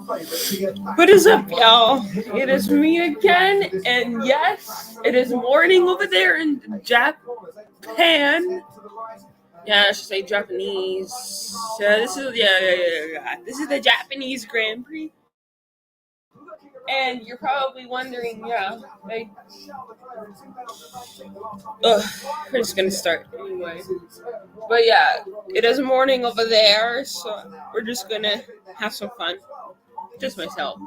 What is up, y'all? It is me again, and yes, it is morning over there in Japan. Yeah, I should say Japanese. This is This is the Japanese Grand Prix, and you're probably wondering, we're just gonna start anyway. But yeah, it is morning over there, so we're just gonna have some fun. Just myself.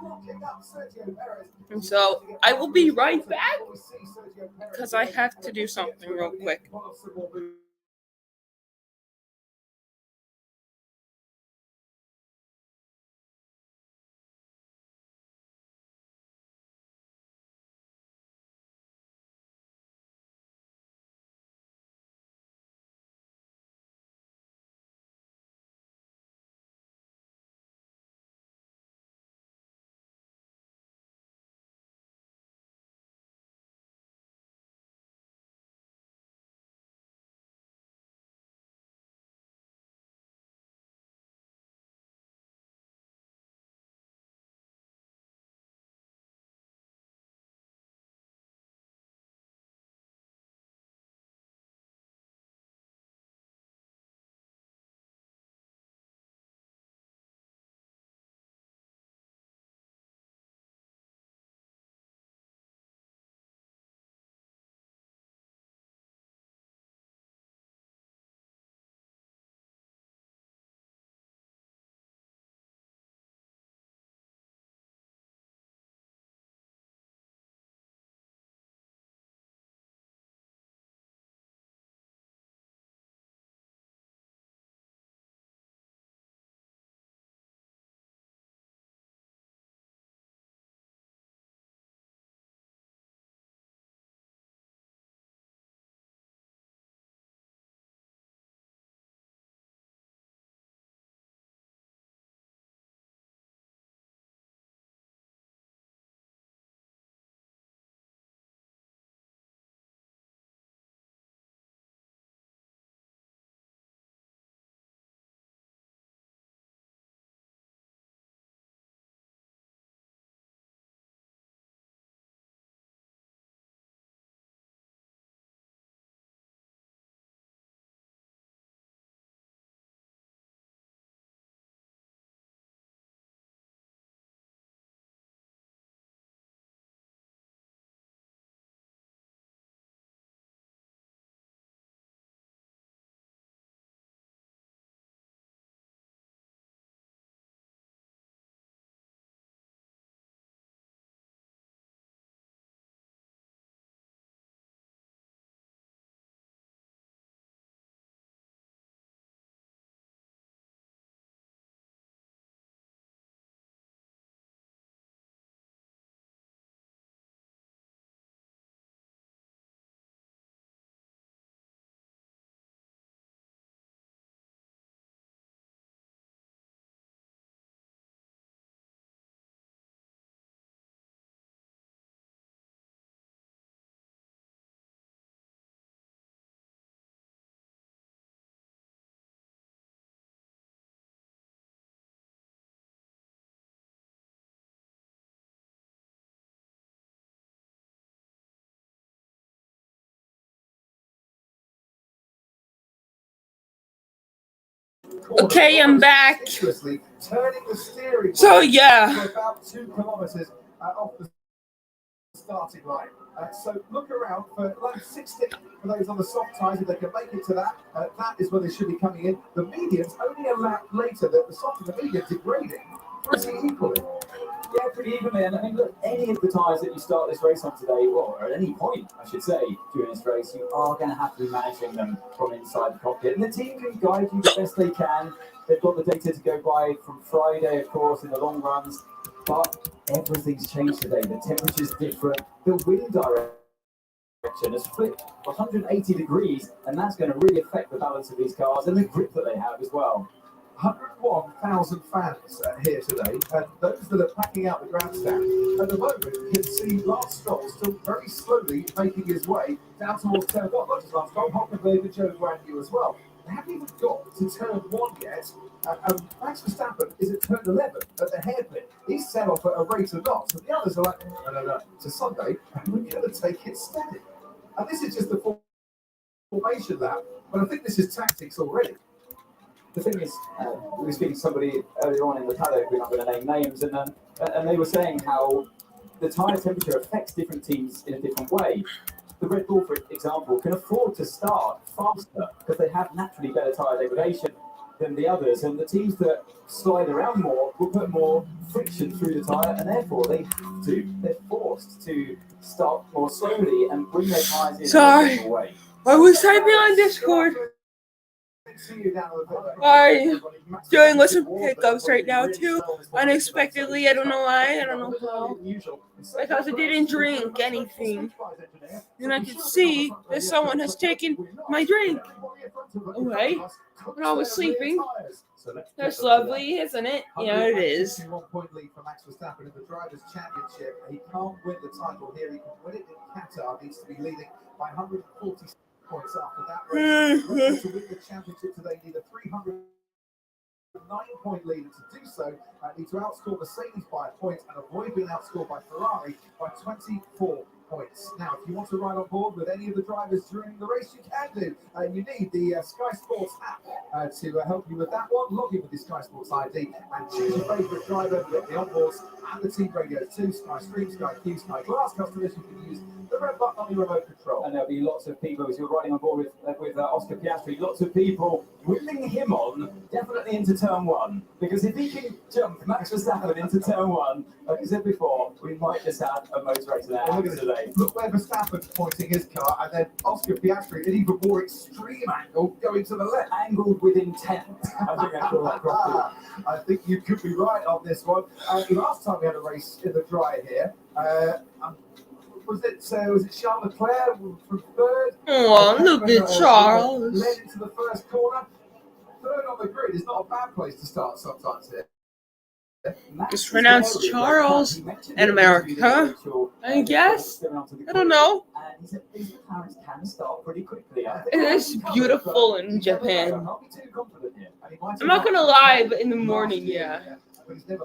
And so I will be right back because I have to do something real quick. Okay, I'm back. So yeah. Starting line. So look around for like 60 for those on the soft tyres if they can make it to that. That is where they should be coming in. The mediums only a lap later. The soft and the mediums degrading pretty equally. Yeah, pretty evenly. And I mean, look, any of the tyres that you start this race on today, or at any point, I should say, during this race, you are going to have to be managing them from inside the cockpit. And the team can guide you the best they can. They've got the data to go by from Friday, of course, in the long runs. But everything's changed today. The temperature's different. The wind direction has flipped 180 degrees, and that's going to really affect the balance of these cars and the grip that they have as well. 101,000 fans here today, and those that are packing out the grandstand. At the moment, you can see Lance Stroll still very slowly making his way down towards turn 1. Not just Lance Stroll, Hockenberg and Joe Guanyu as well. They haven't even got to turn 1 yet, and Max Verstappen is at turn 11 at the hairpin. He's set off at a rate of knots, and the others are like, no, it's a Sunday, and we're going to take it steady. And this is just the formation lap, but I think this is tactics already. The thing is, we were speaking to somebody earlier on in the paddock, we're not going to name names, and they were saying how the tyre temperature affects different teams in a different way. The Red Bull, for example, can afford to start faster because they have naturally better tyre degradation than the others, and the teams that slide around more will put more friction through the tyre, and therefore they're forced to start more slowly and bring their tyres in a different way. I was typing on Discord. I'm dealing with some hiccups right now too. Unexpectedly, I don't know why, I don't know how. Because I didn't drink anything. And I could see that someone has taken my drink away when I was sleeping. That's lovely, isn't it? Yeah, it is. 1 point lead for Max Verstappen in the Drivers' Championship. He can't win the title here. He can win it in Qatar. Needs to be leading by 140 points after that race. To win the championship today, need a 309-point lead. And to do so, need to outscore Mercedes by a point and avoid being outscored by Ferrari by 24 points. Now, if you want to ride on board with any of the drivers during the race, you can do. You need the Sky Sports app to help you with that one. Log in with the Sky Sports ID and choose your favourite driver. Get the onboards and the team radio too. Sky Stream, Sky Q, Sky Glass customers. You can use the red button on your remote control. And there'll be lots of people, as you're riding on board with Oscar Piastri, lots of people willing him on definitely into turn one. Because if he can jump Max Verstappen into turn one, like I said before, we might just have a motor race there today. Look where Verstappen's pointing his car, and then Oscar Piastri, an even more extreme angle, going to the left. Angled with intent. I think I call that properly. I think you could be right on this one. Last time we had a race in the dry here, was it Charles Leclerc from third? Oh, look at Charles. Led into the first corner. Third on the grid is not a bad place to start sometimes here. It's pronounced Charles in America, I guess. I don't know. It is beautiful in Japan. I'm not gonna lie, but in the morning, yeah.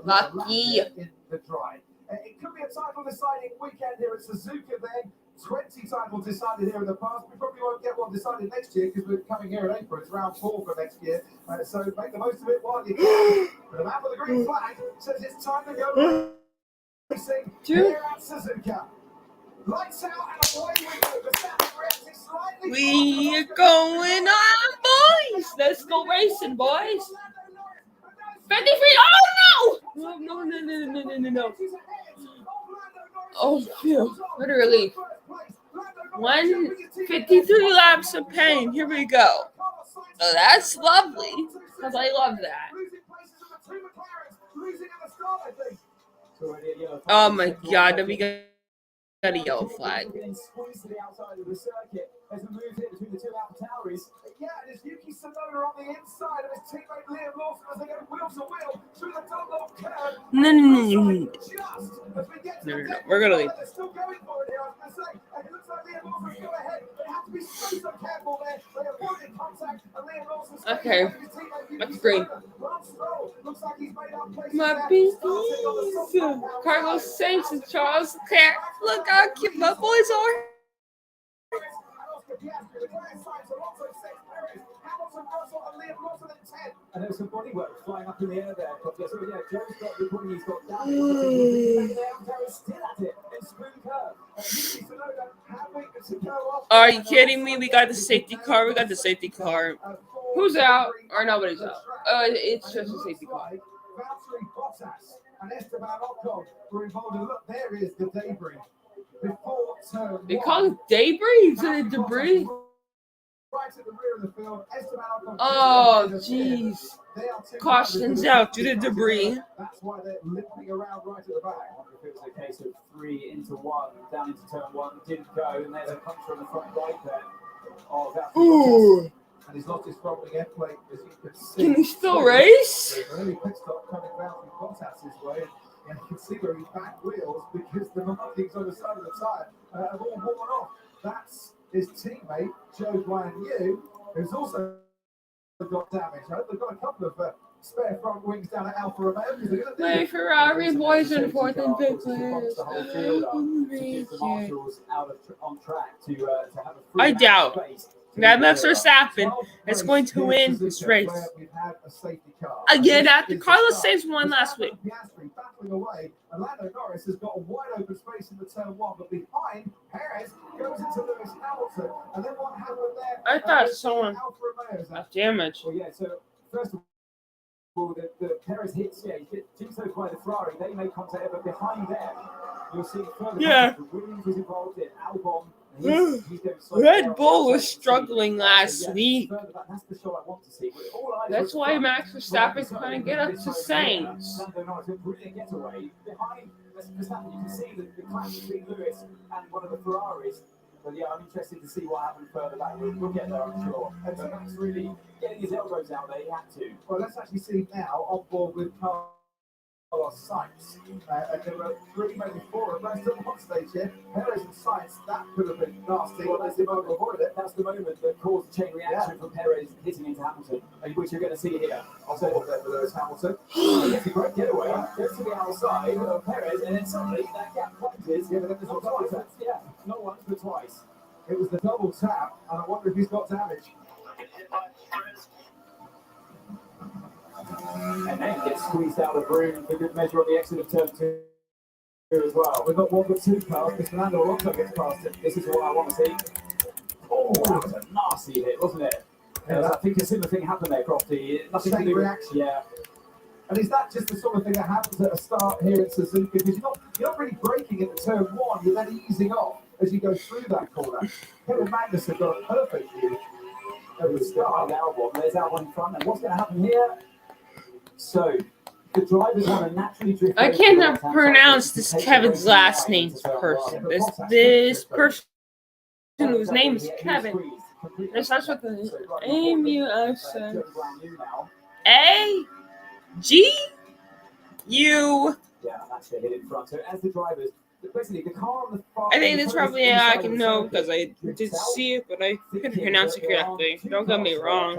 Lucky. It could be a title deciding weekend here at Suzuka then. 20 titles decided here in the past. We probably won't get one decided next year because we're coming here in April. It's round 4 for next year. So make the most of it while you can. But the man with the green flag says it's time to go racing here at Suzuka. Lights out and away we go. Verstappen reacting slightly. We are going on, boys. Let's go racing, boys. 53. Oh no! No. Oh, phew. What a relief. 153 laps of pain. Here we go. Oh, that's lovely. Because I love that. Oh my god, then we got a yellow flag. There's a move here between the two AlphaTauris. Yeah, and it's Yuki Tsunoda on the inside of his teammate Liam Lawson as they go wheel to wheel through the double curve. No. We're gonna leave. They're still going for it here, I was going to say. And it looks like Liam Lawson's still ahead. They have to be so careful there. They avoided contact, and Liam Lawson's okay. That's green. Looks like he's made up places. My babies. Carlos Sainz and Charles Leclerc. Look how cute my boys are. And there's some body work flying up in the air there. So yeah, Joe's got reporting he's got damage. Still at it in smooth curve. Are you kidding me? We got the safety car. Who's out? Or nobody's out. It's just a safety car. And Esteban Ocon were involved in look, there is the debris. They call it debris? Is it debris? Right at the rear of the field, Esteban Ocon. Oh, jeez. Cautions out due to debris. That's why they're limping around right at the back. I wonder if it was a case of 3 into 1, down into turn 1, didn't go, and there's a puncture on the front right there. Oh, that's Ooh. And he's lost his rolling end plate, as you can see. Can he still race? There's an early pit stop coming round from Bottas' way, and you can see where his back wheels, because the markings on the side of the tyre have all worn off. That's his teammate, Joe Guan Yu, who's also got damage. I hope they've got a couple of spare front wings down at Alfa Romeo because they're going to My need it. Ferrari boys in fourth and fifth To place. keep the marshals on track to have a free I doubt space. that Max Verstappen is going to win this race. We've had a safety car. Again, after Carlos Sainz won last week. Piastri battling away, and Lando Norris has got a wide open space in the turn one, but behind Perez goes into Lewis Hamilton, and then what happened there? I thought someone Alfa Romeo's got damage. Well, yeah. So first of all, the Perez hits. Yeah, he hit two toes by the Ferrari. They make contact, but behind them, you'll see further. Yeah. Contact. Williams was involved in Albon. He's Red Bull was struggling last week. That's the show I want to see. That's why Max Verstappen couldn't get up to Sainz. Lando Norris, a brilliant getaway. Behind Verstappen, you can see the clash between Lewis and one of the Ferraris. But yeah, I'm interested to see what happened further back. We'll get there, I'm sure. And so Max really getting his elbows out there, he had to. Well, let's actually see now on board with Carlos Sainz. And there were really maybe four of them at one stage here. Perez and Sainz, that could have been nasty. Well, They didn't avoid it. that's the moment that caused a chain reaction from Perez hitting into Hamilton, which you're going to see here. I'll say there for Lewis Hamilton. It's a great getaway. Goes to the outside of Perez, and then suddenly that gap closes. Yeah, but then there's Not one twice. twice. Yeah, not once, but twice. It was the double tap, and I wonder if he's got damage. And then gets squeezed out of room for good measure on the exit of turn two as well. We've got one but two cars. Mr. Lando Alonso gets past him. This is what I want to see. Oh, that was a nasty hit, wasn't it? Yeah, I think a similar thing happened there, Crofty. Nothing to Chain do with reaction. Yeah. And is that just the sort of thing that happens at a start here at Suzuka? Because you're not really braking at the turn one. You're then easing off as you go through that corner. Kevin Magnussen got a perfect view At the start, Albon. There's Albon in front. And what's going to happen here? So, the drivers want to naturally drift. I cannot pronounce this Kevin's last name person. This person whose name is Kevin. It starts with the A-M-U-S. A-G-U. Yeah, that's the hit in front. So, as the drivers, basically the car on the far. I think that's probably how I can know because I did see it, but I couldn't pronounce it correctly. Don't get me wrong.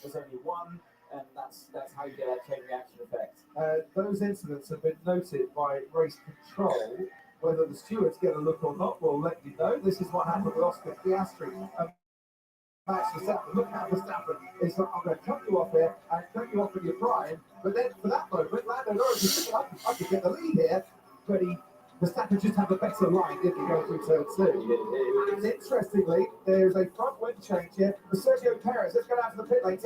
There's only one, and that's how you get that chain reaction effect. Those incidents have been noted by race control. Whether the stewards get a look or not, we'll let you know. This is what happened with Oscar Piastri. Max Verstappen, look at Verstappen. It's like, I'm going to cut you off here and cut you off in your prime. But then for that moment, Lando Norris is thinking, I could get the lead here. But Verstappen just had a better line, didn't he, go through turn two? Interestingly, there's a front wing change here. For Sergio Perez, let's go down to the pit lane.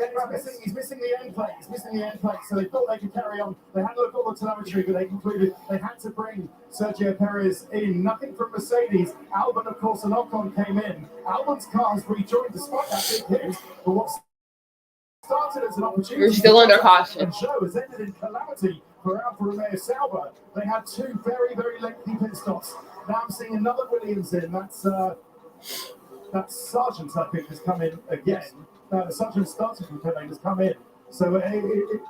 He's missing the end plate. So they thought they could carry on. They had a look at all the telemetry, but they concluded they had to bring Sergio Perez in. Nothing from Mercedes. Albon, of course, and Ocon came in. Albon's cars rejoined despite that big hit. But what started as an opportunity. You're still under caution. And show has ended in calamity for Alfa Romeo Sauber. They had two very, very lengthy pit stops. Now I'm seeing another Williams in. That's Sargent, I think, has come in again. Sargent started from pit lane, has come in. So it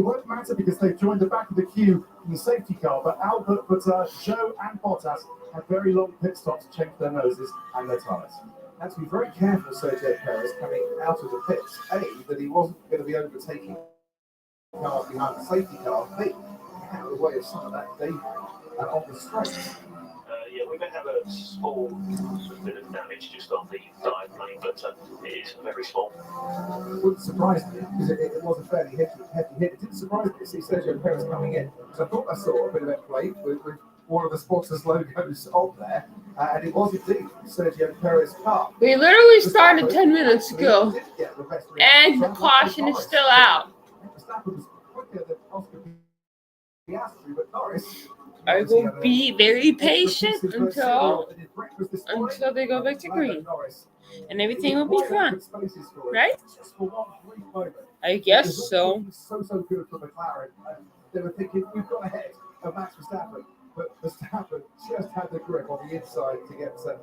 won't matter because they've joined the back of the queue in the safety car. But Joe and Bottas had very long pit stops to change their noses and their tyres. Had to be very careful, Sergio Perez, coming out of the pits. A, that he wasn't going to be overtaking cars behind the safety car. B, out of the way of some of that danger on the straight. Yeah, we may have a small bit of damage just on the dive plane, but it is very small. It wouldn't surprise me because it was a fairly heavy hit. It didn't surprise me to see Sergio Perez coming in because I thought I saw a bit of that plate with one of the sponsors' logos on there, and it was indeed Sergio Perez's car. We literally started 10 minutes ago, He didn't get the best and the caution is still out. Verstappen was quicker than Oscar Piastri, but Norris. I will be very patient until they go back to green, and everything will be fun, right? Just for one brief moment. I guess so. So good for McLaren. They were thinking we've got ahead of Max Verstappen, but Verstappen just had the grip on the inside to get to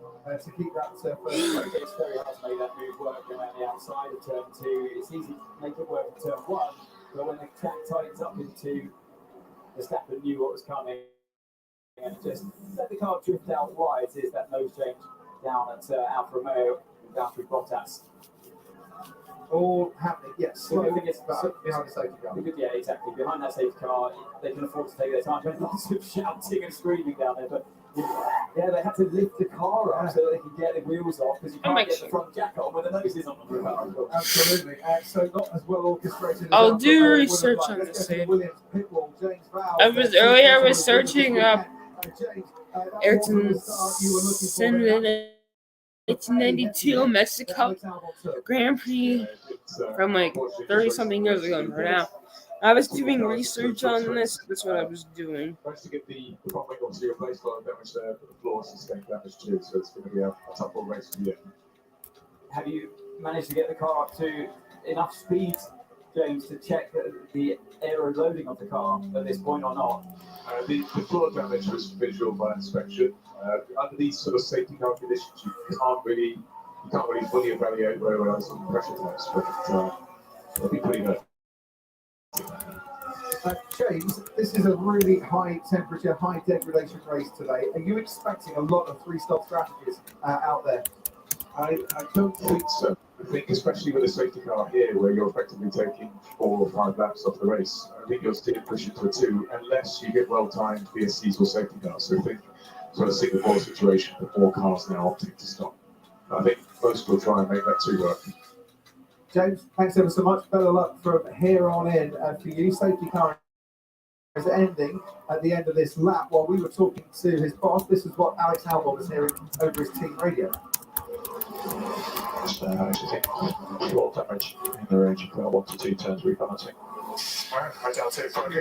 keep that first place. It's very hard to make that move work around the outside of turn two. It's easy to make it work in turn one, but when the track tightens up into Verstappen knew what was coming and just let the car drift out wide. Is that nose change down at Alfa Romeo and down through Bottas. all happening. Yes, So slow the thing is, behind the safety car. yeah, exactly. Behind that safety car, they can afford to take their time. There's lots of shouting and screaming down there, but yeah, they had to lift the car up so that they can get the wheels off because you can't get the front jack on when the nose is on the car. Absolutely. So not as well orchestrated as I'll Alpha do would have research liked. on Let's this go to the thing. Williams pit wall. James Vowles. I was earlier researching James, that Ayrton was the start you were looking for Senna there. 1992 Mexico Grand Prix from like 30 something years ago for now. I was doing research on this. That's what I was doing. Managed to get the front wing obviously replaced a lot of damage there, but the floor sustained damage too, so it's going to be a tough race for you. Have you managed to get the car up to enough speed, James, to check the aero loading of the car at this point or not? The floor damage was visual by inspection. Under these sort of safety car conditions, you can't really fully evaluate where else on the pressure test, but it'll be pretty good. James, this is a really high temperature, high degradation race today. Are you expecting a lot of three-stop strategies out there? I don't think so. I think especially with a safety car here where you're effectively taking 4 or 5 laps off the race, I think you'll still push it to a 2 unless you get well-timed VSCs or safety cars. So I think sort of Singapore situation with 4 cars now opting to stop. I think most will try and make that 2 work. James, thanks ever so much. Better luck from here on in for you. Safety car is ending at the end of this lap. While we were talking to his boss, this is what Alex Albon was hearing over his team radio. I think floor damage in the range of about 1 to 2 turns rebalancing. Right down to front.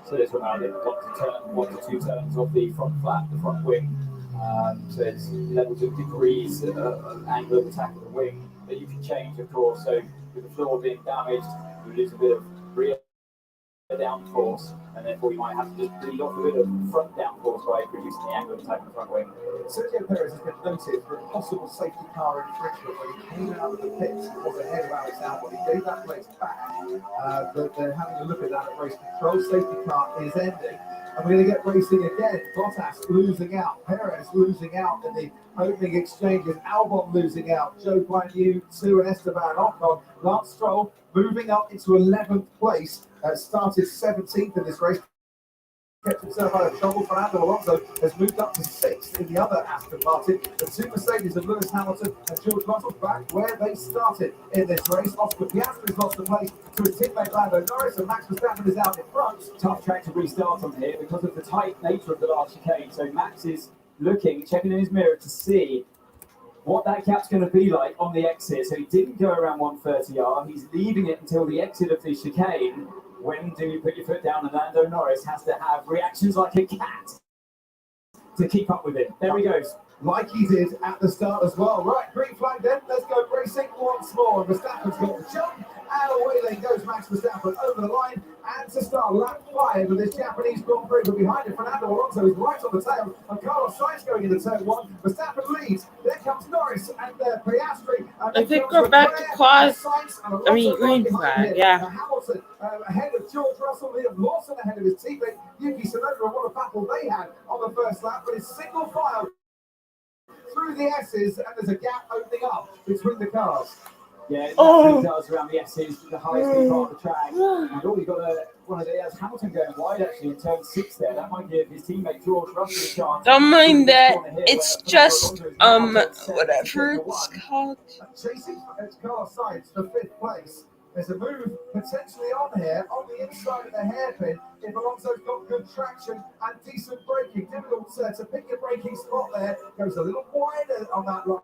So this one now they've got to turn 1 to 2 turns off the front flap, the front wing. So it's levels of degrees of angle of attack of the wing that you can change, of course. So with the floor being damaged, you lose a bit of rear downforce, and therefore you might have to just bleed off a bit of front downforce by reducing the angle of attack of the front wing. Sergio Perez has been noted for a possible safety car infringement when he came out of the pits. He was ahead of Alex Albon. He gave that place back, but they're having a look at that at race control. Safety car is ending. And we're going to get racing again. Bottas losing out. Perez losing out in the opening exchanges. Albon losing out. Joe Guan Yu, 2 and Esteban Ocon. Lance Stroll moving up into 11th place. Started 17th in this race. Kept himself out of trouble. Fernando Alonso has moved up to 6th in the other Aston Martin. The 2 Mercedes of Lewis Hamilton and George Russell back where they started in this race. Oscar Piastri's lost the place to his teammate Lando Norris, and Max Verstappen is out in front. Tough track to restart on here because of the tight nature of the last chicane. So Max is checking in his mirror to see what that gap's going to be like on the exit. So he didn't go around 130R. He's leaving it until the exit of the chicane. When do you put your foot down? And Lando Norris has to have reactions like a cat to keep up with him. There he goes. Like he did at the start as well. Right, green flag then. Let's go racing once more. Verstappen's got the jump. And away then goes Max Verstappen over the line. And to start lap 5 of this Japanese Grand Prix. But behind him, Fernando Alonso is right on the tail. And Carlos Sainz going into turn 1. Verstappen leads. Then comes Norris and Piastri. I think we're back to quad. Green flag, yeah. Hamilton ahead of George Russell. Liam Lawson ahead of his teammate Yuki Tsunoda. And what a battle they had on the first lap. But it's single file through the S's, and there's a gap opening up between the cars. Yeah, it actually does around the S's, the highest speed part of the track. And you've got one of the Hamilton going wide actually in turn 6 there. That might give his teammate George Russell a chance. Don't mind that. It's just whatever it's called. Chasing Carlos Sainz for 5th place. There's a move potentially on here on the inside of the hairpin. If Alonso's got good traction and decent braking, difficult to pick your braking spot there. Goes a little wider on that line.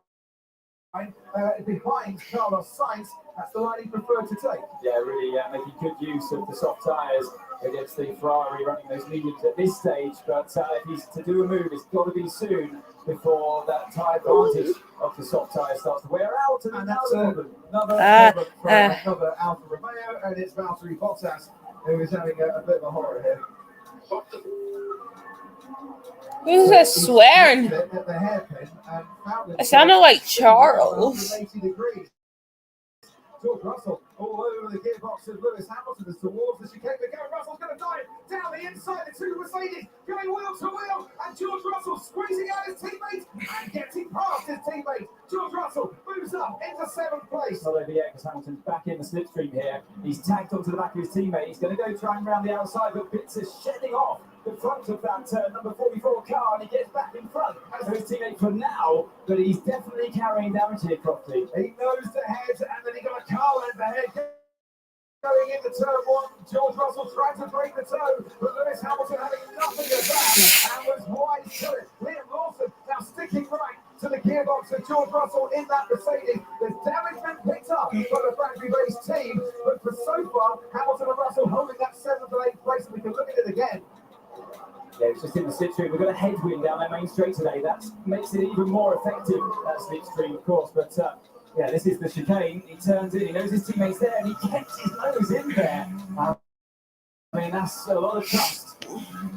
Behind Carlos Sainz, that's the line he preferred to take. Yeah, really making good use of the soft tyres against the Ferrari running those mediums at this stage. But if he's to do a move, it's got to be soon before that tyre advantage of the soft tyre starts to wear out. And that's another problem for another Alfa Romeo, and it's Valtteri Bottas who is having a bit of a horror here. Who's that swearing? At the hairpin and It sounded like Charles. George Russell all over the gearbox of Lewis Hamilton as towards the chicane. They go. Russell's going to dive down the inside. The two Mercedes going wheel to wheel, and George Russell squeezing out his teammate and getting past his teammate. George Russell moves up into 7th place. Not over yet because Hamilton's back in the slipstream here. He's tagged onto the back of his teammate. He's going to go try and round the outside, but Pitts is shedding off the front of that number 44 car, and he gets back in front of his teammate for now, but he's definitely carrying damage here, Crofty. He nosed ahead, and then he got a car length ahead. Going into turn 1, George Russell tried to break the toe, but Lewis Hamilton having nothing of that and was wise to it. Liam Lawson now sticking right to the gearbox of George Russell in that Mercedes. There's damage been picked up by the factory race team, but for so far, Hamilton and Russell holding that 7th and 8th place, and we can look at it again. Yeah, it's just in the slipstream. We've got a headwind down their main straight today. That makes it even more effective, that slipstream, of course. But yeah, this is the chicane. He turns in, he knows his teammate's there, and he gets his nose in there. I mean, that's a lot of trust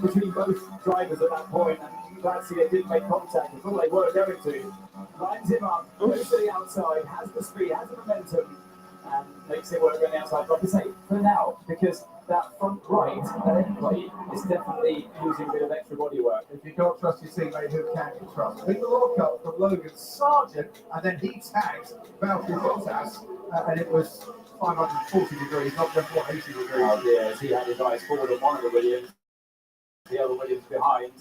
between both drivers at that point. And glad to see they didn't make contact. It's all they were going to. Lines him up, goes to the outside, has the speed, has the momentum, and makes it work on the outside. Like I say, for now, because that front right plate is definitely using a bit of extra body work. If you can't trust your teammate, who can you trust? Big lockup from Logan Sargent, and then he tagged Valtteri Bottas, and it was 540 degrees, not just 180 degrees. Oh dear, as he had his eyes forward on one of the Williams, the other Williams behind.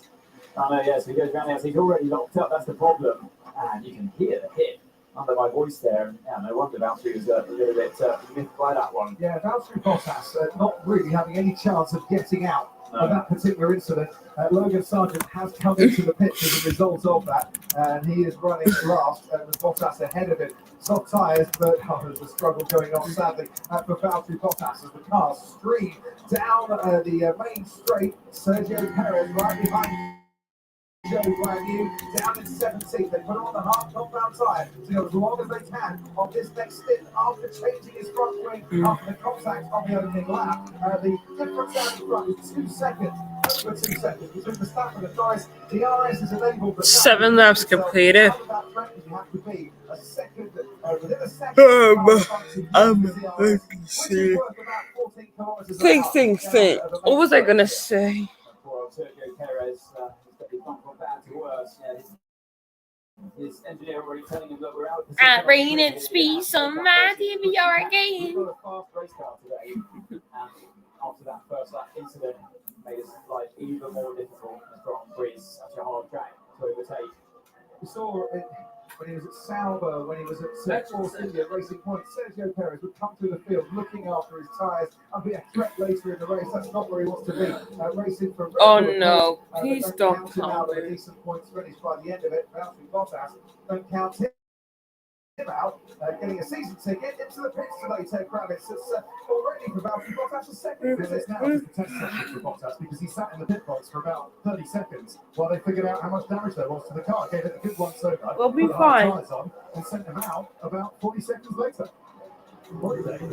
Oh no, yes, he goes round there, so he's already locked up, that's the problem. And you can hear the hit under my voice there, and yeah, no wonder Valtteri was a little bit miffed by that one. Yeah, Valtteri Bottas not really having any chance of getting out of that particular incident. Logan Sargent has come into the pits as a result of that, and he is running last with Bottas ahead of him. Soft tyres, but there's a struggle going on, sadly, for Valtteri Bottas as the cars stream down the main straight. Sergio Perez right behind Joe brand new, down in 17th. They put on the hard compound tyre to go as long as they can on this next stint after changing his front wing after the contact on the opening lap. The difference down in front is 2 seconds. Over 2 seconds between the start and the Price. The RS is enabled, but 7 laps completed. You have to be a second, within a second. Think. What was I gonna say? Poor Sergio Perez has gone from bad to worse. Yeah, his engineer already telling him that we're out. At rain and speed, some might even your game. We've got a fast race car today, and after that first lap incident, made his life even more difficult from Prix, such a hard track to overtake. We saw it when he was at Sauber, when he was at Force India Racing Point. Sergio Perez would come through the field looking after his tyres and be a threat later in the race. That's not where he wants to be. Racing for Oh no, please don't count him out with a decent points finish by the end of it. Valtteri Bottas don't count him out, getting a season ticket into the pits today, Ted Kravitz. It's already for Valtteri Bottas a second visit now to the test session for Bottas because he sat in the pit box for about 30 seconds while they figured out how much damage there was to the car. Gave it a good once over. We'll be put the hard fine. tyres on and sent him out about 40 seconds later. What a day for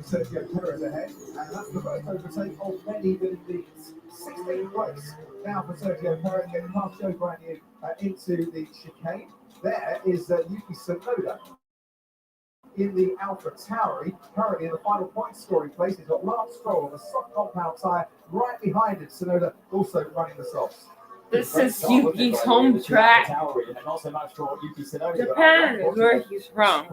Sergio Perez ahead, and that's the first overtake of many that in the 16th place. Now for Sergio Perez getting past Joe brand new into the chicane. There is Yuki Tsunoda in the Alpha Tauri, currently in the final point scoring place. He's got Lance Stroll on a soft compound tyre right behind it. Tsunoda also running the softs. This is Yuki's home track. Japan is where he's from.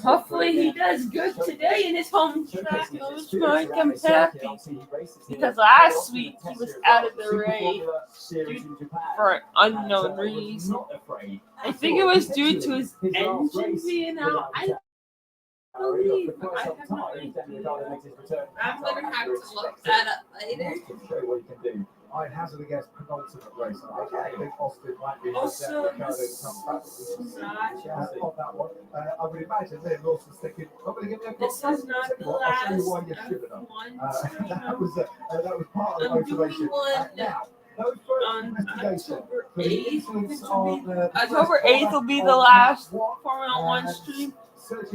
Hopefully he does good today in his home track. It was going to be happy. Because last week he was out of the race for an unknown reason. I think it was due to his engine being out. I believe. I have no idea. I'm going to have to look that up later. I hazard a guess penultimate race. I think Austin might be Also, on that one. I would imagine Liam Lawson's thinking, I'm going to give me a this is not the last I'll show you why you shouldn't have. That was part of the I'm doing motivation. one Now, no further on investigation. October For the 8th. influence on, October 8th will be the last Formula 1 stream.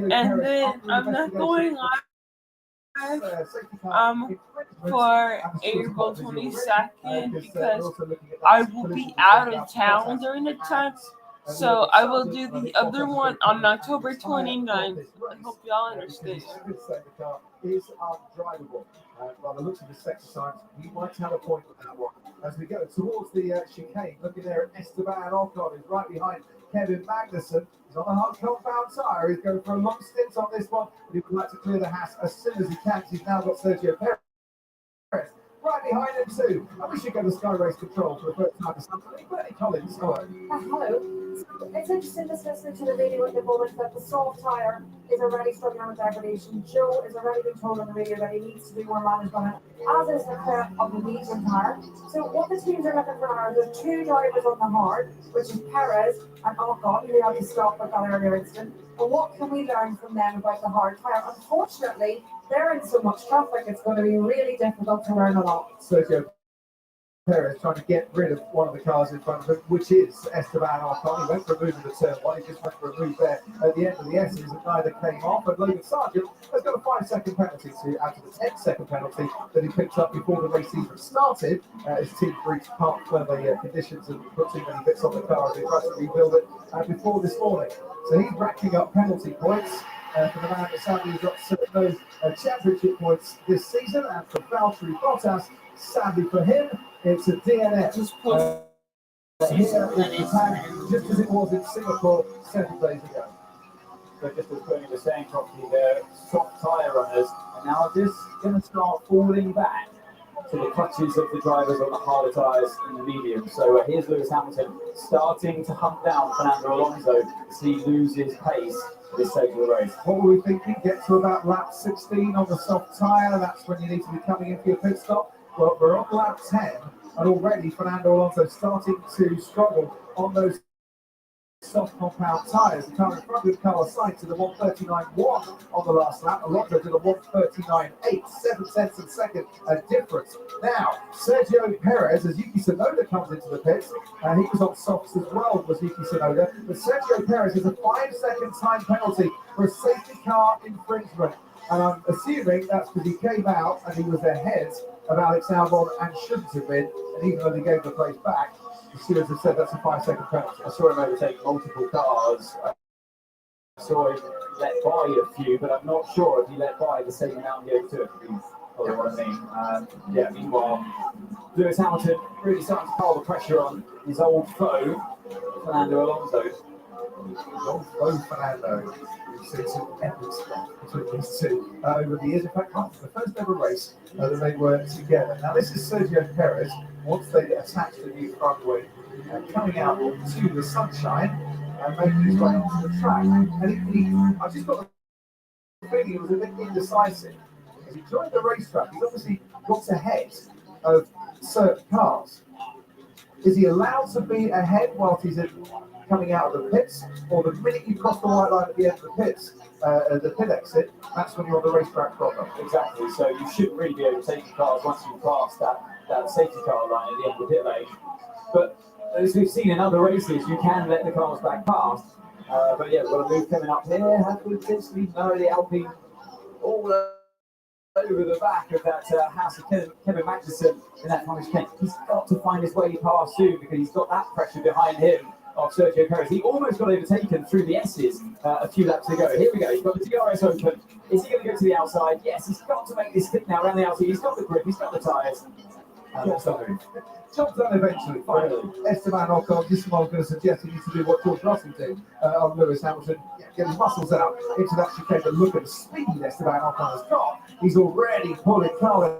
And then I'm not going live for April 22nd because I will be out of town during the time. So I will do the other one on October 29th. I hope y'all understand. The car is undrivable. By the looks of this exercise, you might have a point with that one. As we go towards the chicane, looking there at Esteban Ocon, who's right behind Kevin Magnussen. He's on a hard compound tyre. He's going for a long stint on this one, but he would like to clear the house as soon as he can. He's now got Sergio Perez right behind him too. And we should go to Sky Race Control for the first time this afternoon. Bernie Collins, hello. Hello. So it's interesting just listening to the radio at the moment that the soft tyre is already struggling with degradation. Joe is already being told on the radio that he needs to do more management, as is the prep of the medium tyre. So what the teams are looking for now, there's two drivers on the hard, which is Perez and Ocon, who had to stop with that earlier incident. But what can we learn from them about the hard tyre? Unfortunately, they're in so much traffic, it's going to be really difficult to learn a lot. Sergio Perez trying to get rid of one of the cars in front of him, which is Esteban Ocon. He went for a move in the turn one, he just went for a move there at the end of the S's, and neither came off. And Logan Sargent has got a 5-second penalty out of the 10-second penalty that he picked up before the race even started. His team reached part friendly conditions and put too many bits on the car as they tried to rebuild it before this morning. So he's racking up penalty points. For the man that sadly got no championship points this season, and for Valtteri Bottas, sadly for him, it's a DNF. Here in Japan, just as it was in Singapore 7 days ago. So just as Bernie was saying, probably the soft tyre runners are now just going to start falling back to the clutches of the drivers on the harder tyres in the medium. So here's Lewis Hamilton starting to hunt down Fernando Alonso as he loses pace at this stage of the race. What were we thinking? Get to about lap 16 on the soft tyre, that's when you need to be coming in for your pit stop. Well, we're on lap 10, and already Fernando Alonso starting to struggle on those soft compound tyres. The car in front of Carlos Sainz did a 1:39.1 on the last lap. Alonso did a 1:39.8, 7 tenths of a second difference. Now, Sergio Perez, as Yuki Tsunoda comes into the pits, he was on softs as well, was Yuki Tsunoda, but Sergio Perez has a 5-second time penalty for a safety car infringement. And I'm assuming that's because he came out and he was ahead of Alex Albon and shouldn't have been, and even though they gave the place back, as soon as I said, that's a 5-second penalty. I saw him overtake multiple cars. I saw him let by a few, but I'm not sure if he let by the same amount he overtook. If you follow what I mean. Meanwhile, Lewis Hamilton really starting to pile the pressure on his old foe, Fernando Alonso. Old foe Fernando. We've seen some epic stuff between these two over the years. In fact, after the first ever race that they were together. Now, this is Sergio Perez. Once they attach the new front wing, coming out to the sunshine and making his way onto the track. And I just got the feeling he was a bit indecisive. As he joined the racetrack, he's obviously got ahead of certain cars. Is he allowed to be ahead whilst he's coming out of the pits, or the minute you cross the white line at the end of the pits, the pit exit, that's when you're on the racetrack proper? Exactly, so you shouldn't really be overtaking cars once you pass that safety car line at the end of the pit lane. But as we've seen in other races, you can let the cars back past. But yeah, we've got a move coming up here. Have we potentially know the Alpine all over the back of that house of Kevin Magnussen in that Thomas Kent? He's got to find his way past soon because he's got that pressure behind him of Sergio Perez. He almost got overtaken through the S's a few laps ago. Here we go. He's got the DRS open. Is he going to go to the outside? Yes, he's got to make this stick now around the outside. He's got the grip. He's got the tyres. Job done eventually, finally. Esteban Ocon, this is what I was going to suggest. He needs to do what George Russell did on Lewis Hamilton. Get his muscles out into that chicane. But look at the speed Esteban Ocon has got. He's already pulling car in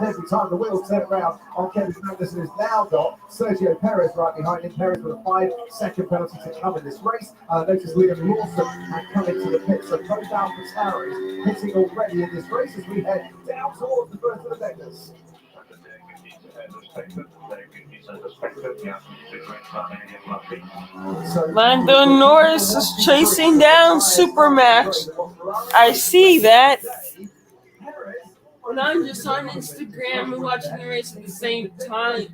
every time the wheels turn around on Kevin Magnussen, has now got Sergio Perez right behind him. Perez with a 5-second penalty to come in this race. Notice Liam Lawson coming to the pit. So both AlphaTauri hitting already in this race as we head down towards the first of the Vegas. Lando Norris is chasing down Supermax. I see that. When I'm just on Instagram and watching the race at the same time.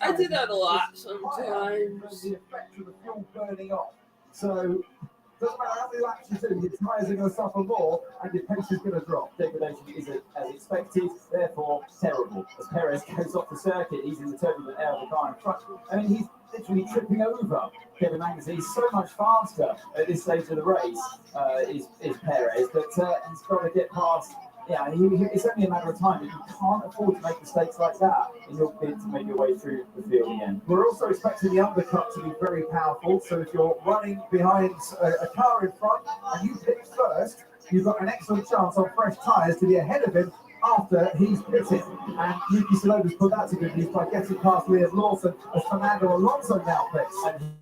I do that a lot sometimes. So, doesn't matter how many laps you do, your tyres are going to suffer more and your pace is going to drop. Degradation is as expected, therefore terrible. As Perez goes off the circuit, he's in the turbulent air of the car in front. I mean, literally tripping over Kevin Magnussen. He's so much faster at this stage of the race, is Perez, but he's got to get past. Yeah, it's only a matter of time. You can't afford to make mistakes like that in your bid to make your way through the field again. We're also expecting the undercut to be very powerful. So if you're running behind a car in front and you pit first, you've got an excellent chance on fresh tyres to be ahead of him after he's pitted. And Yuki Tsunoda's put that to good use by getting past Liam Lawson as Fernando Alonso now pits. And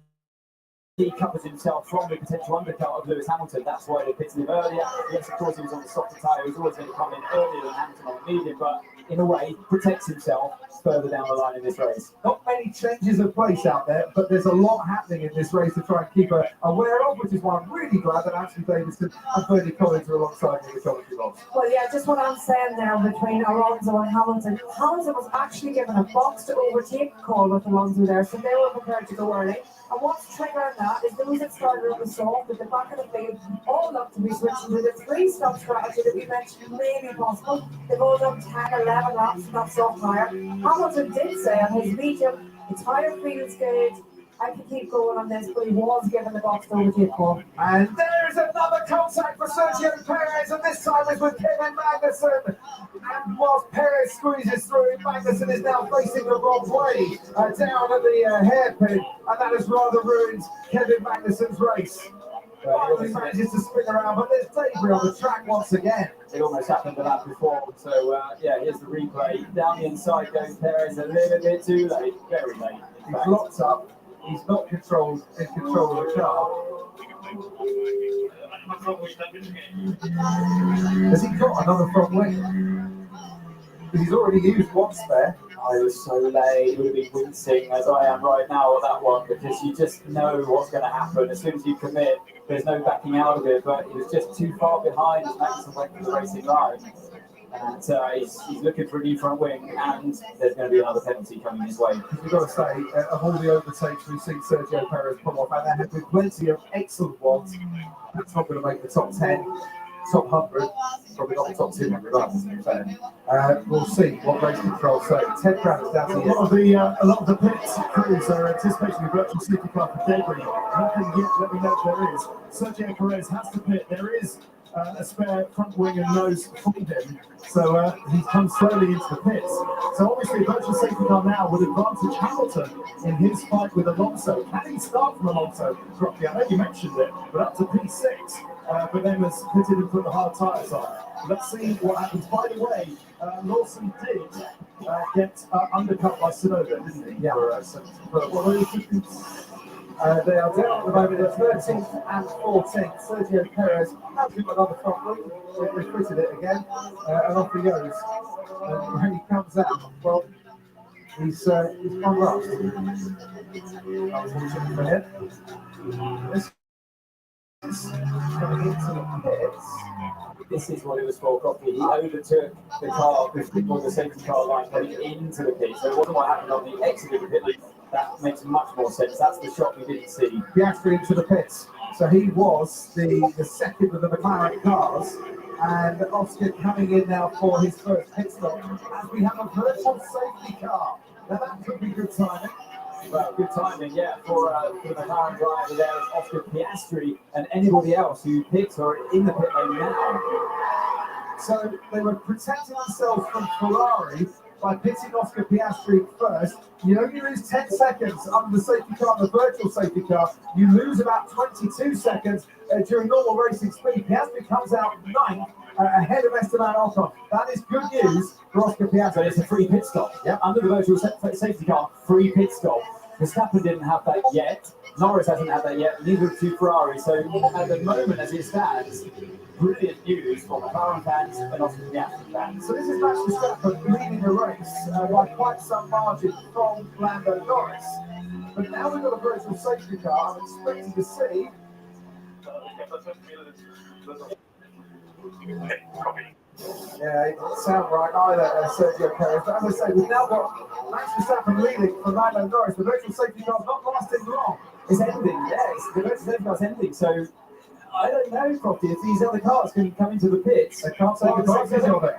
he covers himself from the potential undercut of Lewis Hamilton. That's why they pitted him earlier. Yes, of course, he was on the softer tyre. He was always going to come in earlier than Hamilton on the medium, but in a way, protects himself further down the line in this race. Not many changes of place out there, but there's a lot happening in this race to try and keep her aware of, which is why I'm really glad that Ashley Davidson and Bernie Collins are alongside me in the commentary box. Well, yeah, just what I'm saying there between Alonso and Hamilton. Hamilton was actually given a box to overtake call with Alonso there, so they were prepared to go early. And what's triggering that is those that started on the soft at the back of the field all look to be switching to the 3-stop strategy that we mentioned may be possible. They've all done 10, 11 laps in that soft tyre. Hamilton did say on his medium, the tyre feels good, I can keep going on this, but he was given the box to overtake call. And there's another contact for Sergio Perez, and this time it's with Kevin Magnussen. And whilst Perez squeezes through, Magnussen is now facing the wrong way, down at the hairpin, and that has rather ruined Kevin Magnussen's race. He manages to spin around, but there's debris on the track once again. It almost happened a lap before, so yeah, here's the replay. Down the inside goes Perez, a little bit too late, very late. He's locked up. He's not in control of the car. Has he got another front wing? Because he's already used one spare. I was so late, it would have been wincing as I am right now at that one, because you just know what's going to happen. As soon as you commit, there's no backing out of it, but he was just too far behind as Magnussen went from the racing line. And he's looking for a new front wing, and there's going to be another penalty coming his way. We've got to say, of all the overtakes we've seen Sergio Perez pull off, and there have been plenty of excellent ones. It's not going to make the top 10, top 100, probably not the top 200 runs, to be fair. We'll see what race control say. Ted Brown is down to a lot of the pit crews are anticipating a virtual safety car for debris. Nothing yet, let me know if there is. Sergio Perez has to pit. There is a spare front wing and nose for him, so he's come slowly into the pits. So obviously, virtual safety car now would advantage Hamilton in his fight with Alonso. Can he start from Alonso properly? I know you mentioned it, but up to P6, but then has pitted and put the hard tyres on. Let's see what happens. By the way, Lawson did get undercut by Tsunoda, didn't he? Yeah. They are down at the moment at 13th and 14th. Sergio Perez has got another front wing. They've fitted it again, and off he goes. And when he comes out, well, he's gone last. Unfortunately for him. This is coming into the pits. This is what it was for, Coffee. He overtook the car before the safety car line going into the pit. So it wasn't what happened on the exit of the pit lane. That makes much more sense. That's the shot we didn't see. Piastri into the pits. So he was the second of the McLaren cars. And Oscar coming in now for his first pit stop. As we have a virtual safety car. Now that could be good timing. Well, good timing, yeah, for the McLaren driver there is Oscar Piastri and anybody else who pits or in the pit lane now. So they were protecting themselves from Ferrari by pitting Oscar Piastri first. You only lose 10 seconds under the safety car, the virtual safety car. You lose about 22 seconds during normal racing speed. Piastri comes out ninth ahead of Esteban Ocon. That is good news for Oscar Piastri. So it's a free pit stop. Yep, under the virtual safety car, free pit stop. Verstappen didn't have that yet. Norris hasn't had that yet. Neither do Ferrari. So at the moment, as it stands, brilliant news for McLaren fans and Oscar Piastri fans. So this is Max Verstappen leading the race by quite some margin from Lando Norris. But now we've got a virtual safety car. I'm expecting to see. Yeah, it doesn't sound right either, Sergio Perez. But as I say, we've now got Max Verstappen leading for Lando Norris. The virtual safety car's not lasting long. It's ending, yes. The virtual safety car's ending. So I don't know, Crofty, if these other cars can come into the pits. They can't take advantage of it.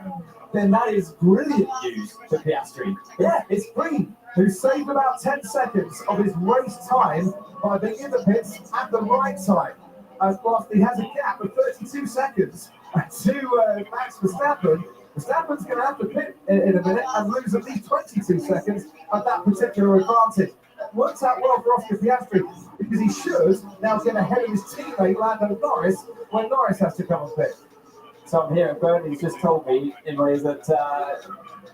Then that is brilliant news for Piastri. Yeah, it's free. who saved about 10 seconds of his race time by being in the pits at the right time. And whilst he has a gap of 32 seconds to Max Verstappen, Verstappen's going to have to pit in a minute and lose at least 22 seconds of that particular advantage. It works out well for Oscar Piastri because he should now get ahead of his teammate Lando Norris when Norris has to come and pit. So I'm here, and Bernie's just told me in ways that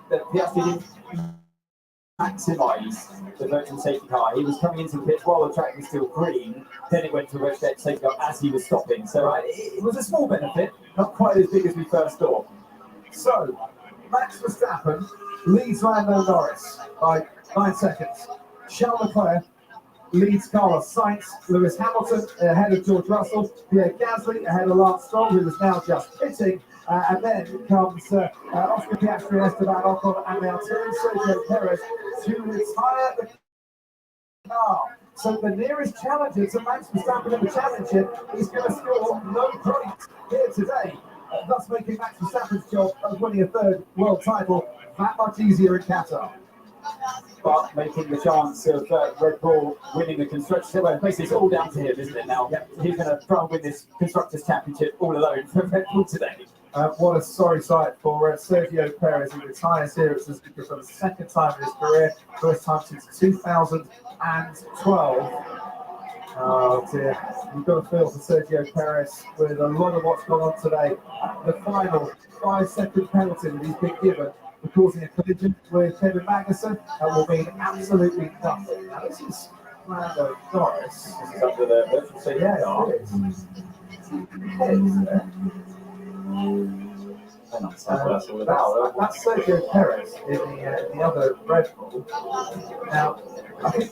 Piastri didn't maximise the virtual safety car. He was coming into the pit while the track was still green, then it went to a virtual safety car as he was stopping. So it was a small benefit, not quite as big as we first thought. So, Max Verstappen leads Lando Norris by 9 seconds. Charles Leclerc leads Carlos Sainz, Lewis Hamilton ahead of George Russell, Pierre Gasly ahead of Lance Stroll, who is now just pitting, and then comes Oscar Piastri, Esteban Ocon, and now turns Sergio Perez to retire the car. So the nearest challenger to Max Verstappen in the championship is going to score no points here today, thus making Max Verstappen's job of winning a third world title that much easier in Qatar. But making the chance of Red Bull winning the Constructors, well, basically it's all down to him, isn't it now? He's going to try and win this Constructors Championship all alone for Red Bull today. What a sorry sight for Sergio Perez, who retires here at Suzuka for the second time in his career, first time since 2012. Oh dear, you've got to feel for Sergio Perez with a lot of what's gone on today. The final 5-second penalty that he's been given for causing a collision with Kevin Magnussen will mean absolutely nothing. Now this is Lando Norris. This is under the virtual safety car. It is. It is there. That's all about. That's Sergio Perez in the other Red Bull. Now, I think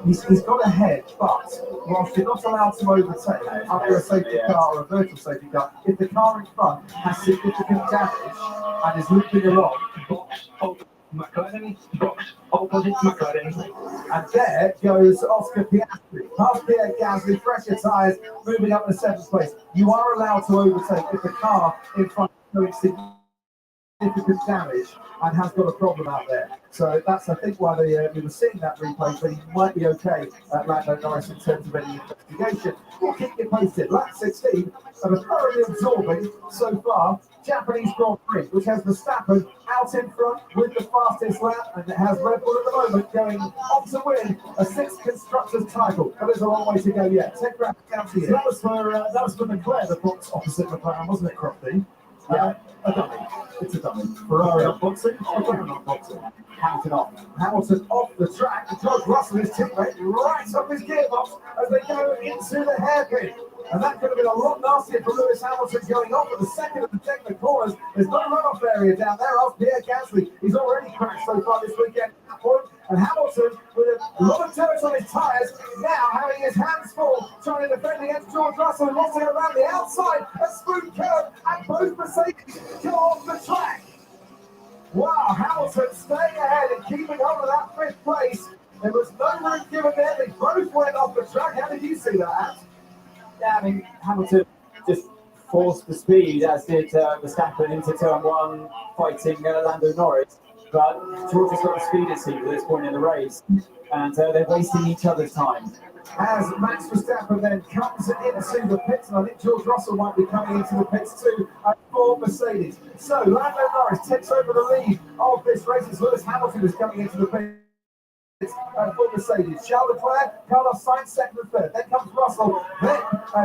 he's got ahead, but whilst you're not allowed to overtake under a safety car or a virtual safety car, if the car in front has significant damage and is looping along, McLaren, box, opposite McLaren. and there goes Oscar Piastri, past Pierre Gasly, fresher tyres, moving up to 7th place. You are allowed to overtake if the car in front is doing significant damage and has got a problem out there. So that's, I think, why we were seeing that replay, but he might be okay at Lando Norris in terms of any investigation. We'll keep you posted. Lap 16 of a thoroughly absorbing, so far, Japanese Grand Prix, which has Verstappen out in front with the fastest lap, and it has Red Bull at the moment going on to win a 6th Constructors title. But there's a long way to go yet. 10 grand down to you. That was for Leclerc, the box opposite McLaren, wasn't it, Crofty? Yeah. A dummy. It's a dummy. Ferrari unboxing, McLaren unboxing. Hamilton off the track. George Russell, his teammate, right up his gearbox as they go into the hairpin. And that could have been a lot nastier for Lewis Hamilton going off at the second of the technical corners. There's no runoff area down there off Pierre Gasly. He's already crashed so far this weekend at that point. And Hamilton, with a lot of dirt on his tyres, now having his hands full, trying to defend against George Russell, and lost it around the outside, a smooth curve, and both Mercedes go off the track. Wow, Hamilton staying ahead and keeping hold of that 5th place. There was no room given there. They both went off the track. How did you see that, Ant? Yeah, I mean, Hamilton just forced the speed, as did Verstappen into turn 1, fighting Lando Norris. But George has got the speed, it seems, at this point in the race, and they're wasting each other's time. As Max Verstappen then comes into the pits, and I think George Russell might be coming into the pits too, for Mercedes. So Lando Norris takes over the lead of this race as Lewis Hamilton is coming into the pits. For Mercedes, Charles Leclerc, Carlos Sainz second and third. Then comes Russell. Then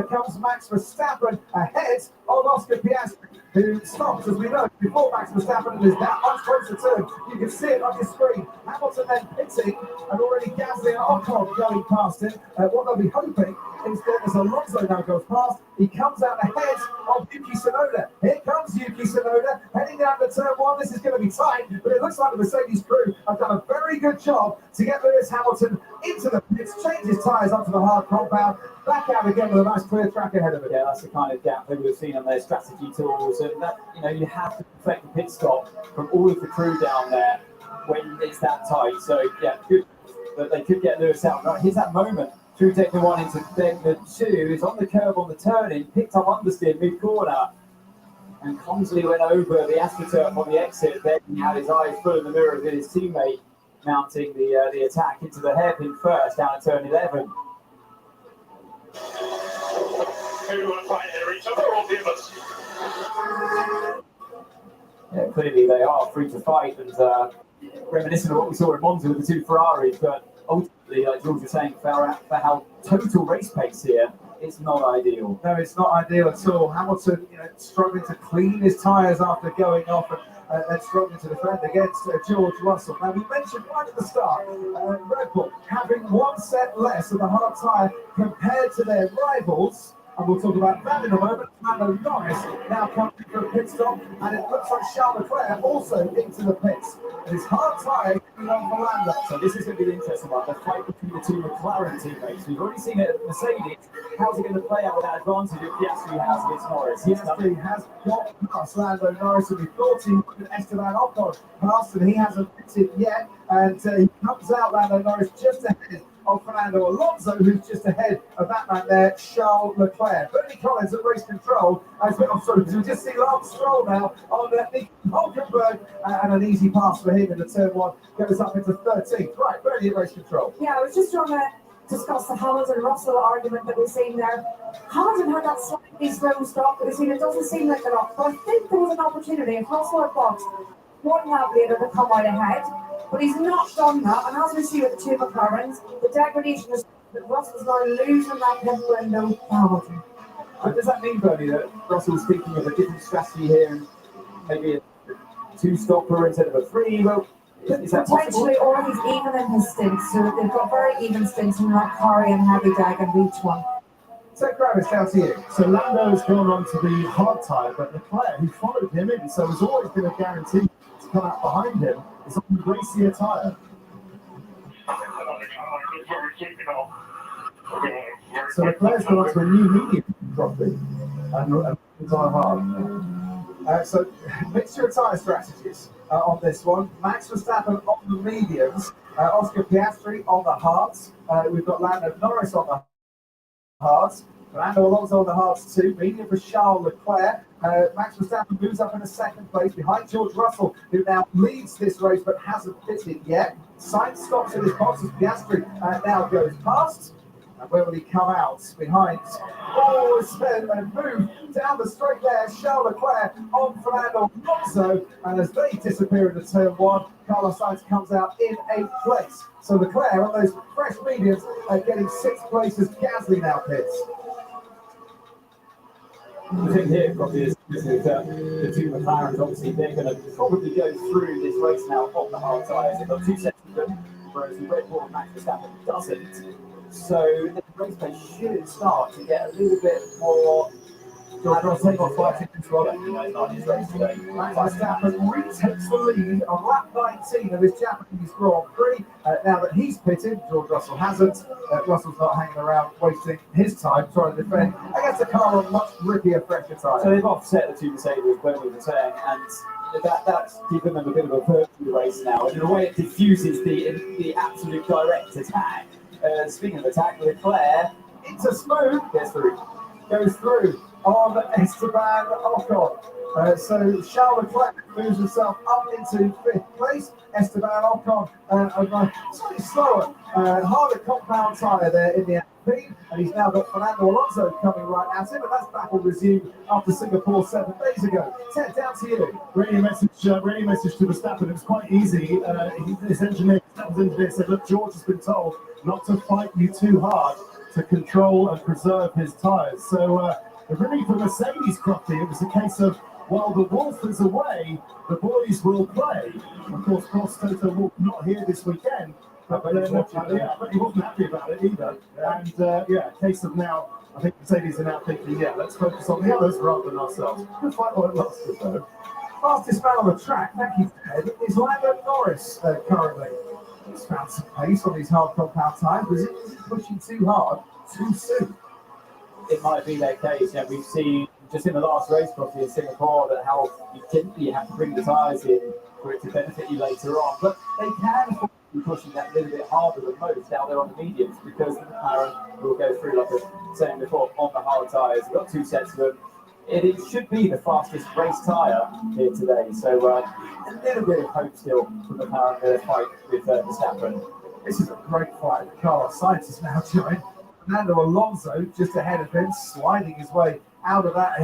comes Max Verstappen ahead of Oscar Piastri, who stops, as we know, before Max Verstappen and is that much closer to him. You can see it on your screen. Hamilton then pitting, and already Gasly and Ocon going past him. What they'll be hoping is that as Alonso now goes past, he comes out ahead of Yuki Tsunoda. Here comes Yuki Tsunoda, heading down to turn 1. This is going to be tight, but it looks like the Mercedes crew have done a very good job to get Lewis Hamilton into the pits, change his tyres onto the hard compound, back out again with a nice clear track ahead of it. Yeah, that's the kind of gap they would have seen on their strategy tools, and that, you have to perfect the pit stop from all of the crew down there when it's that tight. So yeah, good that they could get Lewis out. Right, here's that moment through Techno 1 into Techno 2. Is on the curb on the turning, picked up understeer mid-corner, and clumsily went over the AstroTurf on the exit. Then he had his eyes full in the mirror of his teammate mounting the attack into the hairpin first down at turn 11. Everyone fighting over each other, all the others. Yeah, clearly they are free to fight and reminiscent of what we saw in Monza with the two Ferraris, but ultimately, like George was saying, for how total race pace here, it's not ideal. No, it's not ideal at all. Hamilton, struggling to clean his tyres after going off and struggling to defend against George Russell. Now, we mentioned right at the start, Red Bull having one set less of the hard tyre compared to their rivals. And we'll talk about that in a moment. Lando Norris now coming for a pit stop, and it looks like Charles Leclerc also into the pits. And his hard tyre coming on for Lando. So this is going to be the interesting one, the fight between the two McLaren teammates. We've already seen it at Mercedes. How's it going to play out with that advantage that Piastri has against Norris? Piastri has got past Lando Norris, and we thought he would Esteban Ocon past, and he hasn't pitted yet. And he comes out, Lando Norris, just ahead of Fernando Alonso, who's just ahead of that man there, Charles Leclerc. Bernie Collins at race control. Because we just see Lance Stroll now on Nico Hülkenberg, and an easy pass for him in the turn one goes up into 13th. Right, Bernie at race control. Yeah, I was just trying to discuss the Hamilton-Russell argument that we've seen there. Hamilton had that slightly slow stop, but it doesn't seem like a lot. But I think there was an opportunity. If Russell had boxed, one navigator to come out ahead. But he's not done that, and as we see with the two McLarens, the degradation is that Russell's now losing that pit window. Hamilton. Does that mean, Bernie, that Russell's thinking of a different strategy here, and maybe a two-stopper instead of a three? Well, is that potentially, possible? or he's even in his stints, so they've got very even stints and not carrying heavy drag on each one. So, Gravis, down to you. So Lando's gone on to the hard tyre, but Leclerc, who followed him in, so has always been a guarantee to come out behind him, is on the racier tyre. So Leclerc's gone on to a new medium, probably, and tyre hard. So, mixture of tyre strategies on this one. Max Verstappen on the mediums, Oscar Piastri on the hards. We've got Lando Norris on the hards. Fernando Alonso on the hards too. Medium for Charles Leclerc. Max Verstappen moves up in a second place behind George Russell, who now leads this race but hasn't pitted yet. Sainz stops in his box as Piastri now goes past. And where will he come out? Behind. Oh, and move down the straight there. Charles Leclerc on Fernando Alonso. And as they disappear into turn one, Carlos Sainz comes out in 8th place. So Leclerc on those fresh mediums getting 6th places. Gasly now pits. The thing here probably is that the two McLarens, obviously, they're going to probably go through this race now on the hard tyres. They've got 2 sets of them, whereas the Red Bull and Max Verstappen doesn't. So the race pace should start to get a little bit more. George Russell got 5 seconds to run. Not his race today. Max Verstappen retakes the lead on lap 19 of his Japanese Grand Prix. Now that he's pitted, George Russell hasn't. Russell's not hanging around wasting his time trying to defend against a car on much rippier, fresher tyres. So they've offset the two Mercedes, Bernie was saying, and that's given them a bit of a virtual race now. And in a way, it diffuses the absolute direct attack. Speaking of attack, Leclerc into smooth, goes through on Esteban Ocon. So Charles Leclerc moves himself up into 5th place. Esteban Ocon, slightly slower, harder compound tyre there in the Alpine, and he's now got Fernando Alonso coming right at him, and that's battle resumed after Singapore 7 days ago. Ted, down to you. Radio message to Verstappen. It was quite easy. His engineer said, "Look, George has been told not to fight you too hard to control and preserve his tyres." So really for Mercedes, Crofty, it was a case of, while the Wolf is away, the boys will play. Of course, Toto Wolff not here this weekend, but he wasn't happy about it either. And a case of now, I think Mercedes are now thinking, let's focus on the others rather than ourselves. Good fight while it lasted, though. Fastest man on the track, thank you, Ted, is Lando Norris currently. He's found some pace on these hard compound tyres, but is he pushing too hard too soon? It might be their case. We've seen just in the last race, probably in Singapore, that how you have to bring the tyres in for it to benefit you later on. But they can be pushing that a little bit harder than most out there on the mediums, because the McLaren will go through, like I was saying before, on the hard tyres. We've got 2 sets of them. it should be the fastest race tyre here today. So a little bit of hope still for the power of the fight with Verstappen. This is a great fight. Carlos Sainz is now joined. Fernando Alonso just ahead of him, sliding his way out of that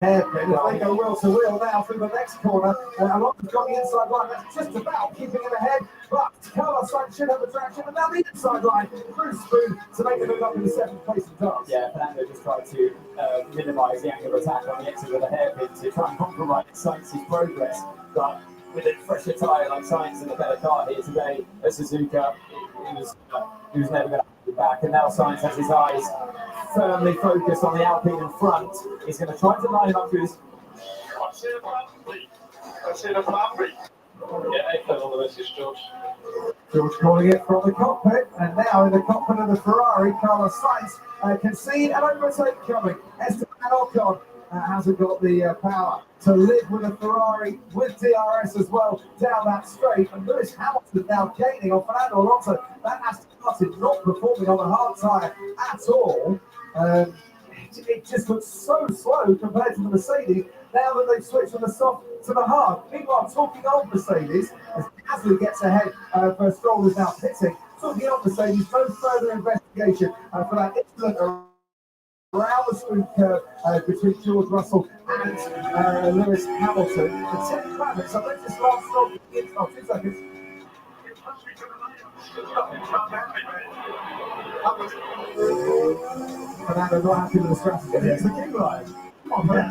hairpin. As they go wheel to wheel now through the next corner. Alonso's got the inside line. That's just about keeping him ahead. But Carlos Sainz should have the traction. And now the inside line through Spoon to make it look up in the 7th place and does. Yeah, Fernando just tried to minimise the angle of attack on the exit of the hairpin to try and compromise Sainz's progress. But with a fresher tyre like Sainz and a better car here today at Suzuka, he was never going to have it back. And now Sainz has his eyes firmly focused on the Alpine in front. He's going to try to line up to his. Yeah, excellent on the message, George. George calling it from the cockpit, and now in the cockpit of the Ferrari, Carlos Sainz can see an overtake coming. Esteban Ocon hasn't got the power to live with a Ferrari with DRS as well down that straight. And Lewis Hamilton now gaining on Fernando Alonso. That Aston Martin not performing on the hard tyre at all. It just looks so slow compared to the Mercedes now that they've switched from the soft to the hard. Meanwhile, talking of Mercedes, as Gasly gets ahead for Stroll is now pitting. Talking of Mercedes, no further investigation for that incident around the spoon curve between George Russell and Lewis Hamilton. The 10 planets, I think this last stop in 2 seconds. Fernando not happy with the strategy. It's a good line. Come on, man.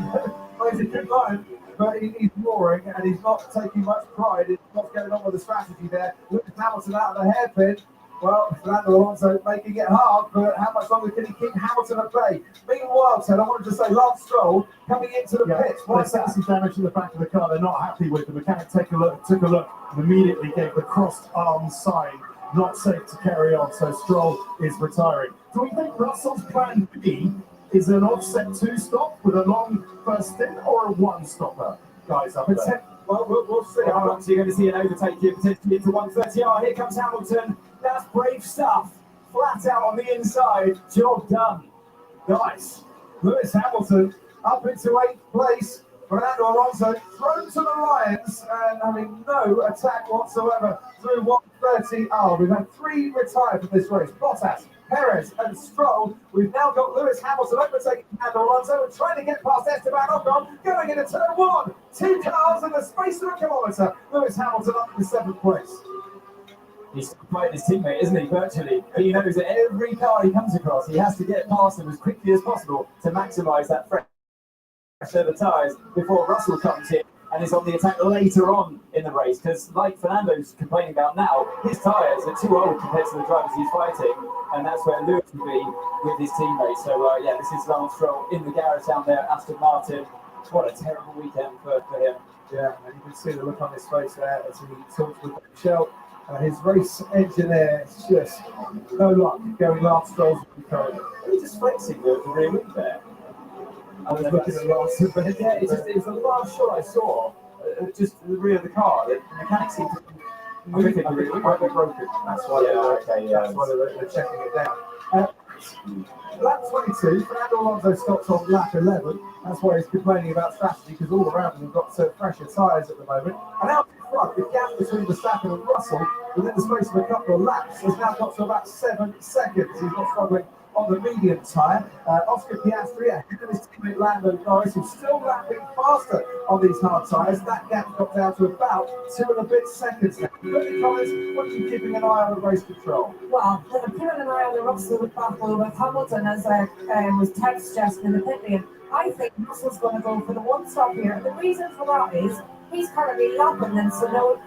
Well, it's a good line, but he's roaring and he's not taking much pride in what's going on with the strategy there. Lewis Hamilton out of the hairpin. Well, Fernando Alonso making it hard, but how much longer can he keep Hamilton at bay? Meanwhile, Ted, I wanted to say, Lance Stroll coming into the pits. Why is that? Some damage to the back of the car. They're not happy with the mechanic. Took a look, and immediately gave the crossed arm sign. Not safe to carry on, so Stroll is retiring. Do we think Russell's plan B is an offset 2-stop with a long first stint or a 1-stopper? Guys, up there. Well, we'll see. So you're going to see an overtake here, potentially into 130. Here comes Hamilton. That's brave stuff. Flat out on the inside. Job done. Nice. Lewis Hamilton up into 8th place. Fernando Alonso thrown to the Lions and having no attack whatsoever through 130. We've had 3 retired from this race. Bottas, Perez and Stroll. We've now got Lewis Hamilton overtaking Fernando Alonso and trying to get past Esteban Ocon, going into turn 1. 2 cars in the space of a kilometre. Lewis Hamilton up in 7th place. He's fighting his teammate, isn't he, virtually? He knows that every car he comes across, he has to get past them as quickly as possible to maximise that pressure of the tyres before Russell comes in and is on the attack later on in the race. Because like Fernando's complaining about now, his tyres are too old compared to the drivers he's fighting, and that's where Lewis will be with his teammates. So yeah, this is Lance Stroll in the garage down there, Aston Martin. What a terrible weekend for him. Yeah, and you can see the look on his face there as he talks with Michelle. His race engineer is just no luck going Lance Stroll's currently. He's just flexing the rear wing there. I was looking at Lance, but yeah, it was the last shot I saw, just the rear of the car. The mechanics seemed to be moving the rear wing. They're broken. That's why that's why they're checking it down. Lap 22, Fernando Alonso stops on lap 11. That's why he's complaining about strategy, because all around them have got fresher tyres at the moment. And out in front, the gap between Verstappen and Russell within the space of a couple of laps has now got to about 7 seconds. He's not struggling on the medium tyre. Oscar Piastri ahead of his teammate Lando Norris, who's still lapping faster on these hard tyres. That gap got down to about 2 and a bit seconds now. Any comments? What are you keeping an eye on the race control? Well, I'm keeping an eye on the Russell battle with Hamilton, as was Ted suggesting in the pit lane. I think Russell's going to go for the 1-stop here. And the reason for that is he's currently lapping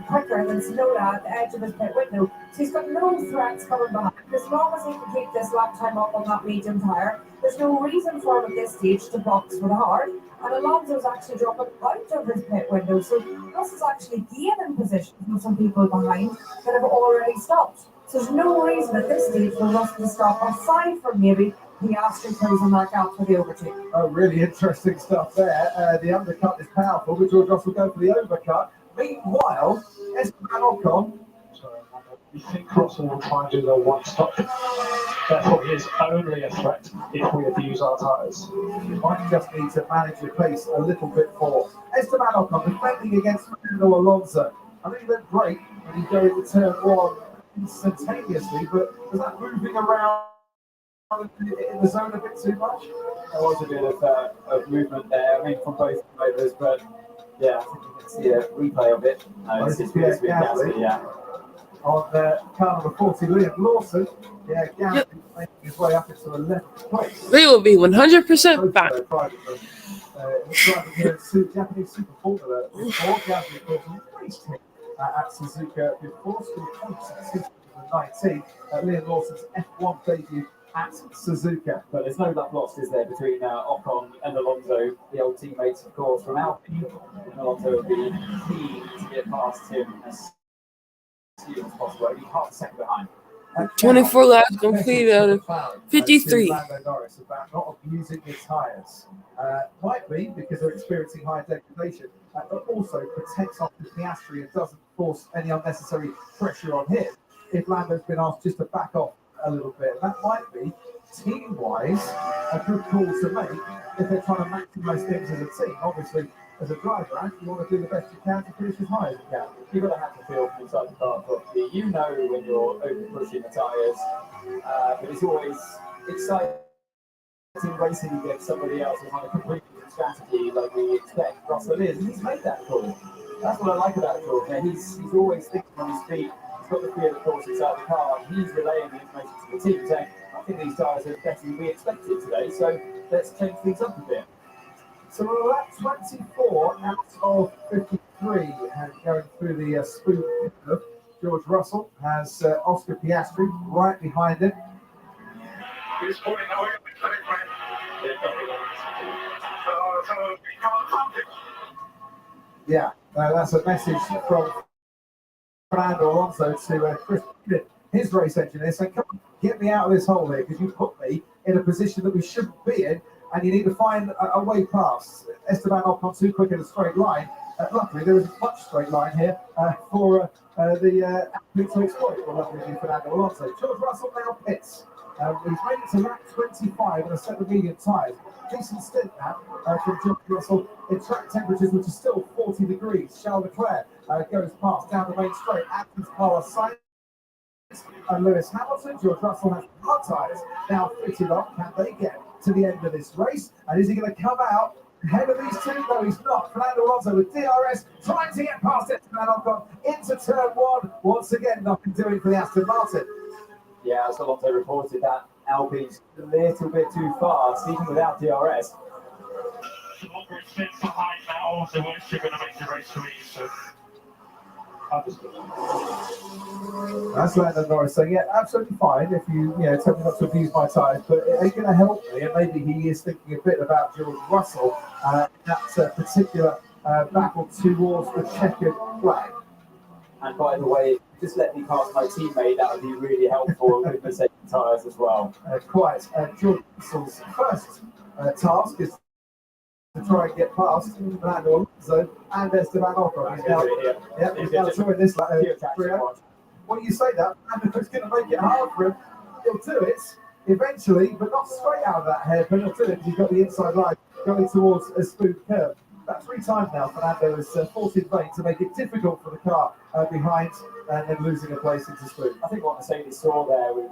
quicker than Tsunoda at the edge of his pit window. So he's got no threats coming behind. As long as he can keep this lap time up on that medium tyre, there's no reason for him at this stage to box for the hard. And Alonso's actually dropping out of his pit window. So Russell's actually gaining position from some people behind that have already stopped. So there's no reason at this stage for Russell to stop, aside from maybe Piastri closing that gap for the overtake. Oh, really interesting stuff there. The undercut is powerful, but George Russell go for the overcut. Meanwhile, Esteban Ocon You think Russell will try and do the one stop? Therefore, he is only a threat if we abuse our tyres. You might just need to manage your pace a little bit more. Esteban Ocon defending against Fernando Alonso. I think he looked great when he go into turn one instantaneously, but was that moving around in the zone a bit too much? There was a bit of movement there, I mean, from both drivers, but yeah, I think you can see a replay of it. No, it's Pierre Gasly, yeah. On car number 40, Liam Lawson. Yeah, Gasly making his way up into 11th place. We will be 100% back. Driving here in Japanese Super Formula before. Gasly, of course, raced him at Suzuka before, scored points in 2019. Liam Lawson's F1 debut at Suzuka. But there's no love lost, is there, between Ocon and Alonso, the old teammates, of course, from Alpine. And Alonso will be keen to get past him as soon as possible. He'll be half a second behind. 24 laps completed out of 53. Lando Norris about not abusing his tyres. Might be because they're experiencing high degradation, but also protects off the Piastri and doesn't force any unnecessary pressure on him. If Lando's been asked just to back off a little bit, that might be team-wise a good call to make if they're trying to maximise things as a team. Obviously, as a driver, you want to do the best you can to finish as high as you can. You've got to have to feel inside the car properly. You know when you're over pushing the tyres, but it's always exciting racing against somebody else who's on a completely different strategy like we expect Russell is, and he's made that call. That's what I like about George. He's always thinking on his feet. He's got the feel, of course, inside the car, and he's relaying the information to the team, saying, I think these tyres are better than we expected today, so let's change things up a bit. So we're at 24 out of 53, and going through the spoon. George Russell has Oscar Piastri right behind him. He's pulling away with the Yeah, that's a message from Fernando Alonso to Chris, his race engineer, saying, come on, get me out of this hole here, because you put me in a position that we shouldn't be in, and you need to find a way past. Esteban Ocon too quick in a straight line. Luckily, there isn't much straight line here for the Alpine to exploit. Well, luckily, Fernando Alonso. George Russell now pits. He's made it to lap 25 on a set of medium tyres. Decent stint now from George Russell in track temperatures, which are still 40 degrees. Charles Leclerc goes past down the main straight. Atkins, Carlos Sainz, and Lewis Hamilton. George Russell has hard tyres now fitted on. Can they get to the end of this race? And is he going to come out ahead of these two? No, he's not. Fernando Alonso with DRS trying to get past Esteban Ocon into turn one. Once again, nothing doing for the Aston Martin. Yeah, as Alonso reported, that Alpine's a little bit too fast, even without DRS. The longer it sits behind now, the worse you're going to make the race for me. So, that's Lando Norris saying, yeah, absolutely fine if you tell me not to abuse my tyres, but it ain't going to help me. And maybe he is thinking a bit about George Russell, that particular battle towards the checkered flag. And by the way, just let me pass my teammate, that would be really helpful with the safety tyres as well. George Russell's first task is to try and get past Fernando Alonso and Esteban Ocon. He's now touring this when you say that, Lando's going to make it hard for him. He'll do it eventually, but not straight out of that hairpin. He'll do it because he's got the inside line going towards a smooth curve. About 3 times now, Fernando has forced in vain to make it difficult for the car behind and then losing a place into spoon. I think what Mercedes saw there with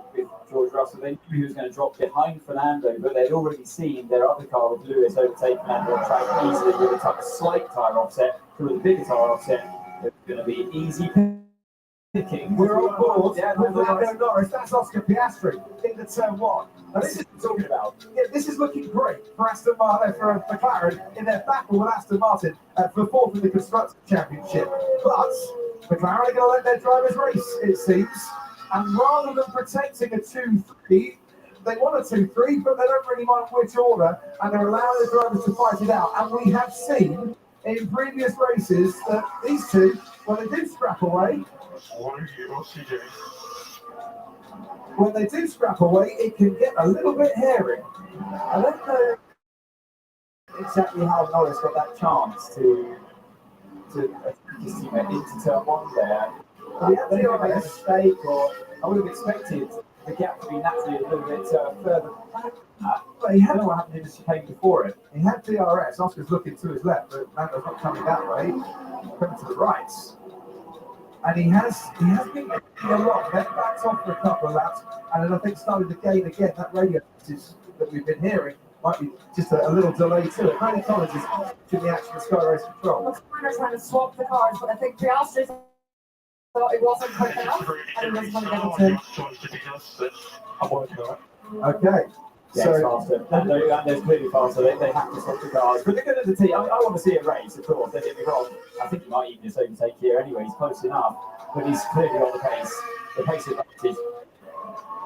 George Russell, they knew he was going to drop behind Fernando, but they'd already seen their other car with Lewis overtake Fernando on track easily with a slight tyre offset. So with a bigger tyre offset, it's going to be easy picking. We're on board with Lando Norris. That's Oscar Piastri into turn one. Now, this is what we're talking about. Yeah, this is looking great for Aston Martin, for McLaren in their battle with Aston Martin for fourth in the Constructors' Championship. But McLaren are going to let their drivers race, it seems. And rather than protecting a 2-3, they want a 2-3, but they don't really mind which order, and they're allowing the drivers to fight it out. And we have seen in previous races that these two, when they do scrap away, it can get a little bit hairy. I don't know exactly how Norris got that chance to attack his teammate into turn one there. I don't think I made a mistake, or I would have expected the gap to be naturally a little bit further back. But he had what happened in the chicane before it. He had DRS. Oscar's looking to his left, but Lando's not coming that way. Coming to the right. And he has been making a lot. Then backs off for a couple of laps, and then I think started to gain again. That radio message that we've been hearing might be just a little delay to it. Many colleges to the action of Sky Race Control. Looks like they're trying to swap the cars, but I think Piastri thought it wasn't quick enough, and he was going to get it to. I'm working on it. Okay. Yeah, it's faster. Lando's clearly faster. They have to swap the cars. But they're good at the team. I want to see a race, of course. Don't get me wrong. I think he might even just overtake here anyway. He's close enough. But he's clearly on the pace. The pace advantage.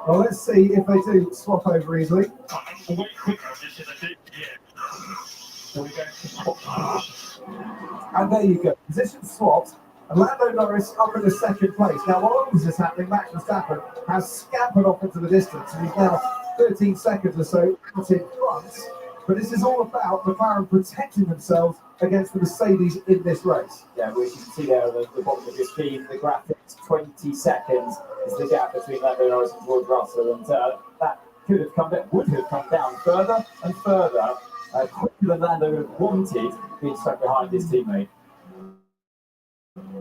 Well, let's see if they do swap over easily. Way quicker than I did. Yeah. So we're going to swap. And there you go. Position swapped. And Lando Norris up in the second place. Now, while all this is happening, Max Verstappen has scampered off into the distance, and he's now 13 seconds or so out in front. But this is all about McLaren protecting themselves against the Mercedes in this race. Yeah, which you can see there at the bottom of your screen, the graphics, 20 seconds is the gap between Lando Norris and George Russell. And that would have come down further and further, quicker than Lando would have wanted, being stuck behind his teammate.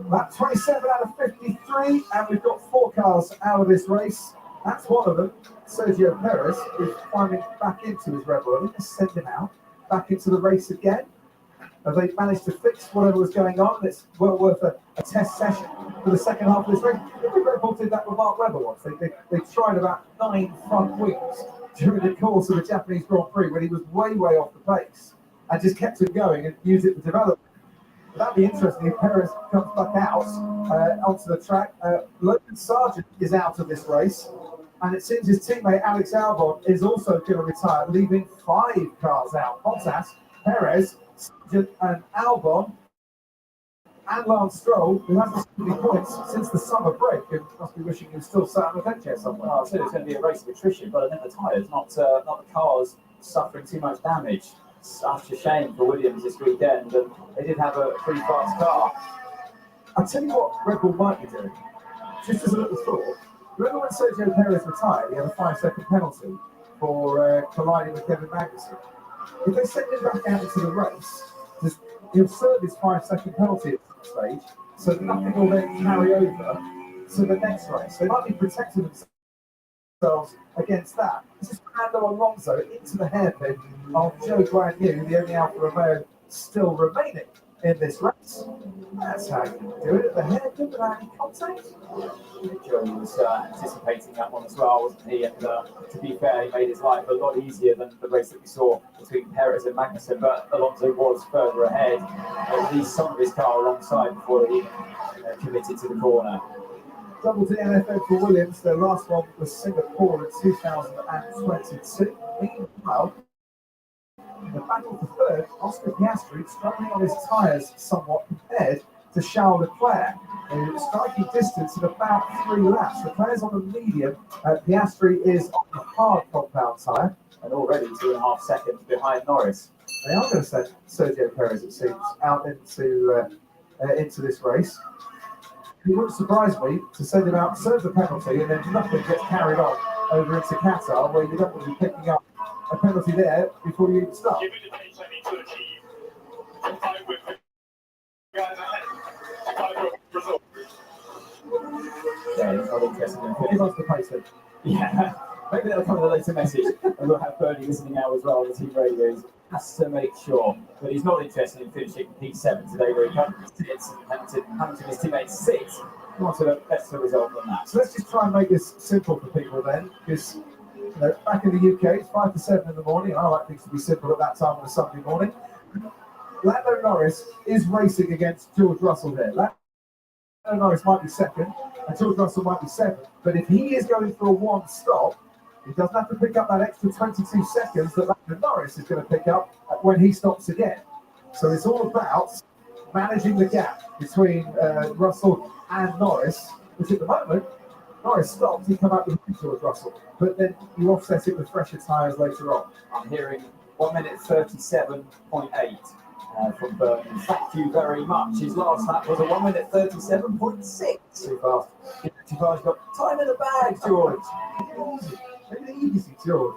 Lap 27 out of 53, and we've got 4 cars out of this race. That's one of them. Sergio Perez is climbing back into his Red Bull. I think they send him out back into the race again. Have they managed to fix whatever was going on? It's well worth a test session for the second half of this race. I think Red Bull did that with Mark Webber once. They tried about 9 front wings during the course of the Japanese Grand Prix when he was way off the pace and just kept him going and used it for development. That'd be interesting if Perez comes back out onto the track. Logan Sargent is out of this race, and it seems his teammate Alex Albon is also going to retire, leaving 5 cars out. Bottas, Perez, Sargent, and Albon, and Lance Stroll, who hasn't scored any points since the summer break, and must be wishing he was still sat on the bench here somewhere. Well, I said it's going to be a race of attrition, but I think the tyres, not the cars, suffering too much damage. Such a shame for Williams this weekend, and they did have a pretty fast car. I'll tell you what Red Bull might be doing, just as a little thought. Remember when Sergio Perez retired, he had a 5-second penalty for colliding with Kevin Magnussen. If they send him back out into the race, he'll serve his 5-second penalty at some stage, so nothing will then carry over to the next race. They might be protecting themselves against that. This is Fernando Alonso into the hairpin of Joe Guanyu, the only Alfa Romeo still remaining in this race. That's how you do it at the hairpin without any contact. Joe was anticipating that one as well, wasn't he? And to be fair, he made his life a lot easier than the race that we saw between Perez and Magnussen, but Alonso was further ahead. At least some of his car alongside before he committed to the corner. Double DNF for Williams. Their last one was Singapore in 2022. Meanwhile, in the battle for third, Oscar Piastri struggling on his tyres somewhat compared to Charles Leclerc. Striking distance in about 3 laps. Leclerc's on the medium. Piastri is on the hard compound tyre. And already 2.5 seconds behind Norris. They are going to send Sergio Perez, it seems, out into this race. It wouldn't surprise me to send him out, serve the penalty, and then nothing gets carried on over into Qatar, where you don't want to be picking up a penalty there before you even start. Give me the pace I need to achieve. I'm with the guys ahead. 5 results. Yeah, he's not interested in He finishing. wants the pace then. Yeah, maybe that'll come in a later message, and we'll have Bernie listening out as well on the team radios. Has to make sure, but he's not interested in finishing P7 today, where he currently sits. Hamilton and his teammates sit. He wants a better result than that. So let's just try and make this simple for people then, because back in the UK, it's 5 to 7 in the morning, and I like things to be simple at that time on a Sunday morning. Lando Norris is racing against George Russell here. Lando Norris might be second, and George Russell might be 7th, but if he is going for a 1 stop, he doesn't have to pick up that extra 22 seconds that Lando Norris is going to pick up when he stops again. So it's all about managing the gap between Russell and Norris, which at the moment, Norris stopped, he come up with George Russell, but then you offset it with fresher tyres later on. I'm hearing 1 minute 37.8 from Bernie. Thank you very much. His last lap was a 1 minute 37.6. Too fast. You've got time in the bag, George. Take it easy, George.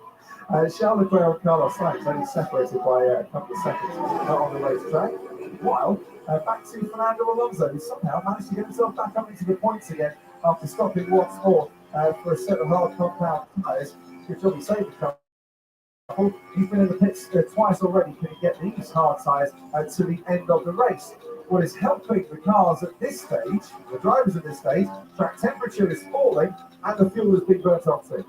Charles Leclerc and Carlos Sainz only separated by a couple of seconds on the racetrack. While back to Fernando Alonso, who somehow managed to get himself back up into the points again after stopping once more for a set of hard compound tyres. Good job he saved the couple. He's been in the pits twice already. Can he get these hard tyres to the end of the race? What is helping the cars at this stage, the drivers at this stage, track temperature is falling and the fuel is being burnt off too.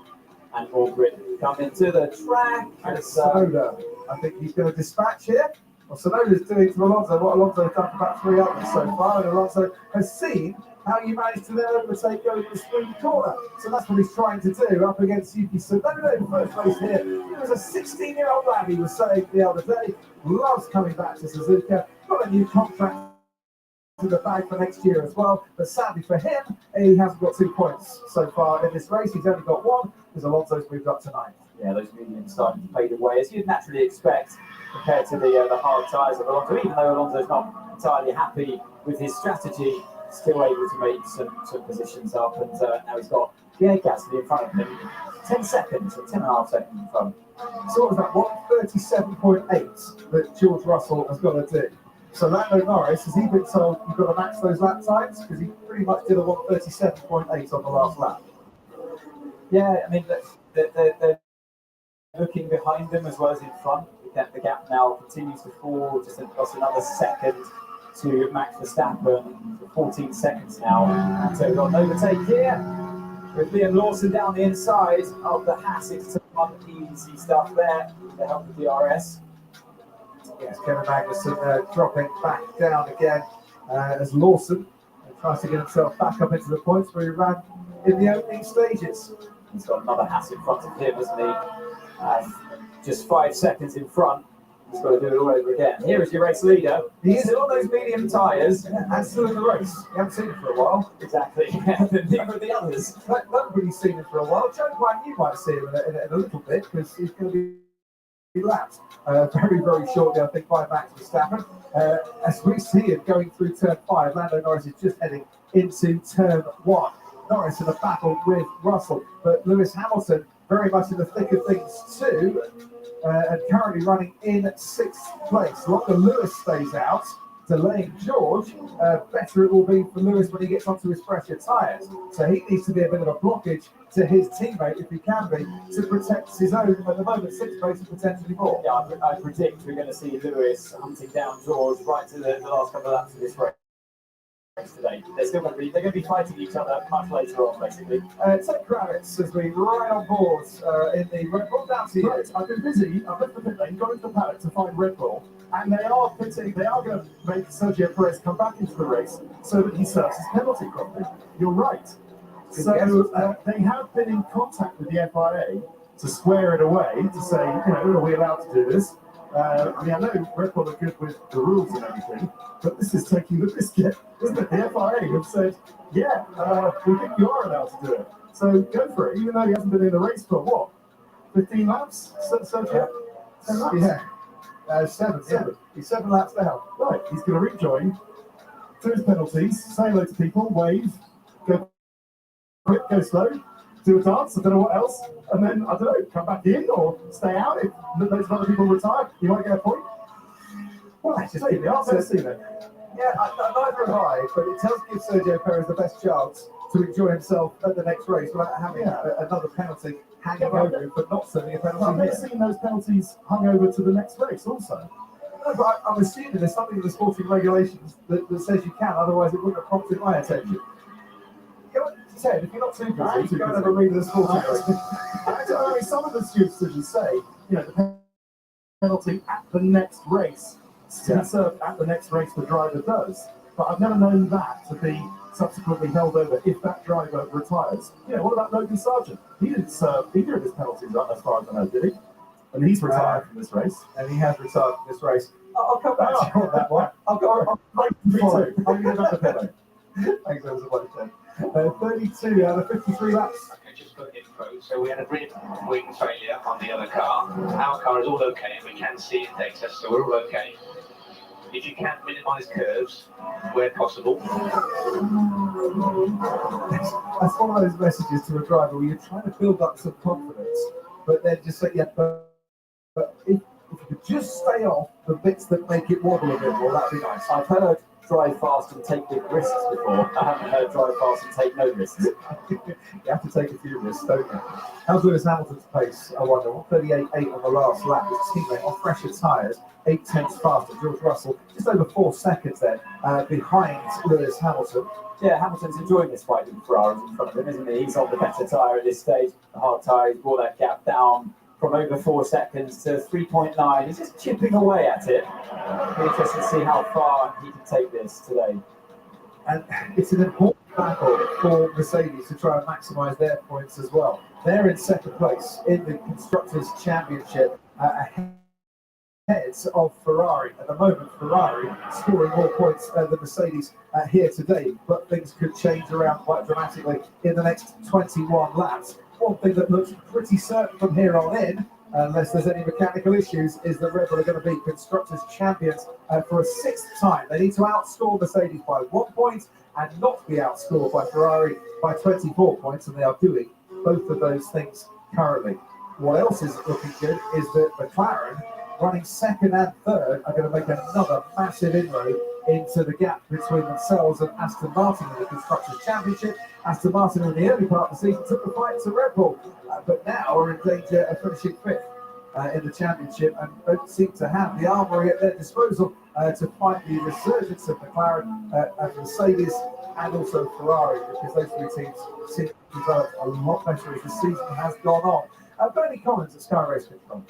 And Albrecht coming to the track. And Sonoda, I think he's going to dispatch here. Well, Sonoda's doing to Alonso what Alonso has done for about 3 others so far, and Alonso has seen how you managed to then overtake over the screen corner. So that's what he's trying to do up against Yuki Tsunoda. First race here. He was a 16-year-old lad, he was saying the other day. Loves coming back to Suzuka. Got a new contract to the bag for next year as well. But sadly for him, he hasn't got 2 points so far in this race. He's only got 1 because Alonso's moved up to 9th. Yeah, those mediums starting to fade away, as you'd naturally expect, compared to the hard tyres of Alonso. Even though Alonso's not entirely happy with his strategy, still able to make some positions up, and now he's got Pierre Gasly in front of him, 10 seconds, or 10.5 seconds in front. So what was that, 1:37.8 that George Russell has got to do? So Lando Norris, has he been told you've got to match those lap times? Because he pretty much did a 1:37.8 on the last lap. Yeah, I mean, they're looking behind them as well as in front. The gap now continues to fall, just another second to Max Verstappen, 14 seconds now. And so we've got an overtake here with Liam Lawson down the inside of the Haas. It's easy stuff there to help the DRS. Yes, Kevin Magnussen dropping back down again as Lawson tries to get himself back up into the points where he ran in the opening stages. He's got another Haas in front of him, hasn't he? Just 5 seconds in front. He's got to do it all over again. Here is your race leader. He's still on those medium tyres And still in the race. You haven't seen him for a while. Exactly. Neither of the others. Nobody's seen him for a while. Joe Guan, you might see him in a little bit because he's going to be lapped very, very shortly, I think, by Max Verstappen. As we see him going through turn 5, Lando Norris is just heading into turn 1. Norris in a battle with Russell, but Lewis Hamilton very much in the thick of things too, and currently running in 6th place. The longer Lewis stays out, delaying George, better it will be for Lewis when he gets onto his fresher tyres. So he needs to be a bit of a blockage to his teammate, if he can be, to protect his own. At the moment, 6th place and potentially more. Yeah, I predict we're going to see Lewis hunting down George right to the last couple of laps of this race today. They're going to be fighting each other much later on, basically. Ted Kravitz has been right on board in the Red Bull. Down to you. Right, I've been busy. I've left the pit lane, gone into the paddock to find Red Bull, and they are going to make Sergio Perez come back into the race so that he serves his penalty properly. You're right. So they have been in contact with the FIA to square it away, to say, are we allowed to do this? I know Red Bull are good with the rules and everything, but this is taking the biscuit, isn't it? The FIA have said, we think you are allowed to do it. So go for it, even though he hasn't been in the race for what? 15 laps? Sergio? 10 laps? Yeah. 7. He's 7 laps down. Right, he's going to rejoin, do his penalties, say hello to people, wave, go quick, go slow, do a dance, I don't know what else, and then, I don't know, come back in or stay out. If those other people retire, you might get a point. Well, that's just the answer. Yeah, neither have I, but it does give Sergio Perez the best chance to enjoy himself at the next race without having another penalty hanging over him, but not serving a penalty. I've never seen those penalties hung over to the next race also. No, but I'm assuming there's something in the sporting regulations that says you can, otherwise it wouldn't have prompted my attention. Ted, if you're not too busy, go and have a read of the sporting regulations. I mean, some of the decisions say, the penalty at the next race, to be served at the next race the driver does. But I've never known that to be subsequently held over if that driver retires. What about Logan Sargent? He didn't serve either of his penalties, as far as I know, did he? And he's retired from this race. And he has retired from this race. I'll come back to you on that one. I'll go back to Pedro. Thanks ever so much, Ted. 32 out of 53 laps. Okay, just for info. So we had a rear wing failure on the other car. Our car is all okay, and we can see it data, so we're all okay. if you can minimise curves where possible. That's one of those messages to a driver where you're trying to build up some confidence, but then just say, yeah, but if you could just stay off the bits that make it wobble a bit more, that'd be nice. I've heard drive fast and take big risks before. I haven't heard drive fast and take no risks. You have to take a few risks, don't you? How's Lewis Hamilton's pace? I wonder. 138.8 on the last lap. His teammate on fresher tyres, 0.8 faster. George Russell just over 4 seconds then behind Lewis Hamilton. Yeah, Hamilton's enjoying this fight with Ferrari's in front of him, isn't he? He's on the better tyre at this stage. The hard tyre, he's brought that gap down from over 4 seconds to 3.9. He's just chipping away at it. It'll be interesting to see how far he can take this today. And it's an important battle for Mercedes to try and maximise their points as well. They're in second place in the Constructors' Championship ahead of Ferrari. At the moment, Ferrari scoring more points than Mercedes here today, but things could change around quite dramatically in the next 21 laps. One thing that looks pretty certain from here on in, unless there's any mechanical issues, is that Red Bull are going to be Constructors' Champions for a 6th time. They need to outscore Mercedes by 1 point and not be outscored by Ferrari by 24 points, and they are doing both of those things currently. What else is looking good is that McLaren, running second and third, are going to make another massive inroad into the gap between themselves and Aston Martin in the Constructors' Championship. Aston Martin in the early part of the season took the fight to Red Bull, but now are in danger of finishing 5th in the championship and don't seem to have the armoury at their disposal to fight the resurgence of McLaren and Mercedes and also Ferrari, because those three teams seem to develop a lot better as the season has gone on. Bernie Collins at Sky Race Control.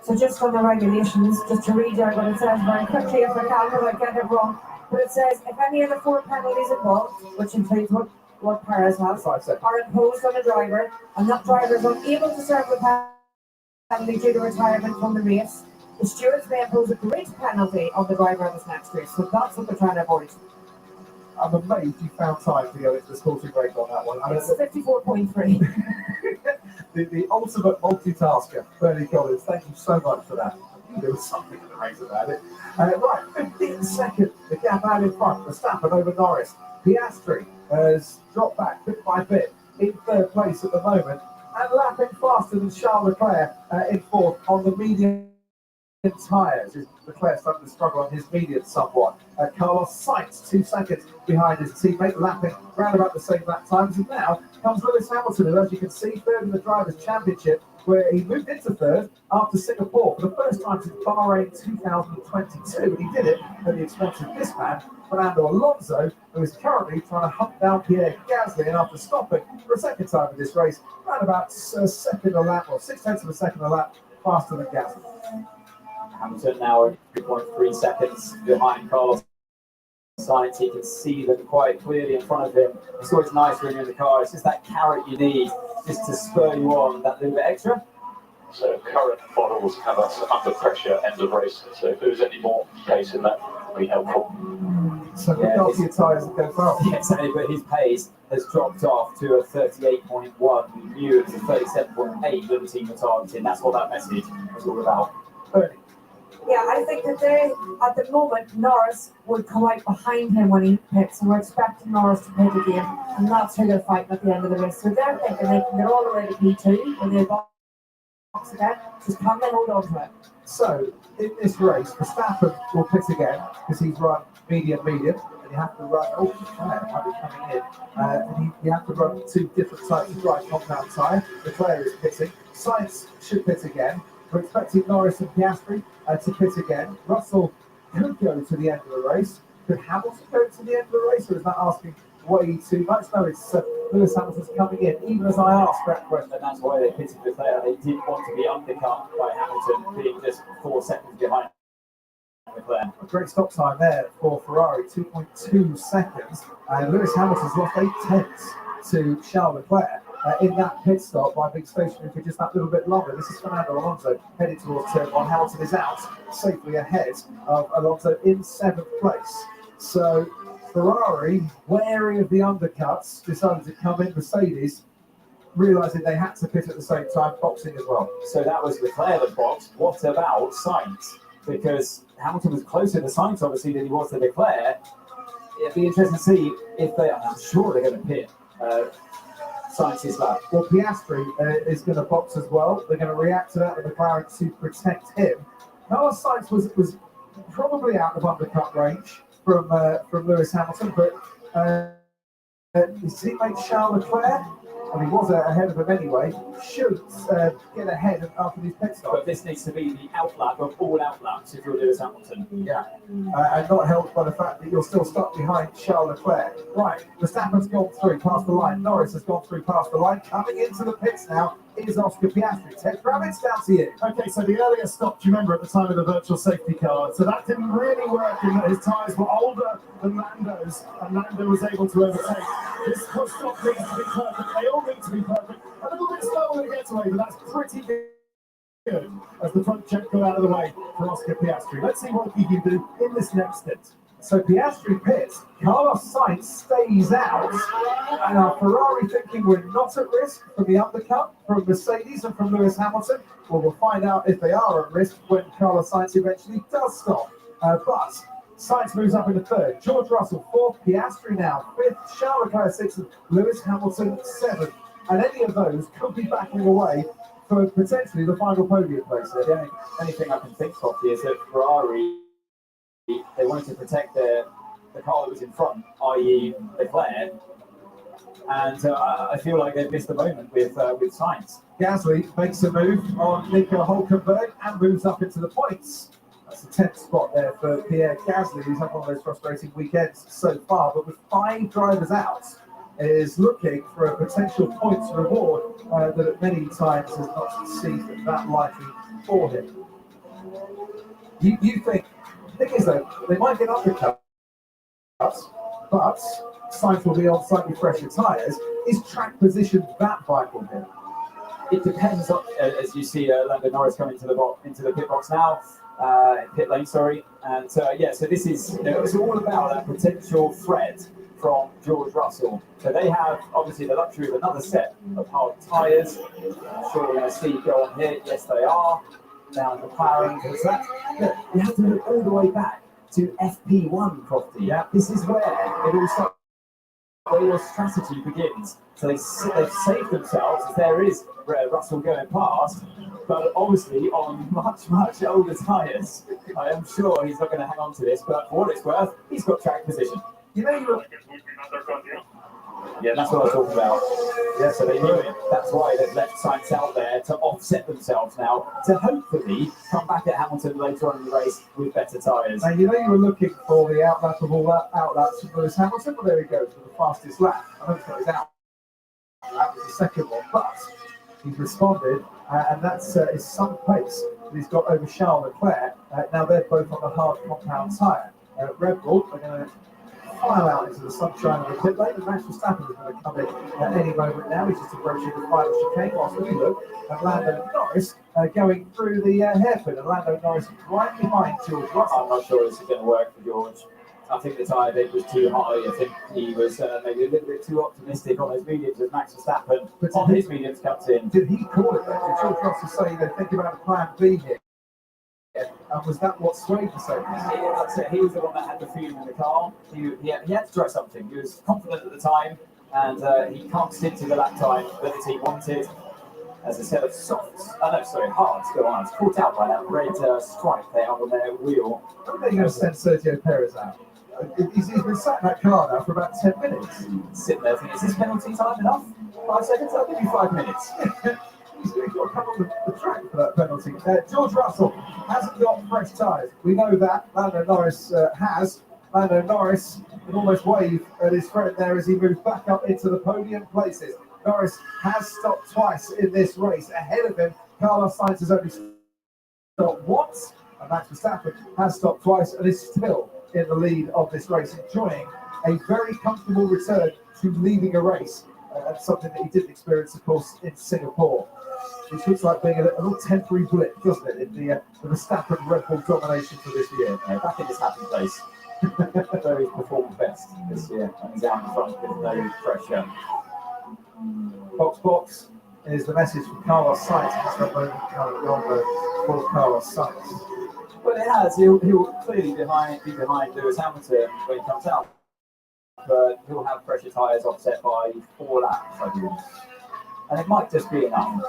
So just on the regulations, just to read out what it says very quickly if I can, without getting it wrong. But it says, if any of the 4 penalties involved, which includes what Perez has, are imposed on a driver, and that driver is unable to serve the penalty due to retirement from the race, the stewards may impose a great penalty on the driver in this next race. So that's what they're trying to avoid. I'm amazed you found time to go into the sporting break on that one. It's 54.3. the ultimate multitasker, Bernie Collins, thank you so much for that. There was something in the race about it. Right, 15 seconds, the gap out in front, Verstappen over Norris. Piastri has dropped back bit by bit in 3rd place at the moment, and lapping faster than Charles Leclerc in 4th on the medium tyres. Leclerc starting to struggle on his medium somewhat. Carlos Sainz 2 seconds behind his teammate, lapping round about the same lap times. And now comes Lewis Hamilton, who, as you can see, 3rd in the Drivers' Championship, where he moved into 3rd after Singapore for the first time since Bahrain 2022, and he did it at the expense of this man, Fernando Alonso, who is currently trying to hunt down Pierre Gasly, and after stopping for a 2nd time in this race, around about a second a lap, or 0.6 of a second a lap faster than Gasly. Hamilton now at 3.3 seconds behind Carlos Sainz. He can see them quite clearly in front of him. It's always nice when you're in the car. It's just that carrot you need just to spur you on that little bit extra. So current models have us under pressure end of race. So if there's any more pace in that, would be helpful. So look after your tyres and go fast. Yeah, exactly, but his pace has dropped off to a 38.1. We knew it was a 37.8 that the team were targeting. That's what that message was all about. Bernie. Yeah, I think that at the moment, Norris would come out behind him when he pits, and we're expecting Norris to pit again, and that's who they're fighting at the end of the race. So they're thinking they can get all the way to P2 when they box again, just can they hold on to it? So, in this race, Verstappen will pit again, because he's run medium, and you have to run, Leclerc might be coming in, and you have to run 2 different types of dry compound tyre. Leclerc is pitting, Sainz should pit again. We're expecting Norris and Piastri to pit again. Russell could go to the end of the race. Could Hamilton go to the end of the race, or is that asking way too much? No, it's Lewis Hamilton's coming in, even as I asked that question. And that's why they pitted Leclerc. They didn't want to be undercut by Hamilton being just 4 seconds behind Leclerc. A great stop time there for Ferrari, 2.2 seconds. Lewis Hamilton's lost 0.8 to Charles Leclerc in that pit stop by being stationary for just that little bit longer. This is Fernando Alonso heading towards turn 1. Hamilton is out safely ahead of Alonso in 7th place. So Ferrari, wary of the undercuts, decided to come in. Mercedes, realising they had to pit at the same time, boxing as well. So that was Leclerc that boxed. What about Sainz? because Hamilton was closer to Sainz, obviously, than he was to Leclerc. It'd be interesting to see if I'm sure they're going to pit Sainz's lap. Well, Piastri is going to box as well. They're going to react to that with McLaren to protect him. Carlos Sainz was probably out of undercut range from Lewis Hamilton, but his teammate Charles Leclerc, and he was ahead of him anyway, should get ahead after these pit stops. But this needs to be the outlap of all outlaps if you're Lewis Hamilton. Yeah, and not helped by the fact that you're still stuck behind Charles Leclerc. Right, Verstappen's gone through past the line. Norris has gone through past the line. Coming into the pits now is Oscar Piastri. Ted Kravitz, down to you. Okay, so the earlier stop, do you remember, at the time of the virtual safety car? So that didn't really work in that his tyres were older than Lando's, and Lando was able to overtake. This stop needs to be perfect. They all need to be perfect. A little bit slower than it gets away, but that's pretty good as the front check got out of the way for Oscar Piastri. Let's see what he can do in this next stint. So Piastri pits, Carlos Sainz stays out, and our Ferrari thinking we're not at risk from the undercut from Mercedes and from Lewis Hamilton. Well, we'll find out if they are at risk when Carlos Sainz eventually does stop. But Sainz moves up into third, George Russell fourth, Piastri now fifth, Charles Leclerc sixth, Lewis Hamilton seventh. And any of those could be backing away for potentially the final podium place. The only thing I can think of is that Ferrari, they wanted to protect the car that was in front, i.e. Leclerc, and I feel like they've missed the moment with Sainz. Gasly makes a move on Nico Hülkenberg and moves up into the points. That's the 10th spot there for Pierre Gasly, who's had one of those frustrating weekends so far, but with 5 drivers out, is looking for a potential points reward that at many times has not succeeded that likely for him. You think, the thing is though, they might get undercuts, but Sainz will be on slightly fresher tyres. Is track position that vital here? It depends on, as you see, Lando Norris coming into the pit box now, pit lane, sorry, and so this is, it's all about that potential threat from George Russell. So they have obviously the luxury of another set of hard tyres. I'm sure we're going to see go on here. Yes, they are. Down the McLaren. Look, you have to look all the way back to FP1, Crofty. Yeah, this is where it all starts, where your strategy begins. So they've saved themselves as there is Russell going past, but obviously on much, much older tyres. I am sure he's not going to hang on to this, but for what it's worth, he's got track position. You know, yeah, that's what I was talking about. Yeah, so they knew it. That's why they've left Sainz out there to offset themselves now, to hopefully come back at Hamilton later on in the race with better tyres. And you know you were looking for the outlap of all that outlaps from Lewis Hamilton. Well, there he goes for the fastest lap. I don't think his out. That was the second one, but he's responded, and that's his some pace that he's got over Charles Leclerc. Now they're both on the hard compound tyre. Red Bull are going to file out into the sunshine of the pit lane, and Max Verstappen is going to come in at any moment now. He's just approaching the final chicane, whilst we look at Lando Norris going through the hairpin, and Lando Norris right behind George Russell. I'm not sure this is going to work for George. I think the tyre date was too high. I think he was maybe a little bit too optimistic on his mediums as Max Verstappen on his mediums comes in. Did he call it that? Did George Russell say, think about a plan B here? And was that what swayed Mercedes? He was the one that had the feeling in the car. He had to try something. He was confident at the time, and he can't stick to the lap time that the team wanted. As a set of hards go on. It's caught out by that red stripe there on their wheel. How are they going to send Sergio Perez out? He's been sat in that car now for about 10 minutes. Sitting there thinking, is this penalty time enough? 5 seconds? I'll give you 5 minutes. He's going to come on the track for that penalty. George Russell hasn't got fresh tyres. We know that. Lando Norris has. Lando Norris can almost wave at his friend there as he moves back up into the podium places. Norris has stopped twice in this race. Ahead of him, Carlos Sainz has only stopped once, and Max Verstappen has stopped twice and is still in the lead of this race, enjoying a very comfortable return to leading a race. Something that he didn't experience, of course, in Singapore. Which looks like being a little temporary blip, doesn't it, in the Verstappen Red Bull domination for this year. Back in his happy place. Where he's performed best this year, and he's out in front with no pressure. Box is the message from Carlos Sainz. That's that moment currently on for Carlos Sainz. Well, it has. He'll clearly be behind Lewis Hamilton when he comes out, but he'll have pressure tyres offset by 4 laps, I believe. And it might just be enough.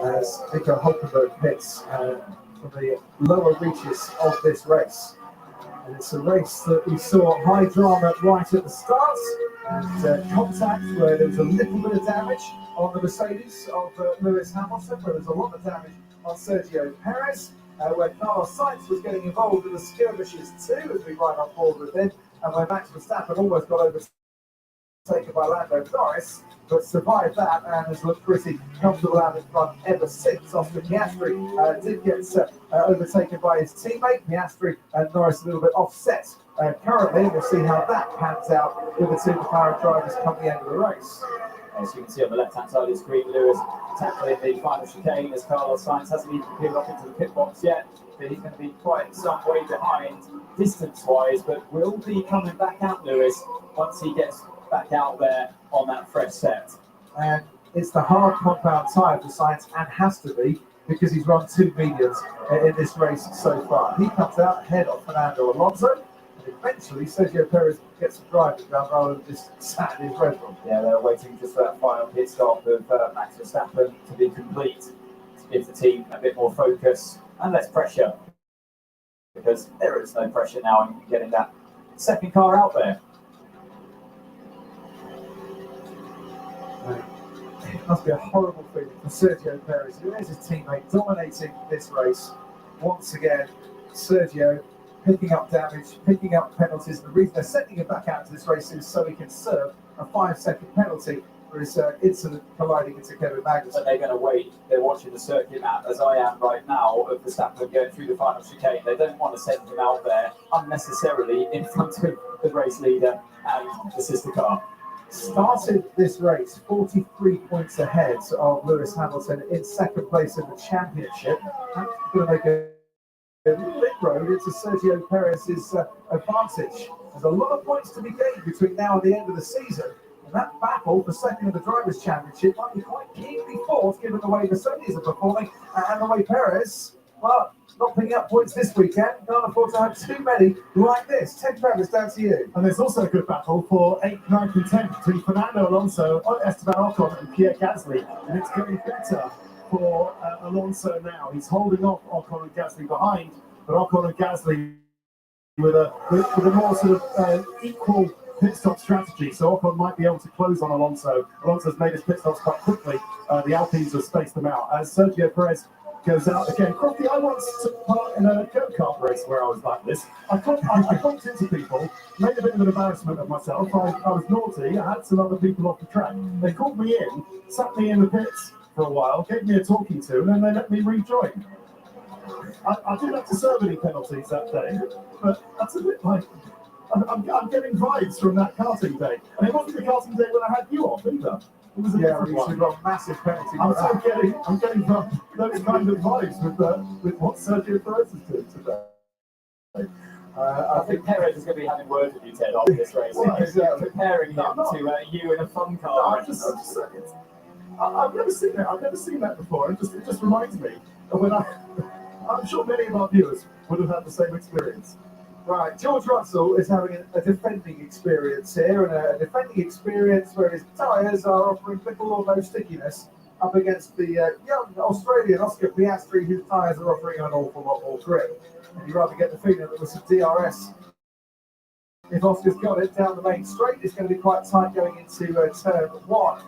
As Nico Hulkenberg pits for the lower reaches of this race. And it's a race that we saw high drama right at the start, and contact where there was a little bit of damage on the Mercedes of Lewis Hamilton, where there's a lot of damage on Sergio Perez, where Carlos Sainz was getting involved in the skirmishes too, as we ride on board with him, and where Max Verstappen almost got overtaken by Lando Norris, but survived that and has looked pretty comfortable out in front ever since. Oscar Piastri did get overtaken by his teammate. Piastri and Norris a little bit offset currently. We'll see how that pans out with the two McLaren drivers come the end of the race. As you can see on the left-hand side of the screen, Lewis tackling the final chicane as Carlos Sainz hasn't even peeled off into the pit box yet. But he's going to be quite some way behind distance-wise, but will be coming back out, Lewis, once he gets back out there on that fresh set. And it's the hard compound tyre for Sainz, and has to be, because he's run 2 mediums in this race so far. He comes out ahead of Fernando Alonso, and eventually Sergio Perez gets the driving down rather than just sat in his Red Bull. Yeah, they're waiting just for that final pit stop of Max Verstappen to be complete, to give the team a bit more focus and less pressure, because there is no pressure now in getting that second car out there. It must be a horrible feeling for Sergio Perez, who is his teammate, dominating this race. Once again, Sergio picking up damage, picking up penalties. The reason they're sending him back out to this race is so he can serve a 5-second penalty for his incident colliding into Kevin Magnussen. But they're going to wait. They're watching the circuit map, as I am right now, of Verstappen going through the final chicane. They don't want to send him out there unnecessarily in front of the race leader and the sister car. Started this race 43 points ahead of Lewis Hamilton in second place in the championship. That's going to make a big road into Sergio Perez's advantage. There's a lot of points to be gained between now and the end of the season. And that battle for second in the Drivers' Championship might be quite keenly fought, given the way Mercedes are performing and the way Perez, well, not picking up points this weekend. Can't afford to have too many like this. Ted Perez, down to you. And there's also a good battle for 8th, 9th and 10th between Fernando Alonso, Esteban Ocon and Pierre Gasly. And it's getting better for Alonso now. He's holding off Ocon and Gasly behind, but Ocon and Gasly with a more sort of equal pit stop strategy. So Ocon might be able to close on Alonso. Alonso's made his pit stops quite quickly. The Alpines have spaced them out. As Sergio Perez goes out again. Crofty, I once took part in a go-kart race where I was like this. I bumped into people, made a bit of an embarrassment of myself. I was naughty. I had some other people off the track. They called me in, sat me in the pits for a while, gave me a talking to, and then they let me rejoin. I didn't have to serve any penalties that day, but that's a bit like... I'm getting vibes from that karting day. And it wasn't the karting day when I had you off either. It was a different one. We've got massive penalty. I'm getting those kind of vibes with what Sergio Perez is doing today. I think Perez is going to be having words with you, Ted, after this race, because comparing him to you in a fun car. I'm just saying. I've never seen that. I've never seen that before. It just reminds me of when I'm sure many of our viewers would have had the same experience. Right, George Russell is having a defending experience here, and a defending experience where his tyres are offering little or no stickiness up against the young Australian Oscar Piastri, whose tyres are offering an awful lot more grip. And you rather get the feeling that with some DRS, if Oscar's got it down the main straight, it's going to be quite tight going into turn 1.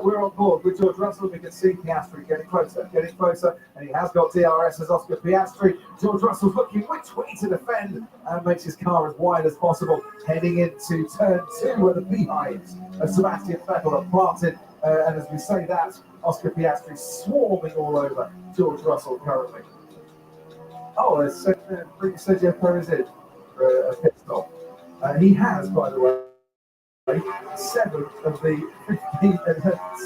We're on board with George Russell. We can see Piastri getting closer, and he has got DRS as Oscar Piastri. George Russell's looking which way to defend and makes his car as wide as possible, heading into turn 2 where the behinds of Sebastian Vettel are planted. And as we say that, Oscar Piastri swarming all over George Russell currently. Oh, there's Sergio Perez in for a pit stop. He has, by the way, 7 of the 15,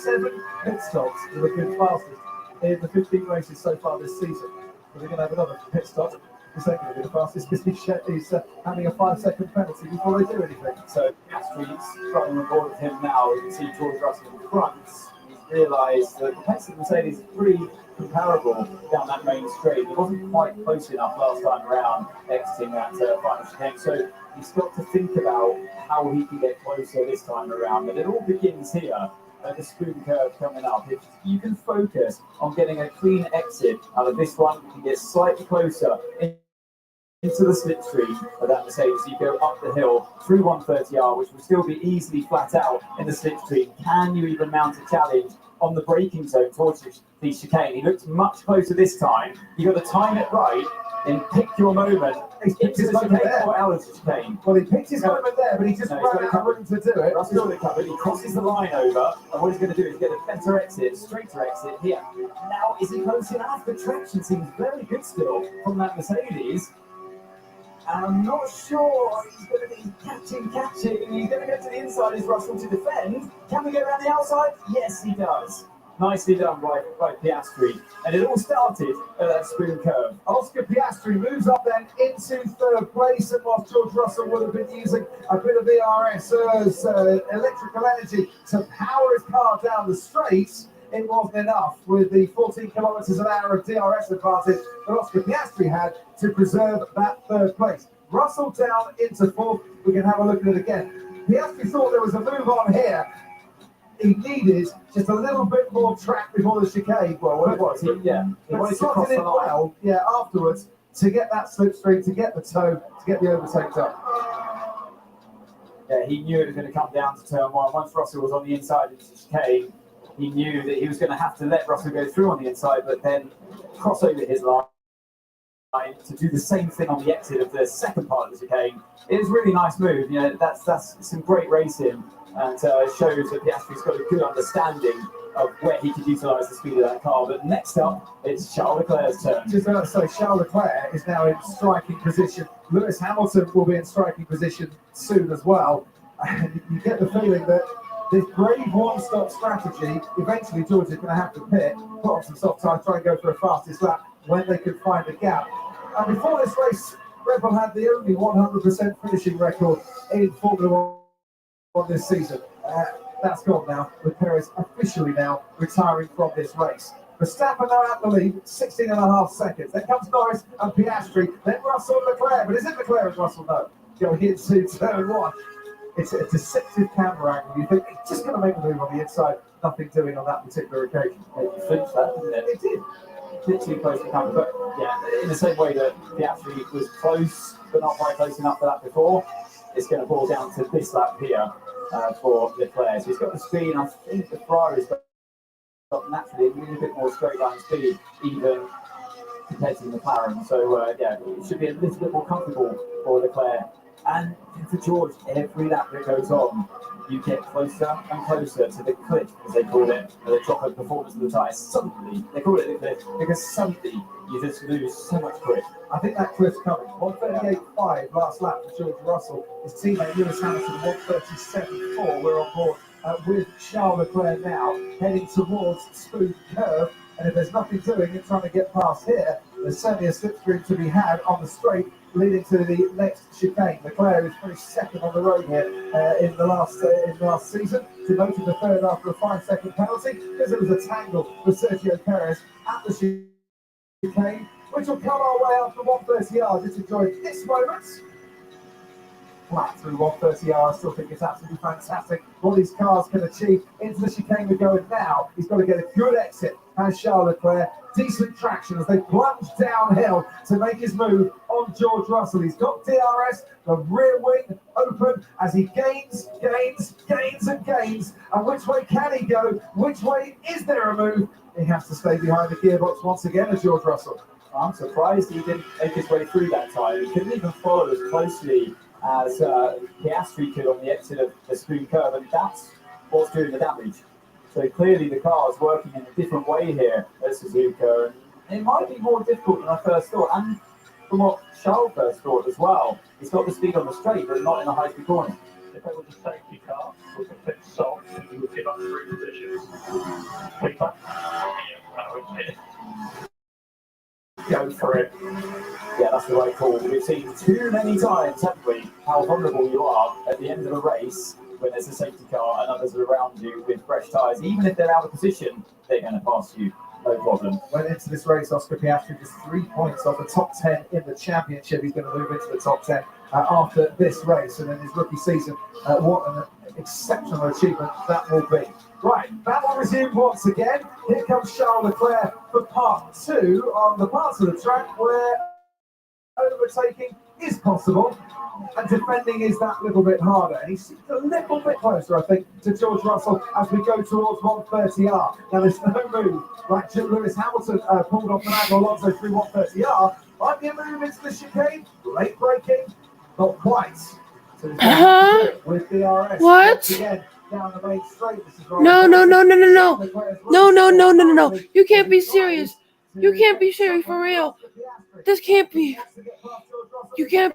7 pit stops that have been fastest in the 15 races so far this season. But they're going to have another pit stop. This ain't going to be the fastest because he's having a 5-second penalty before they do anything. So Piastri's running on board with him now. You can see George Russell in front. He's realised that the pace of Mercedes is pretty comparable down that main straight. He wasn't quite close enough last time around exiting that final chicane, so he's got to think about how he can get closer this time around. But it all begins here at the spoon curve coming up. If you can focus on getting a clean exit out of this one, you can get slightly closer into the slipstream of that Mercedes. You go up the hill through 130R, which will still be easily flat out in the slipstream. Can you even mount a challenge on the braking zone towards the chicane? He looks much closer this time. You've got to time it right and pick your moment. He's picked his moment there. Or out of the chicane. Well, he picked his moment there, but he just ran out of room to do it. Russell's got it covered. He crosses the line over, and what he's going to do is get a better exit, straighter exit here. Now, is he close enough? The traction seems very good still from that Mercedes. And I'm not sure he's going to be catching. He's going to go to the inside as Russell to defend. Can we get around the outside? Yes, he does. Nicely done by Piastri. And it all started at that spoon curve. Oscar Piastri moves up then into third place, and whilst George Russell would have been using a bit of ERS, electrical energy, to power his car down the straight, it wasn't enough with the 14 kilometres an hour of DRS advantage that Oscar Piastri had to preserve that third place. Russell down into fourth. We can have a look at it again. Piastri thought there was a move on here. He needed just a little bit more track before the chicane. Well, what it was, he wanted to cross the line. Afterwards, to get that slipstream, to get the toe, to get the overtake done. Yeah, he knew it was going to come down to turn one. Once Russell was on the inside of the chicane, he knew that he was going to have to let Russell go through on the inside, but then cross over his line to do the same thing on the exit of the second part of the chicane. It was a really nice move. You know, that's some great racing, and shows that Piastri's got a good understanding of where he could utilise the speed of that car. But next up, it's Charles Leclerc's turn. Just about to say, Charles Leclerc is now in striking position. Lewis Hamilton will be in striking position soon as well. And you get the feeling that this brave one-stop strategy, eventually George is going to have to pit, put on some soft tyres, try and go for a fastest lap when they can find a gap. And before this race, Red Bull had the only 100% finishing record in Formula 1 this season. That's gone now, with Perez officially now retiring from this race. Verstappen now out the lead, 16.5 seconds. Then comes Norris and Piastri, then Russell and Leclerc. But is it Leclerc as Russell? No. Going into turn one. It's a deceptive camera angle. You think it's just going to make the move on the inside. Nothing doing on that particular occasion. It flinched that, didn't it? It did. Literally close to camera. But yeah, in the same way that Piastri was close, but not quite close enough for that before, it's going to boil down to this lap here for Leclerc. So he's got the speed, and I think the Ferrari's got naturally a little bit more straight line speed, even compared to the McLaren. So it should be a little bit more comfortable for Leclerc. And for George, every lap that goes on, you get closer and closer to the cliff, as they call it, the drop of performance of the tyre. Suddenly, they call it the cliff because suddenly you just lose so much grip. I think that cliff's coming. 138.5 last lap for George Russell. His teammate Lewis Hamilton 137.4. We're on board with Charles Leclerc now, heading towards Spoon Curve. And if there's nothing doing and trying to get past here, there's certainly a slipstream to be had on the straight leading to the next chicane. Leclerc is finished second on the road here in the last season. Demoted to third after a 5-second penalty because it was a tangle with Sergio Perez at the chicane, which will come our way after 130 yards. Just enjoy this moment. Flat through 130 yards. I still think it's absolutely fantastic what these cars can achieve. Into the chicane we're going now. He's got to get a good exit, has Charles Leclerc. Decent traction as they plunge downhill to make his move on George Russell. He's got DRS, the rear wing open as he gains. And which way can he go? Which way is there a move? He has to stay behind the gearbox once again as George Russell. I'm surprised he didn't make his way through that time. He couldn't even follow as closely as Piastri could on the exit of the Spoon Curve, and that's what's doing the damage. So clearly the car is working in a different way here at Suzuka, and it might be more difficult than I first thought, and from what Charles first thought as well. He's got the speed on the straight, but not in the high-speed corner. If it was a safety car, with a fit soft, you would give up 3 positions. Keeper. Go for it. Yeah, that's the right call. We've seen too many times, haven't we, how vulnerable you are at the end of a race when there's a safety car and others are around you with fresh tyres. Even if they're out of position, they're going to pass you, no problem. Went into this race, Oscar Piastri just 3 points off the top 10 in the championship. He's going to move into the top 10 after this race, and in his rookie season, what an exceptional achievement that will be. Right, battle resumed once again. Here comes Charles Leclerc for part 2 on the parts of the track where overtaking is possible and defending is that little bit harder. And he's a little bit closer, I think, to George Russell as we go towards 130R. Now, there's no move like Lewis Hamilton pulled off Fernando Alonso through 130R. Might be a move into the chicane, late braking, not quite. So with DRS. What? Again, down the main straight. This is No. You can't be serious. You can't be serious for real. This can't be. You can't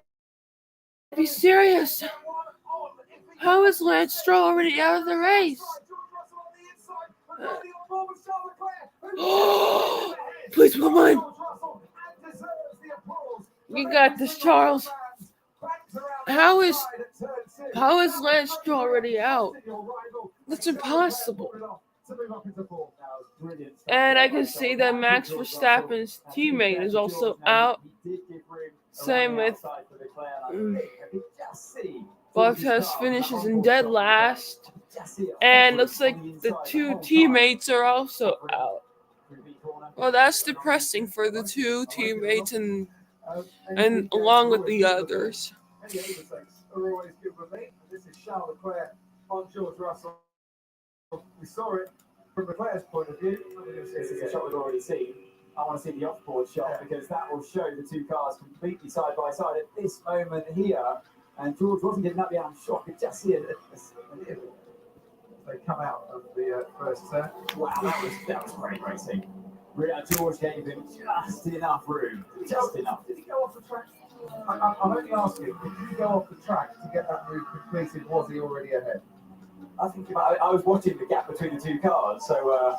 be serious. How is Lance Stroll already out of the race? Please come on. You got this, Charles. How is Lance Stroll already out? That's impossible. And I can see that Max Verstappen's teammate is also out. Same with Bottas finishes in dead last. And looks like the 2 teammates are also out. Well, that's depressing for the 2 teammates and along with the others. Any overtakes are always good with me. This is Charles Leclerc on George Russell. We saw it from Leclerc's point of view. This is a shot we've already seen. I want to see the off-board shot because that will show the 2 cars completely side by side at this moment here. And George wasn't giving up the arm shot. You could just see it. They come out of the first turn. Wow, that was great racing. George gave him just enough room. Just enough. Did he go off the track? I'm only asking, if you go off the track to get that move completed, was he already ahead? I think I was watching the gap between the 2 cars, so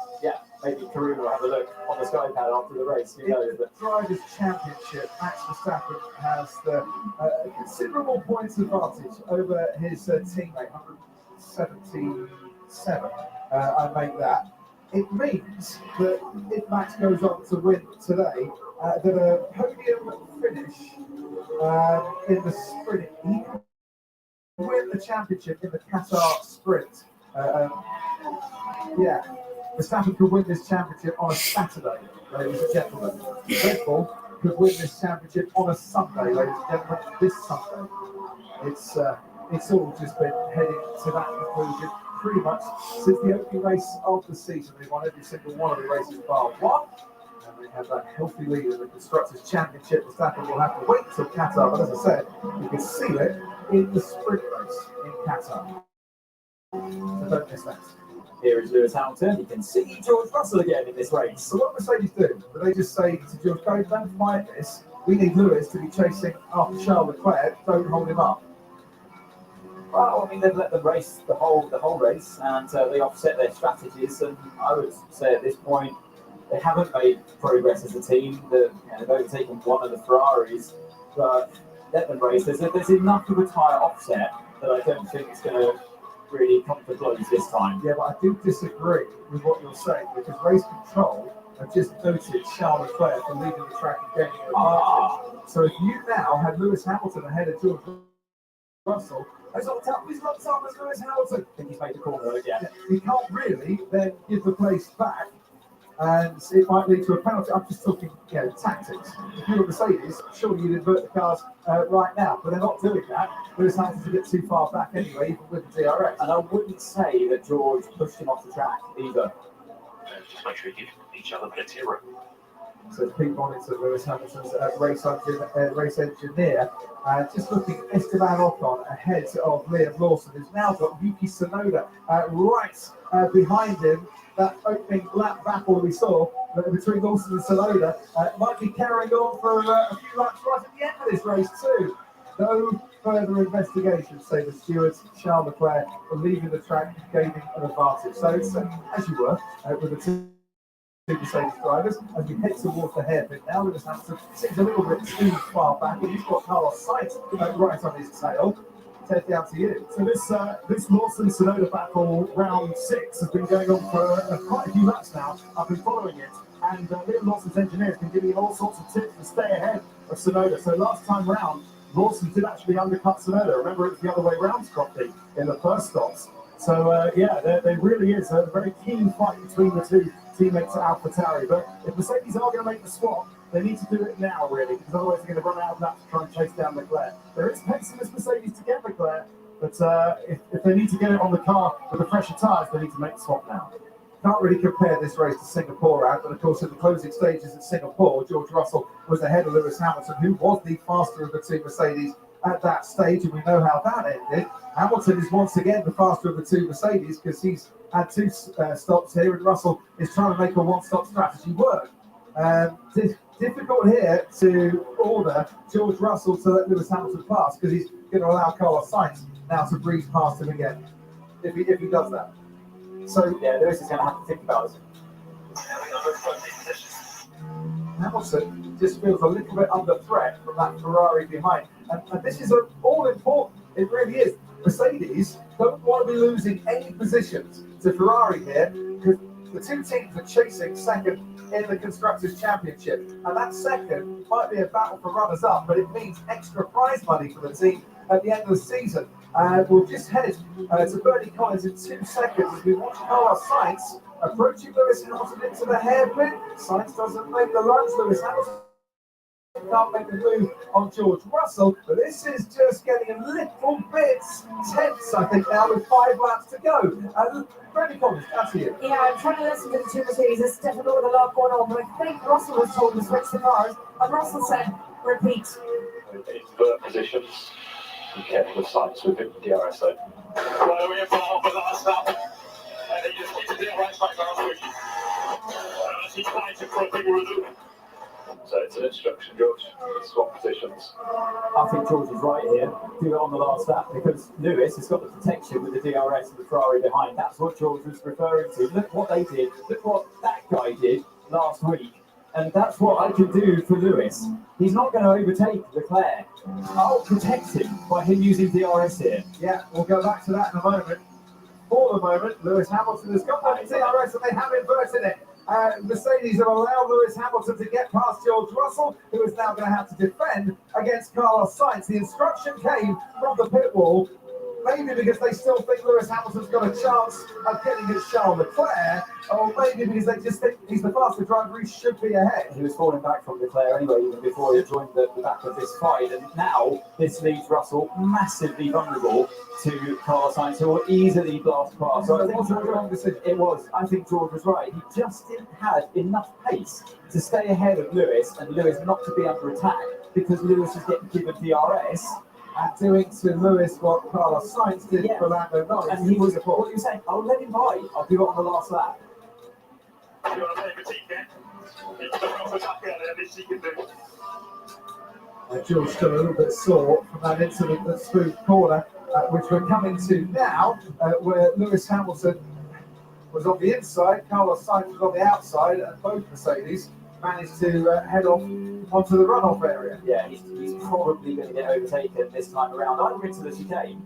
maybe Karun will have a look on the sky pad after the race. Who knows? But Drivers' Championship, Max Verstappen has the considerable points advantage over his teammate, 177. I make that. It means that if Max goes on to win today, that a podium finish in the sprint, he can win the championship in the Qatar sprint. Verstappen could win this championship on a Saturday, ladies and gentlemen. Red Bull could win this championship on a Sunday, ladies and gentlemen, this Sunday. It's all just been heading to that conclusion pretty much since the opening race of the season. They won every single one of the races bar one. And they have that healthy lead in the Constructors' Championship. Verstappen will have to wait until Qatar, but as I said, you can see it in the sprint race in Qatar. So don't miss that. here is Lewis Hamilton. You can see George Russell again in this race. So what Mercedes do? Do they just say to George, don't fight this. We need Lewis to be chasing after Charles Leclerc. Don't hold him up. Well, I mean, they've let them race the whole race, and they offset their strategies. And I would say at this point, they haven't made progress as a team. They've overtaken one of the Ferraris, but let them race. There's enough of a tyre offset that I don't think it's going to really come to blows this time. Yeah, but I do disagree with what you're saying, because race control have just noted Charles Leclerc for leaving the track and gaining an advantage. So if you now had Lewis Hamilton ahead of George Russell, he's locked up as Lewis Hamilton. I think he's made the corner again. He can't really then give the place back, and it might lead to a penalty. I'm just talking, tactics. If you were Mercedes, surely you'd invert the cars right now, but they're not doing that. Lewis Hamilton's a bit too far back anyway, even with the DRS. And I wouldn't say that George pushed him off the track either. Just make sure you give each other plenty of room. So Pete Bonington, Lewis Hamilton's race engineer, just looking Esteban Ocon ahead of Liam Lawson, who's now got Yuki Tsunoda right behind him. That opening lap battle we saw between Lawson and Tsunoda might be carrying on for a few laps right at the end of this race too. No further investigation, say the stewards. Charles Leclerc for leaving the track, gaining an advantage. So it's as you were with the two Mercedes drivers as we head towards the hairpin. Now Lewis Hamilton seems a little bit too far back, and he's got Carlos Sainz right on his tail. Teddy, out to you. So this Lawson-Sonoda battle, round 6, has been going on for quite a few laps now. I've been following it, and Liam Lawson's engineer has been giving him all sorts of tips to stay ahead of Sonoda. So last time round, Lawson did actually undercut Sonoda. Remember, it was the other way round, Scotty, in the first stops. So yeah, there really is a very keen fight between the two teammates at AlphaTauri. But if Mercedes are going to make the swap, they need to do it now, really, because otherwise they're going to run out of laps to try and chase down Leclerc. There is pace in this Mercedes to get Leclerc, but if they need to get it on the car with the fresher tyres, they need to make the swap now. Can't really compare this race to Singapore out, but of course in the closing stages at Singapore, George Russell was ahead of Lewis Hamilton, who was the faster of the two Mercedes at that stage, and we know how that ended. Hamilton is once again the faster of the two Mercedes because he's had two stops here, and Russell is trying to make a one-stop strategy work. Difficult here to order George Russell to let Lewis Hamilton pass because he's going to allow Carlos Sainz now to breeze past him again if he does that. So Yeah, Lewis is going to have to think about it. Hamilton just feels a little bit under threat from that Ferrari behind. And this is all important. It really is. Mercedes don't want to be losing any positions to Ferrari here because the two teams are chasing second in the Constructors' Championship. And that second might be a battle for runners-up, but it means extra prize money for the team at the end of the season. We'll just head to Bernie Collins in 2 seconds as we watch Carlos Sainz approaching Lewis Hamilton into the hairpin. Sainz doesn't make the lunge. Lewis Hamilton can't make the move on George Russell, but this is just getting a little bit tense, I think, now with 5 laps to go. Bernie Collins, that's you. Yeah, I'm trying to listen to the two Mercedes. It's difficult with a lot going on, but I think Russell was told to switch the cars, and Russell said, repeat. Invert positions. You get the sights with the DRS though. Well, we're involved with last lap. And he just keeps it right back last week. He's fighting for a big rhythm. So it's an instruction, George. Swap positions. I think George is right here. Do it on the last lap because Lewis has got the protection with the DRS and the Ferrari behind. That's what George was referring to. Look what they did. Look what that guy did last week. And that's what I can do for Lewis. He's not going to overtake Leclerc. I'll protect him by him using DRS here. Yeah, we'll go back to that in a moment. For the moment, Lewis Hamilton has got that DRS and they have inverted it. Mercedes have allowed Lewis Hamilton to get past George Russell, who is now going to have to defend against Carlos Sainz. The instruction came from the pit wall, maybe because they still think Lewis Hamilton's got a chance of getting his Charles Leclerc, or maybe because they just think he's the faster driver, he should be ahead. He was falling back from Leclerc anyway, even before he joined the back of this fight. And now this leaves Russell massively vulnerable to Carlos Sainz, who will easily blast past. So I think George, wrong decision. It was. I think George was right. He just didn't have enough pace to stay ahead of Lewis and Lewis not to be under attack because Lewis is getting given DRS. And doing to Lewis what Carlos Sainz did for Lando Norris. And he was, what are you saying? I'll let him by. I'll do it on the last lap. You want to take a seat there? He's got off the back there, this he can do. George still a little bit sore from that incident at Smooth Corner, which we're coming to now, where Lewis Hamilton was on the inside, Carlos Sainz was on the outside, and both Mercedes managed to head off onto the runoff area. Yeah, he's probably going to get overtaken this time around, either into the chicane.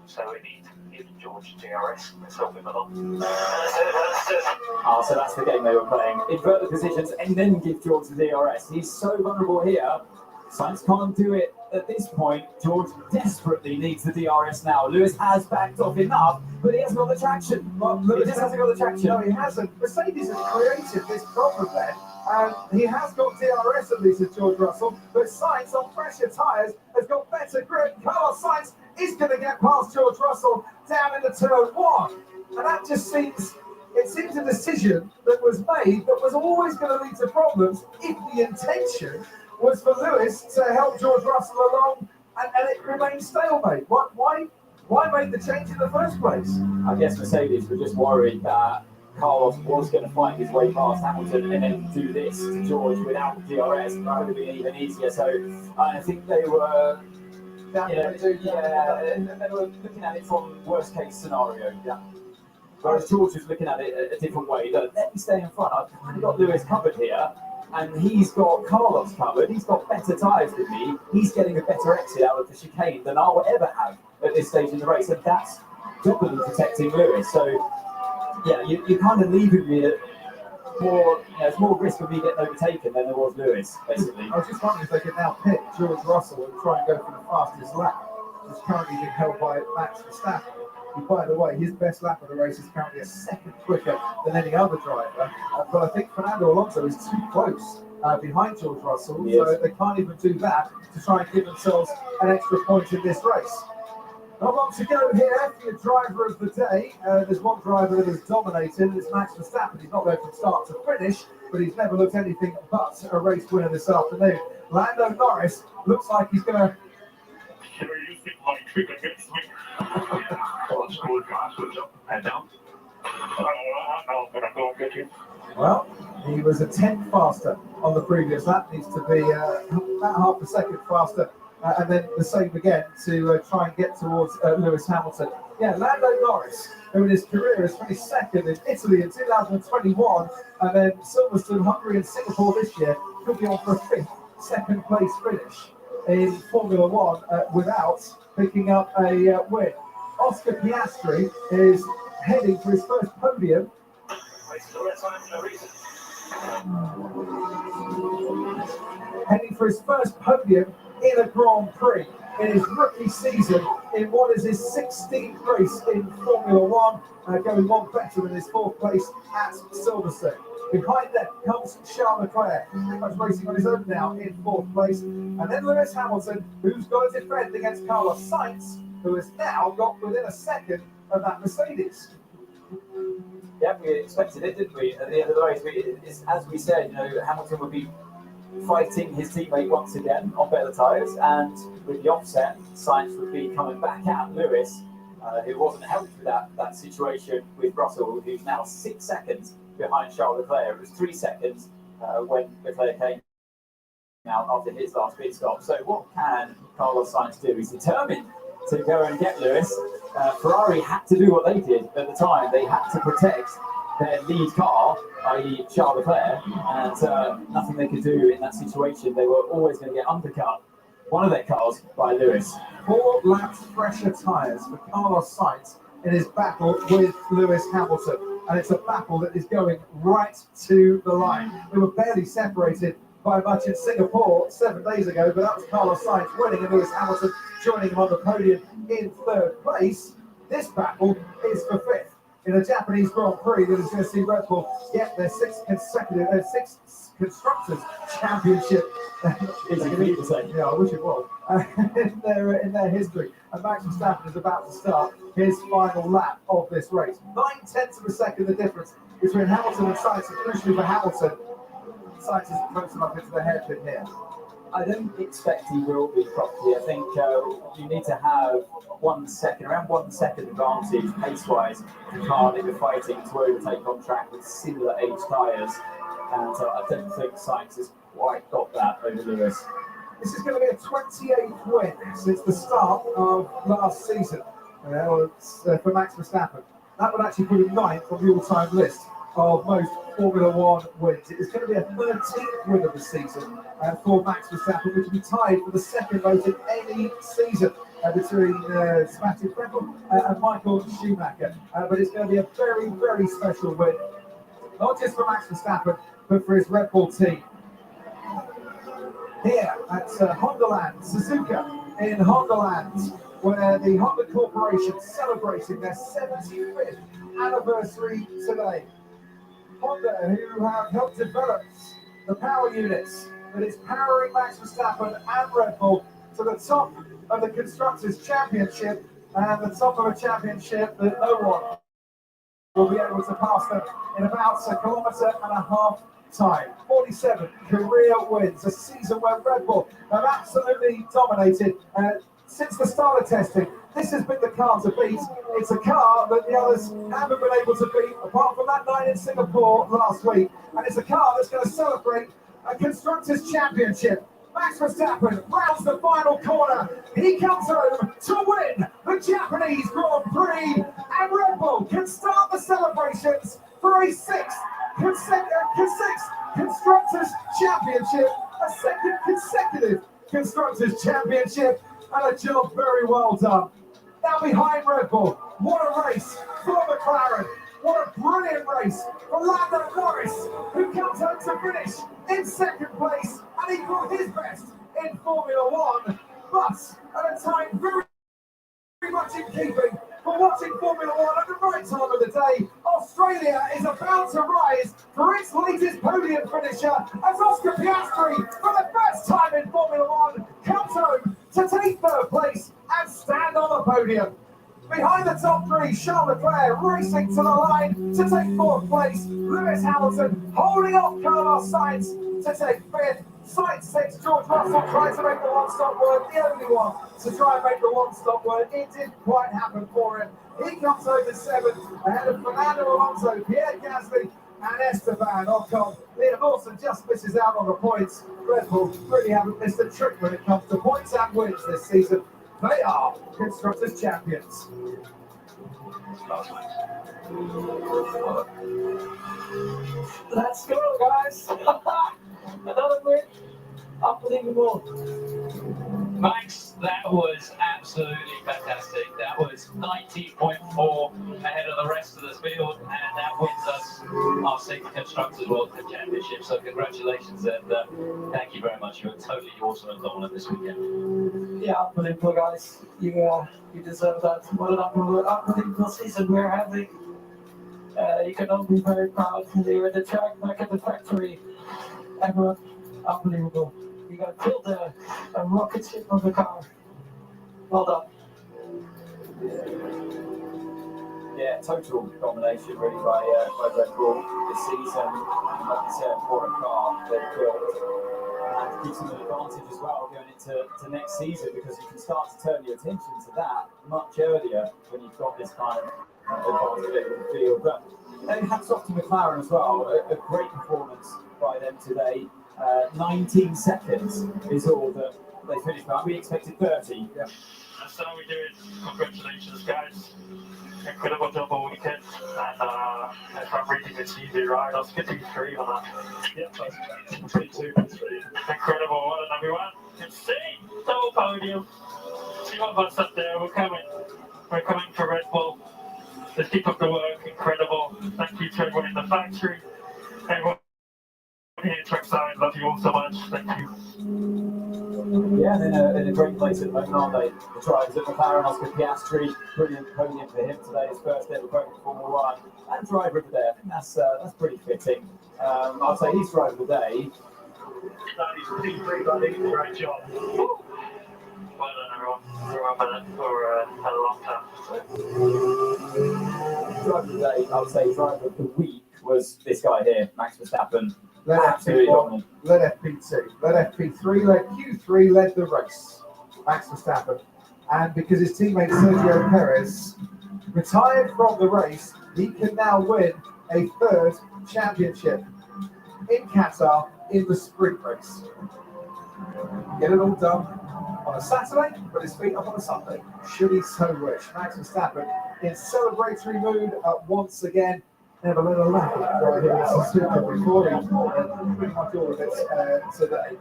So we need to give George DRS. Let's help him along. So that's the game they were playing. Invert the positions and then give George the DRS. He's so vulnerable here. Sainz can't do it at this point. George desperately needs the DRS now. Lewis has backed off enough, but he hasn't got the traction. Lewis just hasn't got the traction. No, he hasn't. Mercedes has created this problem then. And he has got DRS at least as George Russell, but Sainz on fresher tyres has got better grip. Carlos Sainz is going to get past George Russell down into turn 1. And that just seems a decision that was made that was always going to lead to problems if the intention was for Lewis to help George Russell along and it remained stalemate. Why make the change in the first place? I guess Mercedes were just worried that Carlos was going to find his way past Hamilton and then do this to George without DRS. It would have been even easier. So I think they were, they were looking at it from worst case scenario. Yeah. Whereas George was looking at it a different way. Look, let me stay in front. I've kind of got Lewis covered here. and he's got Carlos covered. He's got better tyres than me. He's getting a better exit out of the chicane than I'll ever have at this stage in the race, and that's doubly protecting Lewis. So, yeah, you're kind of leaving me at more, it's more risk of me getting overtaken than there was Lewis, basically. I was just wondering if they could now pick George Russell and try and go for the fastest lap. It's currently being held by Max Verstappen. And by the way, his best lap of the race is currently a second quicker than any other driver. But I think Fernando Alonso is too close behind George Russell, so they can't even do that to try and give themselves an extra point in this race. Not long to go here for your driver of the day. There's one driver that has dominated, and it's Max Verstappen. He's not going from start to finish, but he's never looked anything but a race winner this afternoon. Lando Norris looks like he's going to... Sure, you think my trick against me? Old school cars will jump head down. No, but I'm going to get you. Well, he was a tenth faster on the previous lap. Needs to be about half a second faster. And then the same again to try and get towards Lewis Hamilton. Yeah, Lando Norris, who in his career has finished second in Italy in 2021, and then Silverstone, Hungary and Singapore this year, could be on for a fifth second place finish in Formula One without picking up a win. Oscar Piastri is heading for his first podium. Heading for his first podium in a Grand Prix in his rookie season in what is his 16th race in Formula One, going one better than his fourth place at Silverstone. Behind them comes Charles Leclerc, pretty much racing on his own now in fourth place. And then Lewis Hamilton, who's got to defend against Carlos Sainz, who has now got within a second of that Mercedes. Yeah, we expected it, didn't we? At the end of the race, as we said, Hamilton would be fighting his teammate once again on better tyres, and with the offset, Sainz would be coming back at Lewis, who wasn't helped with that situation with Russell, who's now 6 seconds behind Charles Leclerc. It was 3 seconds when Leclerc came out after his last pit stop. So what can Carlos Sainz do? He's determined to go and get Lewis. Ferrari had to do what they did at the time. They had to protect their lead car, i.e. Charles Leclerc, and nothing they could do in that situation. They were always going to get undercut, one of their cars, by Lewis. 4 laps fresher tyres for Carlos Sainz in his battle with Lewis Hamilton. And it's a battle that is going right to the line. They were barely separated by much in Singapore 7 days ago, but that was Carlos Sainz winning and Lewis Hamilton joining him on the podium in third place. This battle is for fifth in a Japanese Grand Prix that is going to see Red Bull get their sixth Constructors Championship. Easy for you to say. Yeah, I wish it was. in their history. And Max Verstappen is about to start his final lap of this race. 9/10 of a second the difference between Hamilton and Sainz, and crucially for Hamilton, Sainz isn't close enough into the hairpin here. I don't expect he will be properly. I think you need to have around 1 second advantage pace-wise for the car that you're fighting to overtake on track with similar age tyres. And I don't think Sainz has quite got that over Lewis. This is going to be a 28th win since the start of last season for Max Verstappen. That would actually put him 9th on the all-time list of most Formula One wins. It is going to be a 13th win of the season for Max Verstappen, which will be tied for the second most in any season between Sebastian Vettel and Michael Schumacher. But it's going to be a very, very special win, not just for Max Verstappen, but for his Red Bull team. Here at Hondaland, Suzuka in Hondaland, where the Honda Corporation is celebrating their 75th anniversary today. Honda, who have helped develop the power units that is powering Max Verstappen and Red Bull to the top of the Constructors' Championship, and the top of a championship that no one will be able to pass them in about 1.5 kilometres time. 47 career wins, a season where Red Bull have absolutely dominated since the start of testing. This has been the car to beat. It's a car that the others haven't been able to beat, apart from that night in Singapore last week. And it's a car that's going to celebrate a Constructors' Championship. Max Verstappen rounds the final corner. He comes home to win the Japanese Grand Prix, and Red Bull can start the celebrations for a sixth Constructors' Championship, a second consecutive Constructors' Championship, and a job very well done. Now behind Red Bull, what a race for McLaren. What a brilliant race for Lando Norris, who comes home to finish in second place, and he brought his best in Formula One, but at a time very much in keeping for watching Formula One at the right time of the day. Australia is about to rise for its latest podium finisher as Oscar Piastri, for the first time in Formula One, comes home to take third place and stand on the podium. Behind the top three, Charles Leclerc racing to the line to take fourth place. Lewis Hamilton holding off Carlos Sainz to take fifth. Sainz takes George Russell, tries to make the one-stop word, the only one to try and make the one-stop word. It didn't quite happen for him. He comes home in seventh, ahead of Fernando Alonso, Pierre Gasly, and Esteban Ocon. Liam Lawson just misses out on the points. Red Bull really haven't missed a trick when it comes to points and wins this season. They are Constructors' Champions. Let's go, guys! Another win. Unbelievable. Max, that was absolutely fantastic. That was 19.4 ahead of the rest of the field, and that wins us our second Constructors World Cup Championship. So congratulations, and thank you very much. You were totally awesome and dominant this weekend. Yeah, unbelievable, guys. You deserve that. What an unbelievable season we're having. You can all be very proud. You're at the track, back at the factory. Everyone, unbelievable. You got to build a rocket ship of the car. Well done. Yeah, total domination really by Red Bull this season. And like you said, for a car they've built. And gives them an advantage as well going into next season, because you can start to turn your attention to that much earlier when you've got this kind of advantage over the field. But hats off to McLaren as well. A great performance by them today. 19 seconds is all that they finished by. We expected 30. That's how we do it. Congratulations, guys. Incredible job all weekend. And if I'm reading the TV right, I was 53 on that. Yep, that's 22 and 3. Incredible. Well done, everyone. Insane. Double podium. See what of us up there. We're coming. We're coming for Red Bull. Let's keep up the work. Incredible. Thank you to everyone in the factory. Everyone here at trackside. Love you all so much. Thank you. Yeah, and in a great place at the moment, aren't they? The drivers at McLaren, Oscar Piastri, brilliant podium for him today, his first ever podium in Formula One, and driver of the day. I think that's pretty fitting. I'd say he's driver of the day. That is P3, buddy. Great job. Well done, everyone. We're up in it for a long time. Driver of the day, I would say driver of the week was this guy here, Max Verstappen. Led Absolutely FP1, dominant. led FP2, led FP3, led Q3, led the race. Max Verstappen. And because his teammate Sergio Perez retired from the race, he can now win a third championship in Qatar in the sprint race. Get it all done on a Saturday, put his feet up on a Sunday, should he so wish. Max Verstappen in celebratory mood once again. Never let a lap right here in Suzuka before him. Pretty much all of it today.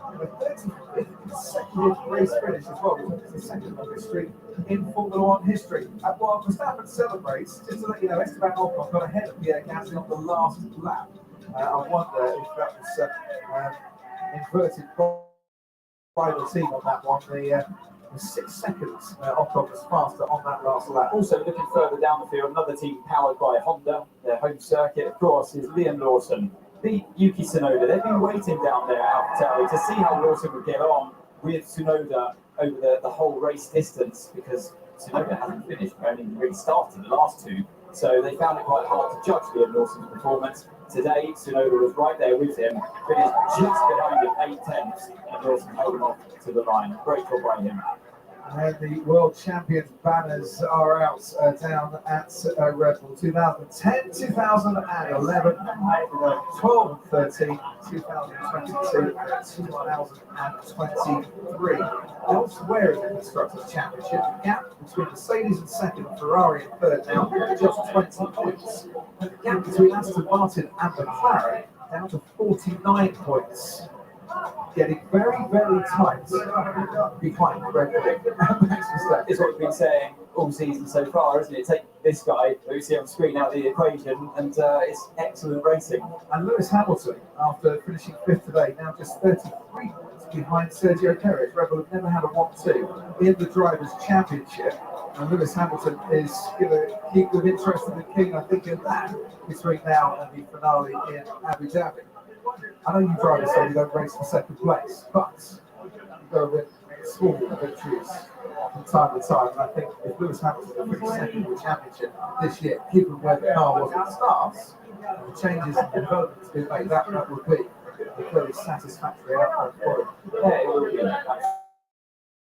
And a 35th consecutive race finish as well, which is the second of history in Formula One history. And while Verstappen celebrates, just to let you know, Esteban Ocon got ahead of Pierre Gasly on the last lap. I wonder if that was inverted by the team on that one. The 6 seconds Ocon was faster on that last lap. Also looking further down the field, another team powered by Honda, their home circuit, of course, is Liam Lawson. Beat Yuki Tsunoda. They've been waiting down there at AlphaTauri to see how Lawson would get on with Tsunoda over the whole race distance, because Tsunoda hasn't finished, only really started the last two. So they found it quite hard to judge Liam Lawson's performance. Today, Tsunoda was right there with him, finished just behind him 8/10, and Lawson held him off to the line. Great job by him. And the World Champions banners are out down at Red Bull 2010, 2011, 12 and 13, 2022, and 2023. Elsewhere in the Constructors' Championship, the gap between Mercedes in second and Ferrari in third now just 20 points. And the gap between Aston Martin and McLaren down to 49 points. Getting very, very tight behind Red Bull. Max Verstappen. It's what we've been saying all season so far, isn't it? Take this guy who you see on screen out of the equation, and it's excellent racing. And Lewis Hamilton, after finishing 5th today, now just 33 points behind Sergio Perez. Red Bull have never had a 1-2 in the Drivers' Championship. And Lewis Hamilton is going to keep them interested and keen, I think, in that between now and the finale in Abu Dhabi. I know you drivers say you don't race for second place, but you go with small victories from time to time. And I think if Lewis Hamilton can finish second in the championship this year, given where the car was at the starts, the changes and developments being made, that would be a very satisfactory outcome for him. Yeah, it will be.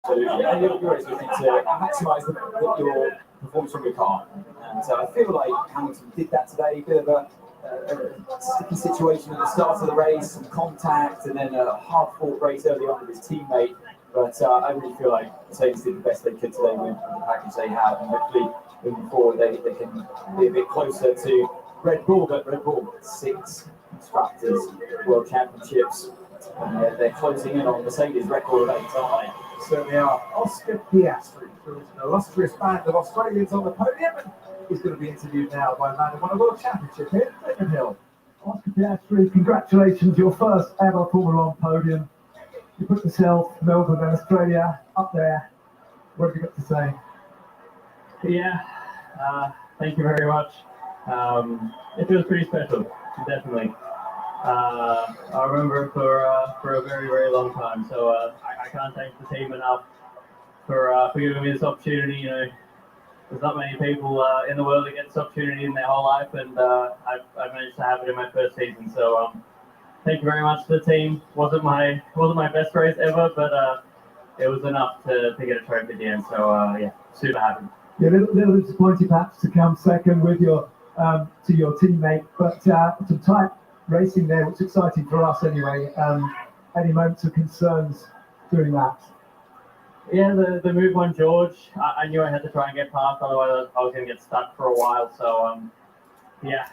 Absolutely. And you're always looking to maximise your performance from your car. And I feel like Hamilton did that today, a bit of a sticky situation at the start of the race, some contact, and then a hard-fought race early on with his teammate. But I really feel like Mercedes did the best they could today with the package they have, and hopefully moving forward they can be a bit closer to Red Bull. But Red Bull, 6 Constructors World Championships, and they're closing in on Mercedes' record of 8, aren't they? Certainly are. Oscar Piastri, who is an illustrious band of Australians on the podium, and he's going to be interviewed now by a man who won a World Championship here at Lincoln Hill. Oscar Piastri, congratulations, your first ever Formula 1 podium. You put yourself, Melbourne and Australia, up there. What have you got to say? Yeah, thank you very much. It feels pretty special, definitely. I remember for a very, very long time. So I can't thank the team enough for giving me this opportunity. You know, there's not many people in the world that get this opportunity in their whole life, and I've managed to have it in my first season. So thank you very much to the team. wasn't my best race ever, but it was enough to get a trophy at the end. So yeah, super happy. You're a little disappointed perhaps to come second with your to your teammate, but some tight racing there, which is exciting for us anyway. Any moments of concerns during that? Yeah, the move on George, I knew I had to try and get past, otherwise I was going to get stuck for a while. So yeah,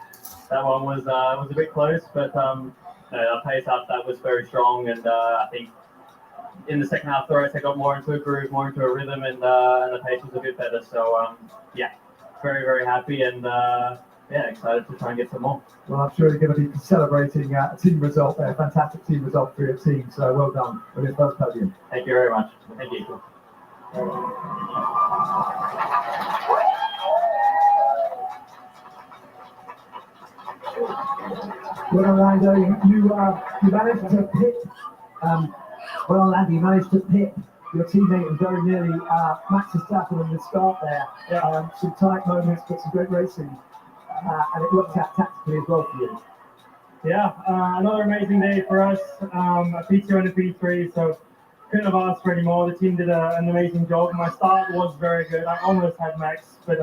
that one was a bit close, but no, our pace after that was very strong, and I think in the second half of the race I got more into a groove, more into a rhythm, and the pace was a bit better. So yeah, very, very happy, and yeah, excited to try and get some more. Well, I'm sure you're going to be celebrating a team result there, fantastic team result for your team. So well done with your first podium. Thank you very much. Thank you. Well, Orlando, you managed to pit. Well, Orlando, you managed to pit your teammate and very nearly Max Verstappen in the start there. Some tight moments, but some great racing. And it worked out tactically as well for you. Yeah, another amazing day for us. A P2 and a P3, so couldn't have asked for any more. The team did an amazing job. My start was very good. I almost had Max, but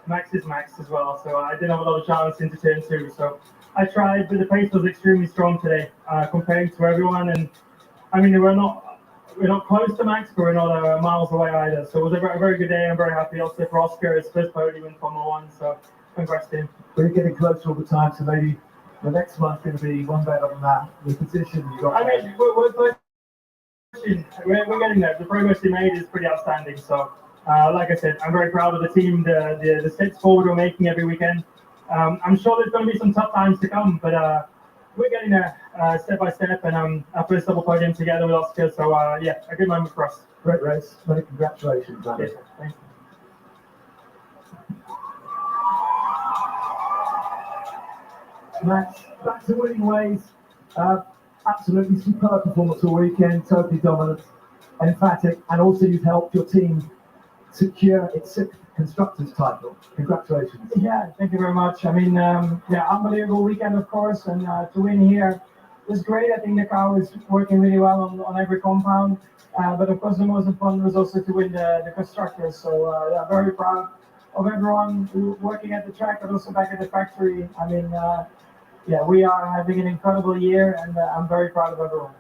Max is Max as well, so I didn't have a lot of chance into turn 2. So I tried, but the pace was extremely strong today compared to everyone. And I mean, we're not close to Max, but we're not miles away either. So it was a very good day. I'm very happy also for Oscar, his first podium in Formula 1. So congrats to him. We're getting closer all the time, so maybe the next one's going to be one better than that. The position you got. I mean, we're getting there. The progress we made is pretty outstanding. So, like I said, I'm very proud of the team. The steps forward we're making every weekend. I'm sure there's going to be some tough times to come, but we're getting there step by step. And our first double podium together with Oscar. So yeah, a good moment for us. Great race. Many congratulations, man. Yes, thank you. Max, back to winning ways. Absolutely superb performance all weekend, totally dominant, emphatic, and also you've helped your team secure its 6th Constructors title. Congratulations. Yeah, thank you very much. I mean, yeah, unbelievable weekend, of course, and to win here was great. I think the car was working really well on every compound, but of course the most important was also to win the Constructors. So yeah, very proud of everyone working at the track, but also back at the factory. I mean, yeah, we are having an incredible year, and I'm very proud of everyone.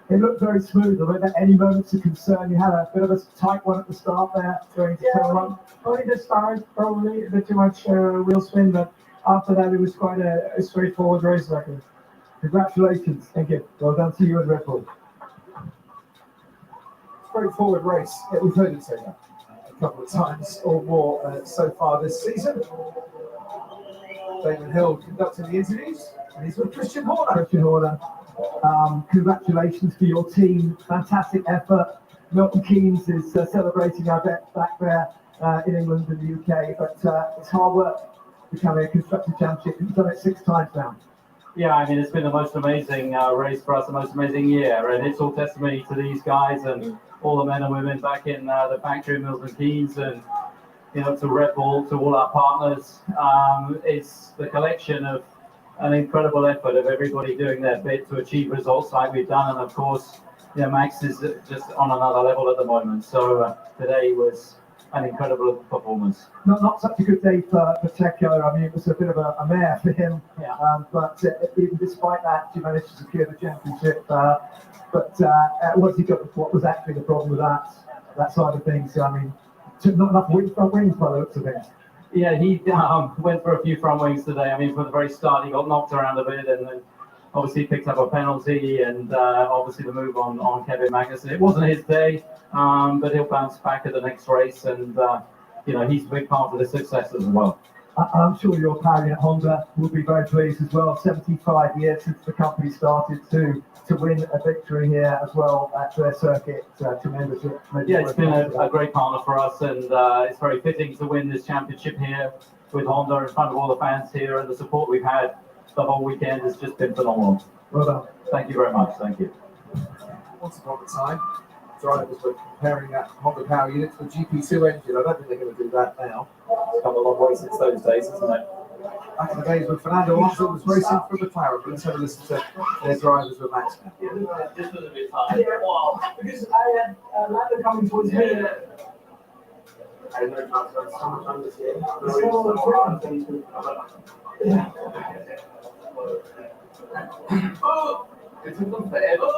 It looked very smooth. Were there any moments of concern? You had a bit of a tight one at the start there, going to turn 1. Only the start, probably a bit too much wheel spin, but after that it was quite a straightforward race record. Congratulations. Thank you. Well done to you and Red Bull. Straightforward race. Yeah, we've heard him say that a couple of times or more so far this season. Damon Hill conducting the interviews, and he's with Christian Horner. Christian Horner, congratulations to your team. Fantastic effort. Milton Keynes is celebrating our bet back there in England and the UK, but it's hard work becoming a Constructors' Championship. You've done it 6 times now. Yeah, I mean, it's been the most amazing race for us, the most amazing year, and it's all testimony to these guys and all the men and women back in the factory in Milton Keynes, and to Red Bull, to all our partners. It's the collection of an incredible effort of everybody doing their bit to achieve results like we've done, and of course, Max is just on another level at the moment. So today was an incredible performance. Not such a good day for Checo. I mean, it was a bit of a mare for him. Yeah. But even despite that, he managed to secure the championship. What was actually the problem with that side of things? I mean, not enough front wings by the looks of things. Yeah, he went for a few front wings today. I mean, from the very start, he got knocked around a bit, and then obviously picked up a penalty, and obviously the move on Kevin Magnussen. It wasn't his day, but he'll bounce back at the next race, and he's a big part of the success as well. I'm sure your pally at Honda will be very pleased as well. 75 years since the company started to win a victory here as well at their circuit. Tremendous. Yeah, it's been a great partner for us, and it's very fitting to win this championship here with Honda in front of all the fans here, and the support we've had the whole weekend has just been phenomenal. Well done. Thank you very much. Thank you. Once upon a time, drivers were comparing that Honda power unit to a GP2 engine. I don't think they're going to do that now. It's come a long way since those days, hasn't it? Back in the days when Fernando Alonso was racing for McLaren, but let's have a listen to their drivers with Max now. This was a bit hard. Yeah, well, because I had Lando coming towards me. I know it's not so much on this game. Yeah. It took them forever.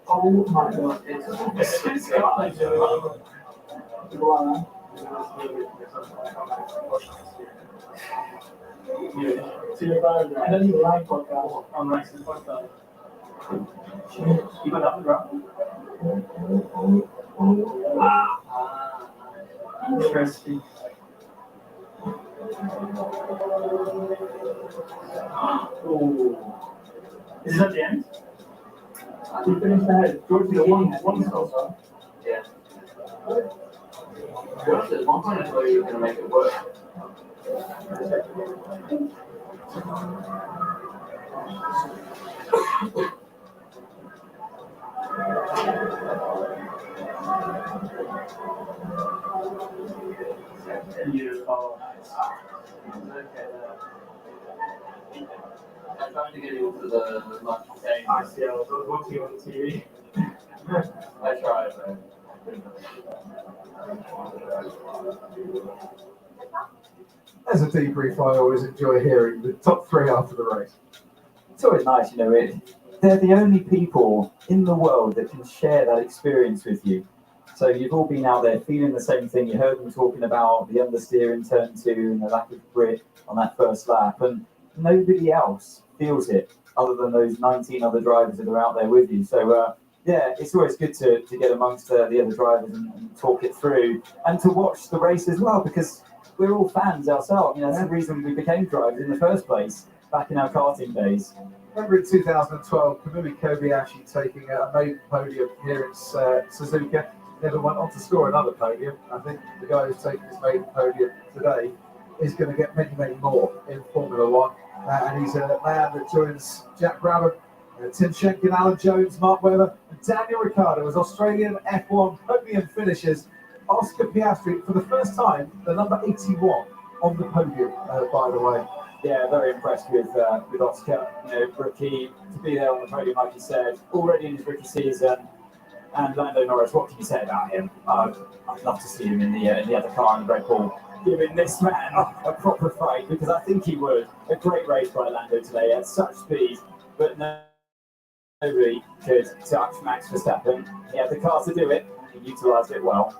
Oh my god. It's got Wow. I don't even like podcasts. on Max's podcast. You got up and running? Interesting. Oh. Is this at the end? We finished ahead. George did a one stop. Yeah. George, at one point I thought you were going to make it work. Beautiful. I'm trying to get into the lunch game. I see. I was watching on TV. I tried, man. As a debrief, I always enjoy hearing the top 3 after the race. It's always nice, they're the only people in the world that can share that experience with you. So you've all been out there feeling the same thing. You heard them talking about the understeer in turn 2 and the lack of grip on that first lap, and nobody else feels it other than those 19 other drivers that are out there with you. So it's always good to get amongst the other drivers and talk it through, and to watch the race as well, because we're all fans ourselves. That's the reason we became drivers in the first place back in our karting days. Remember in 2012, Kamui Kobayashi taking a maiden podium here in Suzuka. Never went on to score another podium. I think the guy who's taking his maiden podium today is going to get many, many more in Formula One. And he's a man that joins Jack Brabham, Tim Schenken, Alan Jones, Mark Webber, and Daniel Ricciardo as Australian F1 podium finishers. Oscar Piastri, for the first time, the number 81 on the podium, by the way. Yeah, very impressed with Oscar. Rookie, to be there on the podium, like you said, already in his rookie season. And Lando Norris, what can you say about him? I'd love to see him in the other car in the Red Bull, giving this man a proper fight, because I think he would. A great race by Lando today at such speed, but nobody could touch Max Verstappen. He had the car to do it, and he utilised it well.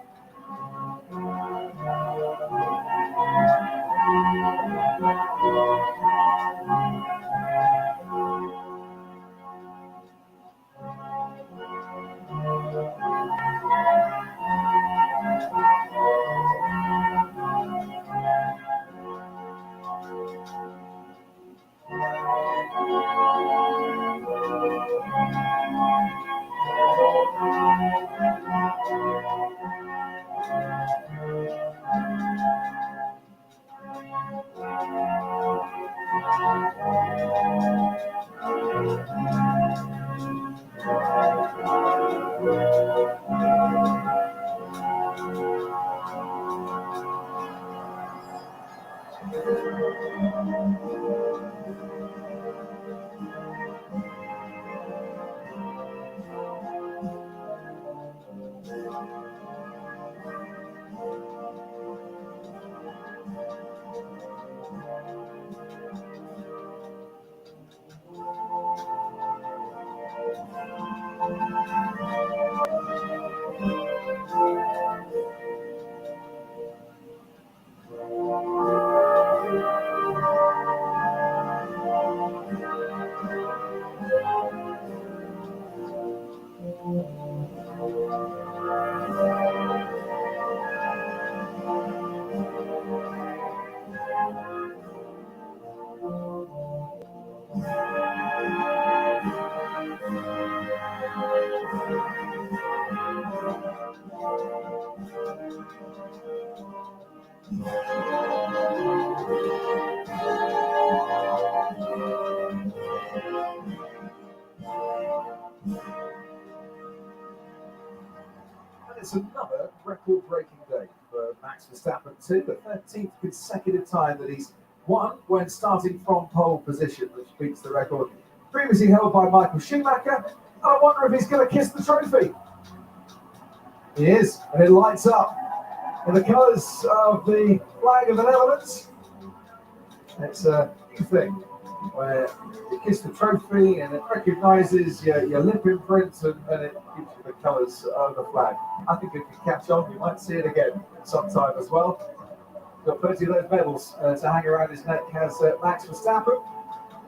And it's another record-breaking day for Max Verstappen too, the 13th consecutive time that he's won when starting from pole position, which beats the record previously held by Michael Schumacher. And I wonder if he's going to kiss the trophy. He is, and it lights up in the colours of the flag of the Netherlands. It's a new thing where you kiss the trophy and it recognises your lip imprint and it gives you the colours of the flag. I think it can catch on. You might see it again sometime as well. Got plenty of those medals to hang around his neck, has Max Verstappen.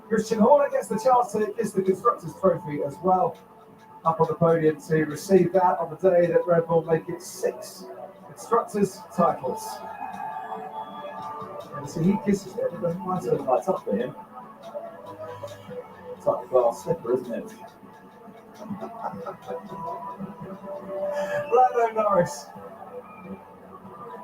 Christian Horner gets the chance to kiss the Constructors' Trophy as well, up on the podium to receive that on the day that Red Bull make it 6 Constructors' titles. And so he kisses it, but it might have lights up for him. It's like a glass slipper, isn't it? Lando Norris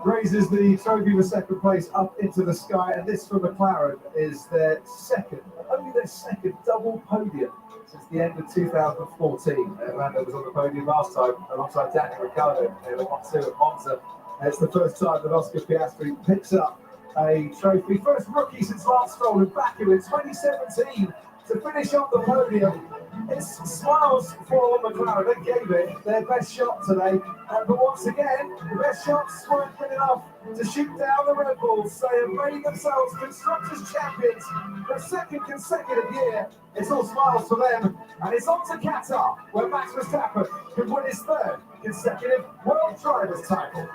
raises the trophy for second place up into the sky, and this for McLaren is their second, only their second double podium since the end of 2014. Lando was on the podium last time alongside Daniel Ricciardo. They were 1-2 at Monza. It's the first time that Oscar Piastri picks up a trophy. First rookie since Lance Stroll in Baku in 2017 to finish on the podium. It's smiles for McLaren. They gave it their best shot today. But once again, the best shots weren't good enough to shoot down the Red Bulls. They have made themselves Constructors' champions for a second consecutive year. It's all smiles for them. And it's on to Qatar, where Max Verstappen can win his third consecutive World Drivers' title.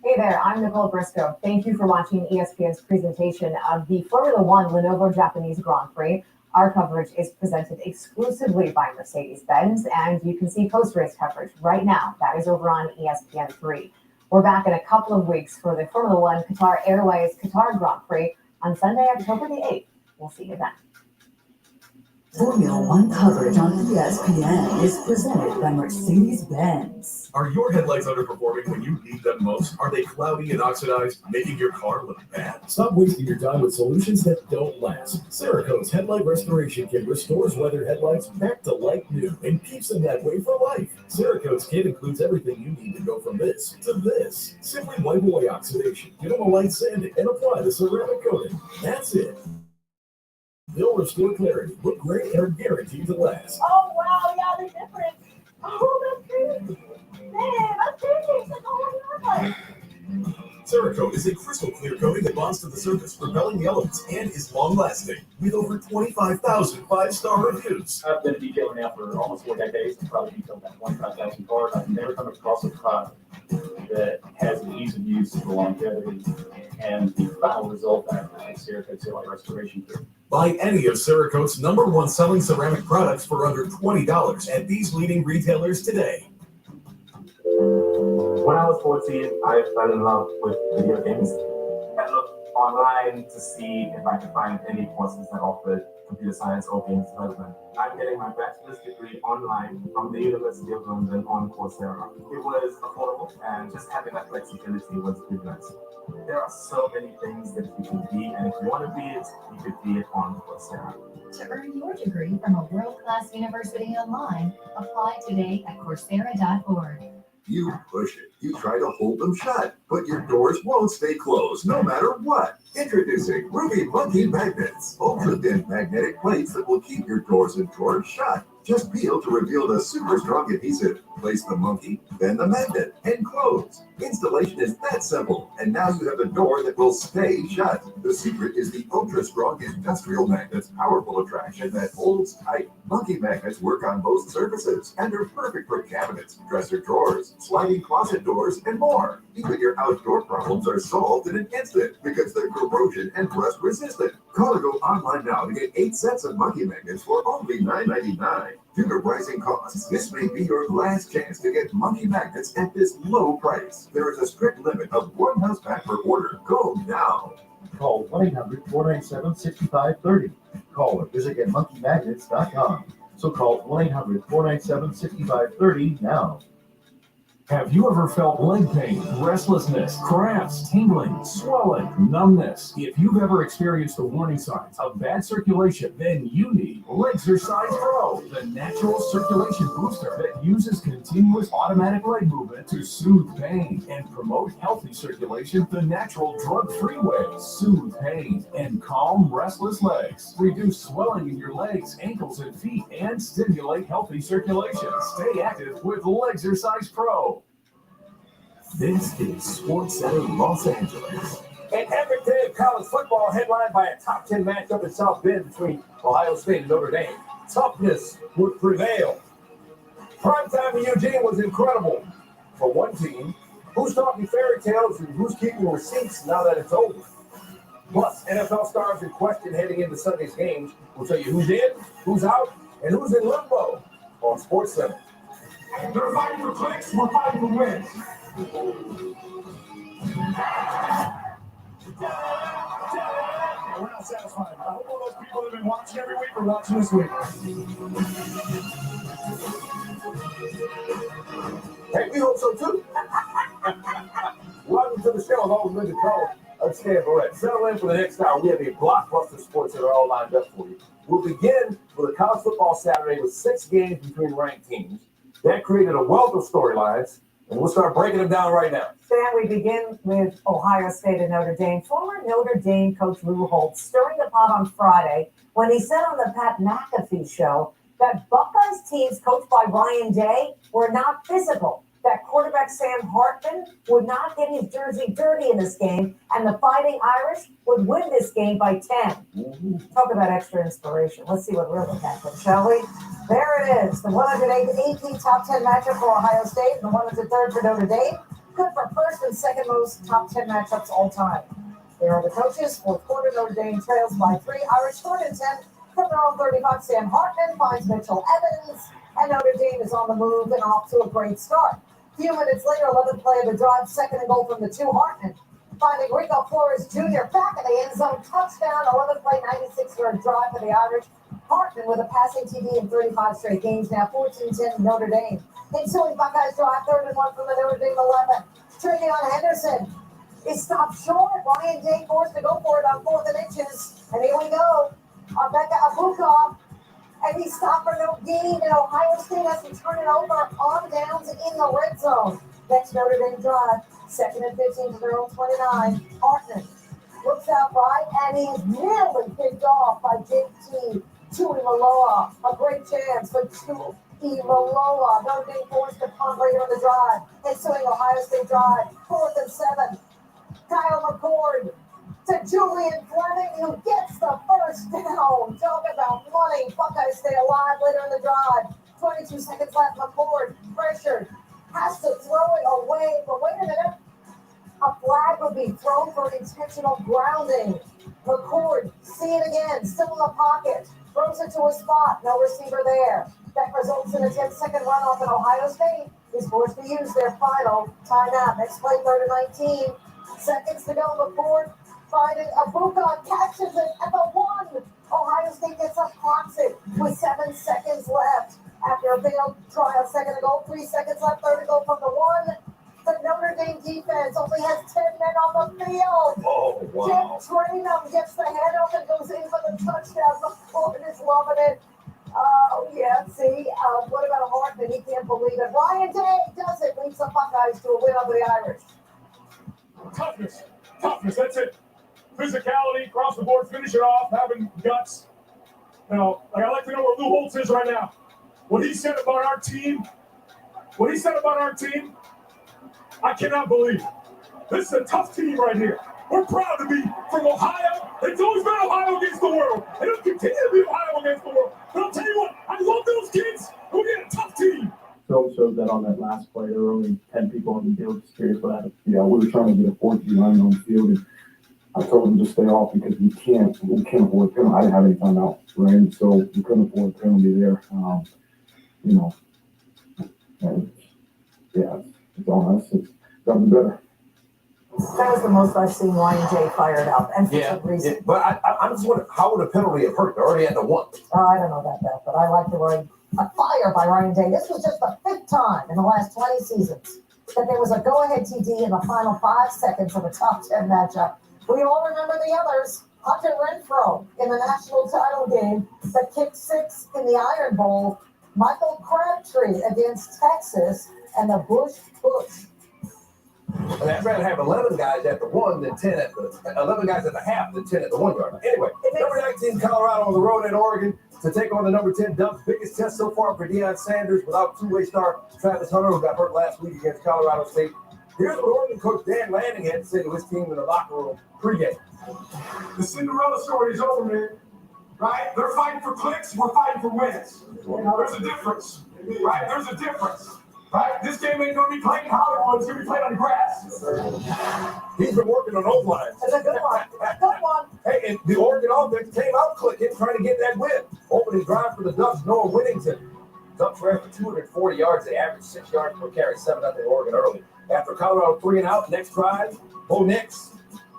Hey there, I'm Nicole Briscoe. Thank you for watching ESPN's presentation of the Formula One Lenovo Japanese Grand Prix. Our coverage is presented exclusively by Mercedes-Benz, and you can see post-race coverage right now. That is over on ESPN3. We're back in a couple of weeks for the Formula One Qatar Airways Qatar Grand Prix on Sunday, October the 8th. We'll see you then. Formula One coverage on ESPN is presented by Mercedes-Benz. Are your headlights underperforming when you need them most? Are they cloudy and oxidized, making your car look bad? Stop wasting your time with solutions that don't last. Cerakote's Headlight Restoration Kit restores weathered headlights back to like new and keeps them that way for life. Cerakote's kit includes everything you need to go from this to this. Simply wipe away oxidation, give them a light sanding, and apply the ceramic coating. That's it. They'll restore clarity, look great, and are guaranteed to last. Oh, wow, yeah, they're different. Oh, that's crazy. Man, that's crazy. It's like, oh my God. Cerakote is a crystal clear coating that bonds to the surface, repelling the elements, and is long-lasting, with over 25,000 five-star reviews. I've been a detailer now for almost 4 decades. I've probably detailed about 25,000 cars. I've never come across a product that has the ease of use, the longevity, and the final result that Cerakote's Headlight Restoration Kit. Buy any of Cerakote's #1 selling ceramic products for under $20 at these leading retailers today. When I was 14, I fell in love with video games. I looked online to see if I could find any courses that offered computer science or games development. I'm getting my bachelor's degree online from the University of London on Coursera. It was affordable and just having that flexibility was really nice. There are so many things that you can be, and if you want to be it, you could be it on Coursera. To earn your degree from a world-class university online, apply today at Coursera.org. You push it. You try to hold them shut, but your doors won't stay closed no matter what. Introducing Ruby Monkey Magnets. Ultra-thin magnetic plates that will keep your doors and drawers shut. Just peel to reveal the super strong adhesive. Place the monkey, then the magnet, and close. Installation is that simple, and now you have a door that will stay shut. The secret is the ultra-strong industrial magnet's powerful attraction that holds tight. Monkey magnets work on most surfaces and are perfect for cabinets, dresser drawers, sliding closet doors, and more. Even your outdoor problems are solved in an instant because they're corrosion and rust resistant. Call or go online now to get 8 sets of monkey magnets for only $9.99. Due to rising costs, this may be your last chance to get monkey magnets at this low price. There is a strict limit of 1 house pack per order. Go now. Call 1-800-497-6530. Call or visit getmonkeymagnets.com. So call 1-800-497-6530 now. Have you ever felt leg pain, restlessness, cramps, tingling, swelling, numbness? If you've ever experienced the warning signs of bad circulation, then you need Legzercise Pro, the natural circulation booster that uses continuous automatic leg movement to soothe pain and promote healthy circulation the natural drug-free way. Soothe pain and calm restless legs. Reduce swelling in your legs, ankles, and feet, and stimulate healthy circulation. Stay active with Legzercise Pro. This is SportsCenter Los Angeles. An epic day of college football headlined by a top 10 matchup in South Bend between Ohio State and Notre Dame. Toughness would prevail. Primetime in Eugene was incredible. For one team, who's talking fairy tales and who's keeping receipts now that it's over? Plus, NFL stars in question heading into Sunday's games. We'll tell you who's in, who's out, and who's in limbo on SportsCenter. They're fighting for clicks, we're fighting for wins. We're not satisfied. I hope all those people that have been watching every week are watching this week. Hey, we hope so too. Welcome to the show. I've always been the caller. I'm Stan Barrett. Settle in for the next hour. We have a blockbuster sports that are all lined up for you. We'll begin with a college football Saturday with 6 games between ranked teams. That created a wealth of storylines, and we'll start breaking them down right now. Stan, we begin with Ohio State and Notre Dame. Former Notre Dame coach Lou Holtz stirring the pot on Friday when he said on the Pat McAfee show that Buckeyes teams coached by Ryan Day were not physical, that quarterback Sam Hartman would not get his jersey dirty in this game, and the Fighting Irish would win this game by 10. Talk about extra inspiration. Let's see what we're looking at, shall we? There it is, the 118th top 10 matchup for Ohio State and the 103rd for Notre Dame. Good for first and second most top 10 matchups all time. There are the coaches. Fourth quarter, Notre Dame trails by 3. Irish 4 and 10 from their own 35. Sam Hartman finds Mitchell Evans, and Notre Dame is on the move and off to a great start. A few minutes later, 11th play of the drive, second and goal from the 2. Hartman finding Rico Flores Jr. back in the end zone, touchdown. 11th play, 96-yard drive for the Irish. Hartman with a passing TD in 35 straight games, now 14-10 Notre Dame. Ensuing Buckeyes drive, 3rd and 1 from the Notre Dame 11. Travion Henderson is stopped short. Ryan Day forced to go for it on 4th and inches. And here we go. Becca Abuka. And he stopped for no gain. And Ohio State has to turn it over on downs in the red zone. Next Notre Dame drive, 2nd and 15 to their own 29. Hartman looks out right, and he's nearly picked off by JT Tuimoloa. A great chance for Tuimoloa. Notre Dame forced to punt later in the drive. Ensuing Ohio State drive, 4th and 7. Kyle McCord to Julian Fleming, who gets the first down. Talk about money. Buckeyes stay alive later in the drive. 22 seconds left. McCord pressured. Has to throw it away. But wait a minute. A flag would be thrown for intentional grounding. McCord, see it again. Still in the pocket. Throws it to a spot. No receiver there. That results in a 10-second runoff, and Ohio State is forced to use their final timeout. Next play, 3rd and 19. Seconds to go. McCord finding Abuka, catches it at the 1. Ohio State gets up, clocks it with 7 seconds left. After a failed try a second ago, 3 seconds left, third to go from the one. The Notre Dame defense only has 10 men on the field. Oh, wow. Jim Trainum gets the handoff and goes in for the touchdown. The Florida is loving it. Oh, yeah, see, what about Hartman? He can't believe it. Ryan Day does it, leads the Buckeyes to a win over the Irish. Toughness, that's it. Physicality, across the board, finish it off, having guts. You know, like I like to know where Lou Holtz is right now. What he said about our team, I cannot believe. This is a tough team right here. We're proud to be from Ohio. It's always been Ohio against the world. And it'll continue to be Ohio against the world. But I'll tell you what, I love those kids. We'll get a tough team. Film showed that on that last play, there were only 10 people on the field. Just curious what happened. Yeah, we were trying to get a 4-3 line on the field, and I told him to stay off because we can't afford penalty. I didn't have any timeout, right? So we couldn't afford a penalty there. You know, and yeah, it's on us. It's gotten better. That was the most I've seen Ryan J fired up, and for Yeah, good reason. yeah, but I'm just wondering, how would a penalty have hurt? They're already at the one. Oh, I don't know about that, but I like the word fire by Ryan Day. This was just the 5th time in the last 20 seasons that there was a go-ahead TD in the final 5 seconds of a top 10 matchup. We all remember the others. Hunter Renfrow in the national title game, the kick 6 in the Iron Bowl, Michael Crabtree against Texas, and the Bush. And I'd rather have 11 guys at the one than 10 at the 11 guys at the half than 10 at the 1 yard. Anyway, number 19 Colorado on the road at Oregon to take on the number 10 Ducks. Biggest test so far for Deion Sanders without two-way star Travis Hunter, who got hurt last week against Colorado State. Here's what Oregon coach Dan Lanning had to say to his team in the locker room pregame. The Cinderella story is over, man. Right? They're fighting for clicks. We're fighting for wins. You know, there's a difference. Right? There's a difference. Right? This game ain't going to be played in Hollywood. It's going to be played on the grass. He's been working on those lines. That's a good one. Good one. Hey, and the Oregon offense came out clicking, trying to get that win. Opening drive for the Ducks, Noah Whittington. Ducks ran for 240 yards. They averaged 6 yards per carry, 7-0 Oregon early. After Colorado 3 and out, next drive, Bo Nix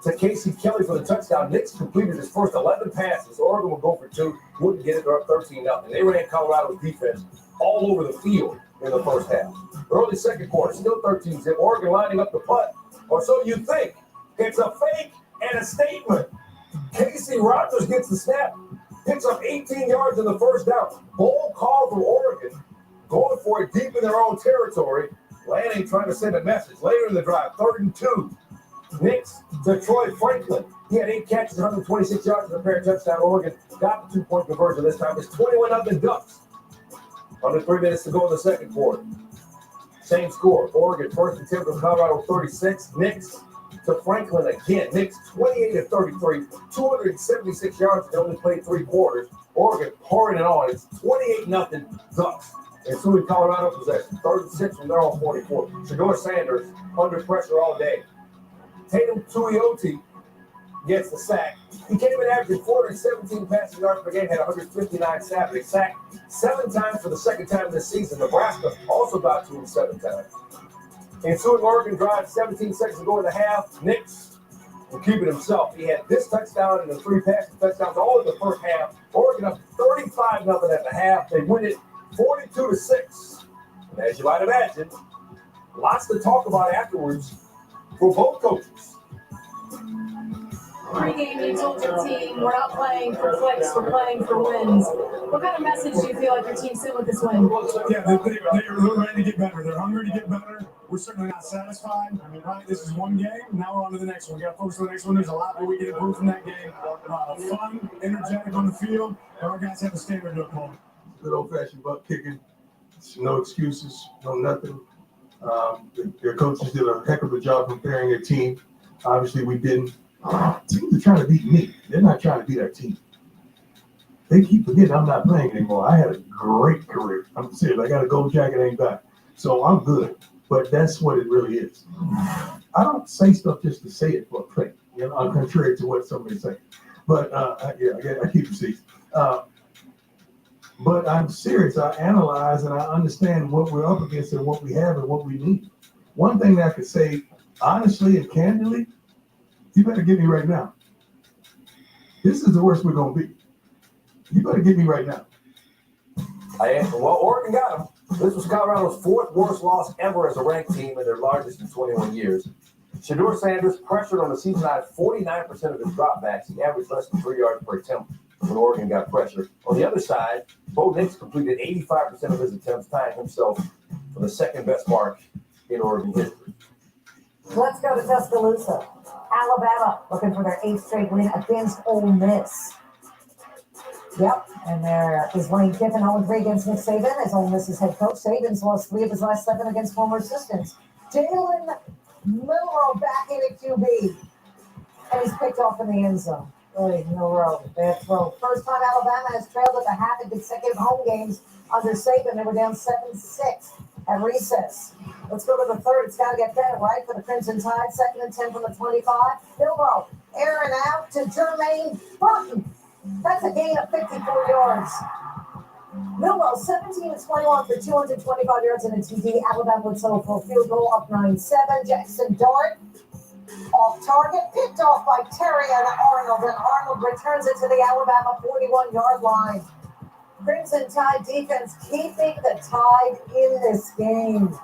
to Casey Kelly for the touchdown. Nix completed his first 11 passes. Oregon would go for 2, wouldn't get it. They're up 13-0. They ran Colorado's defense all over the field in the first half. Early second quarter, still 13-0. Oregon lining up the punt, or so you think. It's a fake and a statement. Casey Rogers gets the snap, picks up 18 yards in the first down. Bold call from Oregon, going for it deep in their own territory. Lanning trying to send a message. Later in the drive, 3rd and 2. Nix to Troy Franklin. He had 8 catches, 126 yards, and a pair of touchdown. Oregon got the 2-point conversion this time. It's 21-0 Ducks. Under 3 minutes to go in the second quarter. Same score. Oregon first and 10 from Colorado 36. Nix to Franklin again. Nix 28-33, 276 yards. They only played 3 quarters. Oregon pouring it on. It's 28-0 Ducks. Ensuing Colorado possession. 3rd and 6 from their own 44. Shedeur Sanders under pressure all day. Tatum Tuioti gets the sack. He came in averaging 417 passing yards per game, had 159 sacks. Sacked 7 times for the second time this season. Nebraska also got to him 7 times. Ensuing Oregon drive, 17 seconds to go in the half. Nix will keep it himself. He had this touchdown and the 3 passing touchdowns all in the first half. Oregon up 35-0 at the half. They win it 42-6. And as you might imagine, lots to talk about afterwards for both coaches. Pre-game, you told your team, we're not playing for clicks, we're playing for wins. What kind of message do you feel like your team sent with this win? Yeah, they're ready to get better. They're hungry to get better. We're certainly not satisfied. I mean, right, this is one game. Now we're on to the next one. We got to focus on the next one. There's a lot that we can improve from that game. Fun, energetic on the field. Our guys have a standard to uphold. Good old-fashioned butt kicking. No excuses, no nothing. Their coaches did a heck of a job preparing their team. Obviously, we didn't. Teams are trying to beat me. They're not trying to beat our team. They keep forgetting I'm not playing anymore. I had a great career. I'm serious. I got a gold jacket, ain't back. So I'm good. But that's what it really is. I don't say stuff just to say it for a play. You know, I'm contrary to what somebody say. But I keep receipts. But I'm serious. I analyze and I understand what we're up against and what we have and what we need. One thing that I could say honestly and candidly, you better get me right now. This is the worst we're going to be. You better get me right now. Well, Oregon got him. This was Colorado's fourth worst loss ever as a ranked team and their largest in 21 years. Shedeur Sanders pressured on the season high 49% of his dropbacks. He averaged less than 3 yards per attempt when Oregon got pressure. On the other side, Bo Nix completed 85% of his attempts, tying himself for the second best mark in Oregon history. Let's go to Tuscaloosa. Alabama looking for their 8th straight win against Ole Miss. Yep, and there is Lane Kiffin 0-3 against Nick Saban as Ole Miss's head coach. Saban's lost 3 of his last 7 against former assistants. Jalen Milroe back in at QB, and he's picked off in the end zone. Milroe, bad throw. First time Alabama has trailed at the half in consecutive home games under Saban. They were down 7-6 at recess. Let's go to the third. It's got to get better, right, for the Crimson Tide. 2nd and 10 from the 25. Milroe, airing out to Jermaine Burton. That's a gain of 54 yards. Milroe, 17-21 for 225 yards and a TD. Alabama would settle for a field goal up 9-7. Jackson Dart off target, picked off by Terry and Arnold, and Arnold returns it to the Alabama 41-yard line. Crimson Tide defense keeping the Tide in this game.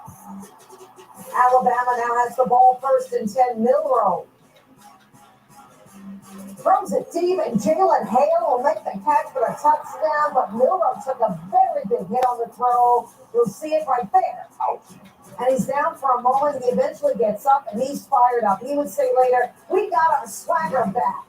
Alabama now has the ball 1st and 10. Milroe throws it deep, and Jalen Hale will make the catch for a touchdown, but Milroe took a very big hit on the throw. You'll see it right there. And he's down for a moment. He eventually gets up, and he's fired up. He would say later, we got our swagger back.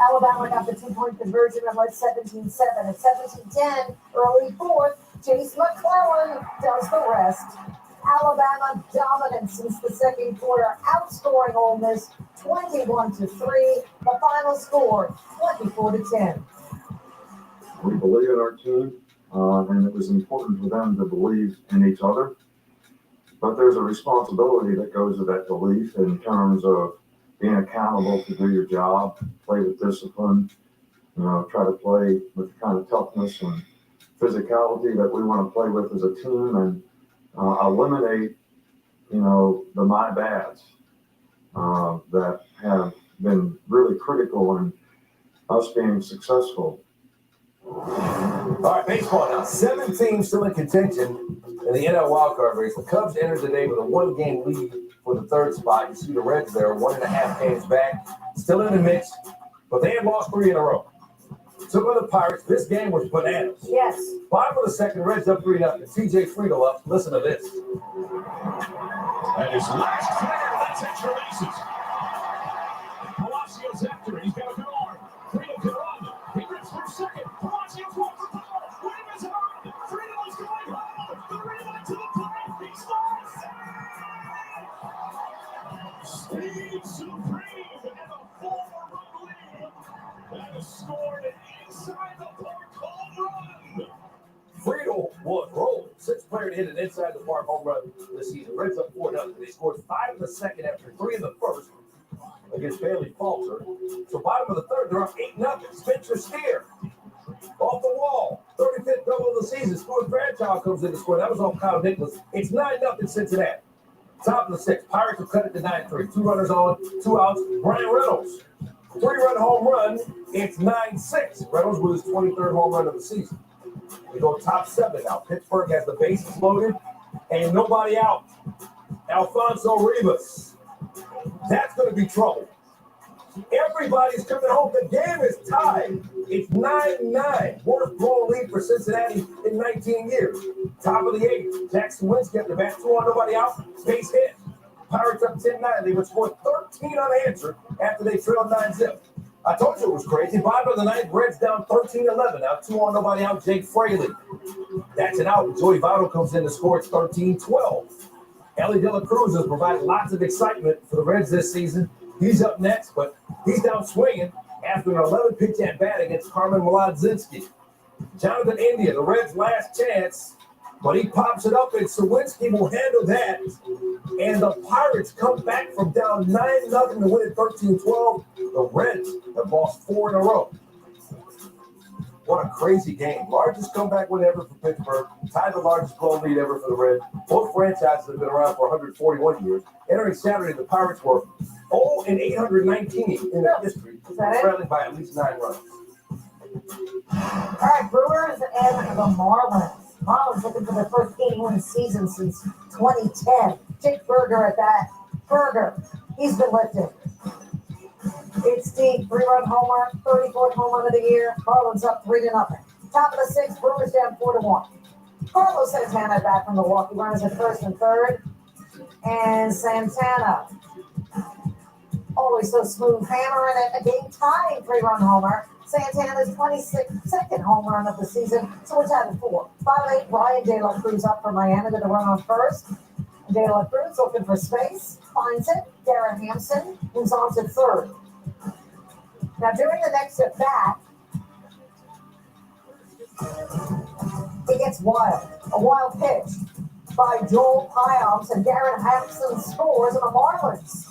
Alabama got the 2-point conversion and led 17-7. At 17-10, early 4th, Chase McClellan does the rest. Alabama dominant since the second quarter, outscoring Ole Miss 21-3. The final score, 24-10. We believe in our team, and it was important for them to believe in each other. But there's a responsibility that goes with that belief in terms of being accountable to do your job, play with discipline, try to play with the kind of toughness and physicality that we want to play with as a team, and eliminate, the my bads that have been really critical in us being successful. All right, baseball now. 7 teams still in contention in the NL wildcard race. The Cubs entered the day with a 1-game lead for the 3rd spot. You see the Reds there, 1.5 games back, still in the mix, but they had lost 3 in a row. Took on the Pirates. This game was bananas. Yes. Bottom of the second, Reds up 3-0. TJ Friedel up. Listen to this. That is last clear. That's extra bases. Palacios after it. He's got a good arm. Friedel can run. He rips for second. Palacios walks for power. Wave is on. Friedel is going home. The relay to the plate. He scores. Steve Supreme and a 4-run lead. That is scored inside the park home run. Friedel was rolling. 6th player to hit an inside the park home run this season. Reds up 4-0. They scored 5 in the second after 3 in the first against Bailey Falter. So bottom of the third, they're up 8-0. Spencer Steer off the wall. 35th double of the season. Stuart Fairchild comes in to score. That was off Kyle Nicholas. It's 9-0 Cincinnati. Top of the 6th. Pirates will cut it to 9-3. 2 runners on, 2 outs. Brian Reynolds. 3-run home run. It's 9-6. Reynolds with his 23rd home run of the season. We go top 7 now. Pittsburgh has the bases loaded and nobody out. Alfonso Rivas. That's going to be trouble. Everybody's coming home. The game is tied. It's 9-9. Worst blown lead for Cincinnati in 19 years. Top of the 8th. Jackson Winsky up the bat. 2 on, nobody out. Base hit. Pirates up 10-9. They would score 13 unanswered after they trailed 9-0. I told you it was crazy. Bottom of the 9th, Reds down 13-11. Now 2 on, nobody out. Jake Fraley. That's an out. Joey Votto comes in to score. It's 13-12. Ellie De La Cruz has provided lots of excitement for the Reds this season. He's up next, but he's down swinging after an 11-pitch at-bat against Carmen Mlodzinski. Jonathan India, the Reds' last chance, but he pops it up, and Sawinski will handle that. And the Pirates come back from down 9-0 to win at 13-12. The Reds have lost 4 in a row. What a crazy game. Largest comeback win ever for Pittsburgh. Tied the largest blown lead ever for the Reds. Both franchises have been around for 141 years. Entering Saturday, the Pirates were 0-819 in their history, trailing by at least 9 runs. All right, Brewers and the Marlins. Marlins looking for their first 81 season since 2010. Jake Berger at that. Berger, he's been lifted. It's the 3-run homer, 34th home run of the year. Marlins up 3-0. Top of the 6th, Brewers down 4-1. Carlos Santana back from Milwaukee, runners at first and third. And Santana, always so smooth, hammering it, a game-tying 3-run homer. Santana's 22nd home run of the season, so we're tied at 4. 5-8, Brian De La Cruz up for Miami with a run on first. De La Cruz looking for space, finds it. Darren Hampson moves on to third. Now, during the next at bat, it gets wild. A wild pitch by Joel Payams, and Darren Hampson scores, and the Marlins,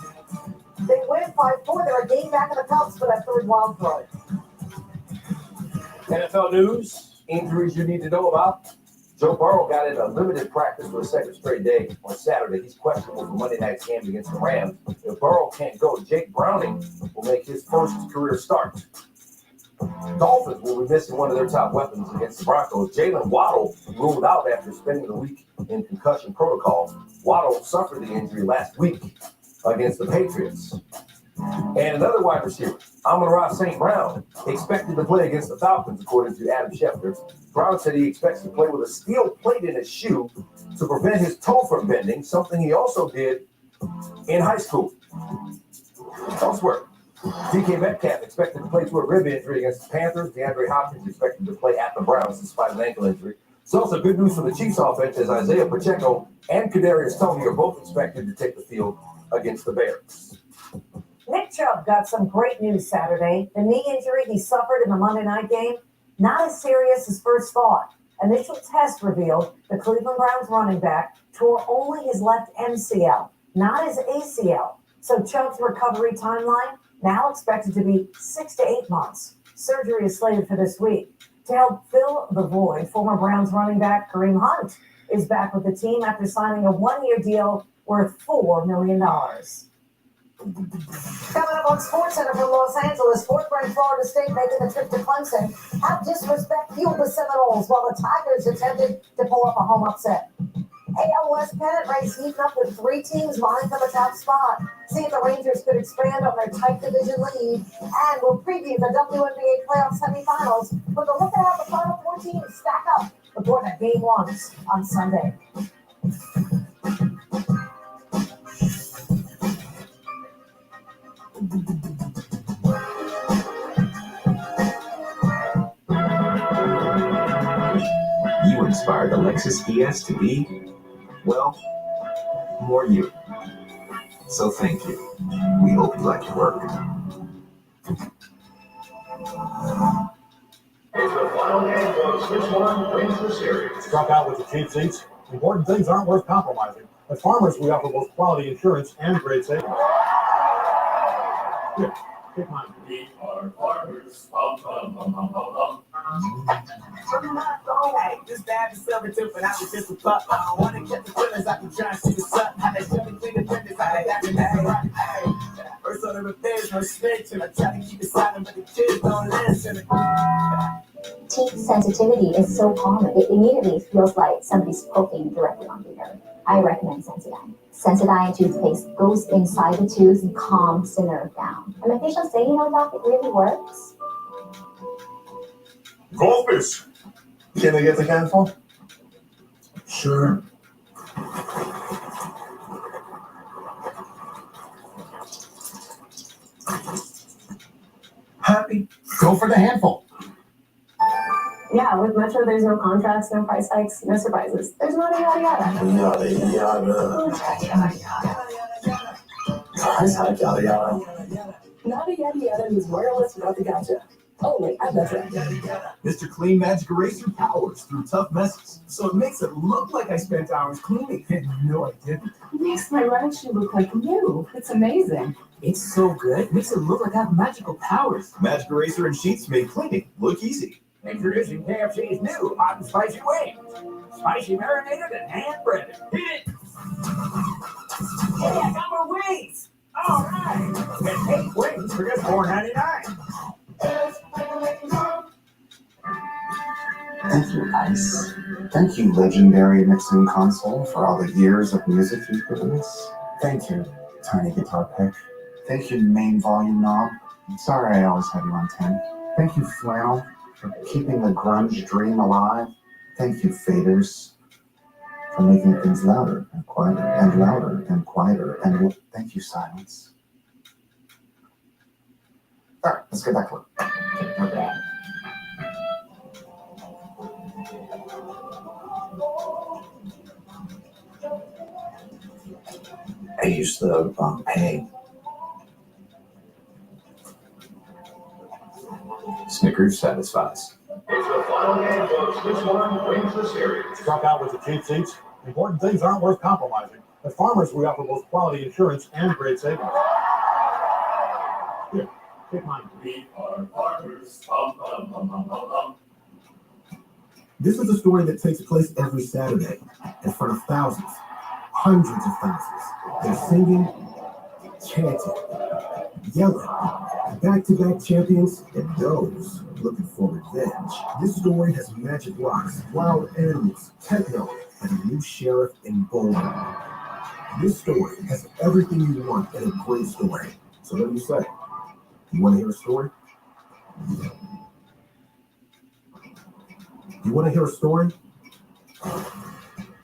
they win 5-4. They're a game back in the Cubs for that third wild card. NFL news, injuries you need to know about. Joe Burrow got in a limited practice for the second straight day on Saturday. He's questionable for Monday night's game against the Rams. If Burrow can't go, Jake Browning will make his first career start. Dolphins will be missing one of their top weapons against the Broncos. Jalen Waddle ruled out after spending the week in concussion protocol. Waddle suffered the injury last week against the Patriots. And another wide receiver, Amon-Ra St. Brown, expected to play against the Falcons, according to Adam Schefter. Brown said he expects to play with a steel plate in his shoe to prevent his toe from bending, something he also did in high school. Elsewhere, DK Metcalf expected to play through a rib injury against the Panthers. DeAndre Hopkins expected to play at the Browns despite an ankle injury. It's also good news for the Chiefs offense as Isaiah Pacheco and Kadarius Toney are both expected to take the field against the Bears. Nick Chubb got some great news Saturday. The knee injury he suffered in the Monday night game, not as serious as first thought. Initial test revealed the Cleveland Browns running back tore only his left MCL, not his ACL. So Chubb's recovery timeline now expected to be 6 to 8 months. Surgery is slated for this week. To help fill the void, former Browns running back Kareem Hunt is back with the team after signing a 1-year deal worth $4 million. Coming up on SportsCenter from Los Angeles, fourth-ranked Florida State making the trip to Clemson. How disrespect fueled the Seminoles while the Tigers attempted to pull up a home upset. AL West pennant race heating up with 3 teams vying for the top spot. See if the Rangers could expand on their tight division lead. And we'll preview the WNBA playoff semifinals with a look at how the final 4 teams stack up before the game 1s on Sunday. You inspired the Lexus ES to be, well, more you. So thank you. We hope you like your work. It's the final game of which one wins the series. Struck out with the cheap seats. Important things aren't worth compromising. At Farmers, we offer both quality insurance and great savings. Here, take mine. We are farmers. Hey, this bad is silver too, but I was just a pup. I don't want to get the feelings. I can try and see what's up. How they show me clean the fingers, how they got me mad. Hey, first order of affairs, no snitch, and I try to keep it silent, but the kids don't listen. Teeth sensitivity is so common, it immediately feels like somebody's poking directly on the nerve. I recommend Sensodyne. Sensodyne toothpaste goes inside the tooth and calms the nerve down. And my patients say, doc, it really works. Goldfish. Can I get the handful? Sure. Happy? Go for the handful. Yeah, with Metro, there's no contracts, no price hikes, no surprises. There's no yada yada. Yada yada. Price hike yada yada. Yada yada yada means wireless without the gotcha. Only at Metro. Mr. Clean Magic Eraser powers through tough messes, so it makes it look like I spent hours cleaning. And no, I didn't. It makes my running shoe look like new. It's amazing. It's so good, it makes it look like I have magical powers. Magic Eraser and sheets make cleaning look easy. Introducing KFC's new hot and spicy wings. Spicy marinated and hand-breaded. Hit it! Hey, I got more wings! All right! Get 8 wings for just $4.99. nice. Thank you, legendary mixing console, for all the years of music you've given us. Thank you, tiny guitar pick. Thank you, main volume knob. I'm sorry I always have you on 10. Thank you, flannel, for keeping the grunge dream alive. Thank you, faders, for making things louder and quieter and louder and quieter. And thank you, silence. All right, let's get back to it. I used the wrong peg. Snickers satisfies. It's the final game, folks. Which one wins the series? Struck out with the cheap seats. Important things aren't worth compromising. At Farmers, we offer both quality insurance and great savings. Here, take mine. We are farmers. Bum, bum, bum, bum, bum, bum. This is a story that takes place every Saturday in front of thousands, hundreds of thousands. They're singing, chanting, yelling, back-to-back champions, and those looking for revenge. This story has magic rocks, wild animals, techno, and a new sheriff in Boulder. This story has everything you want in a great story. So what do you say? You want to hear a story? You want to hear a story?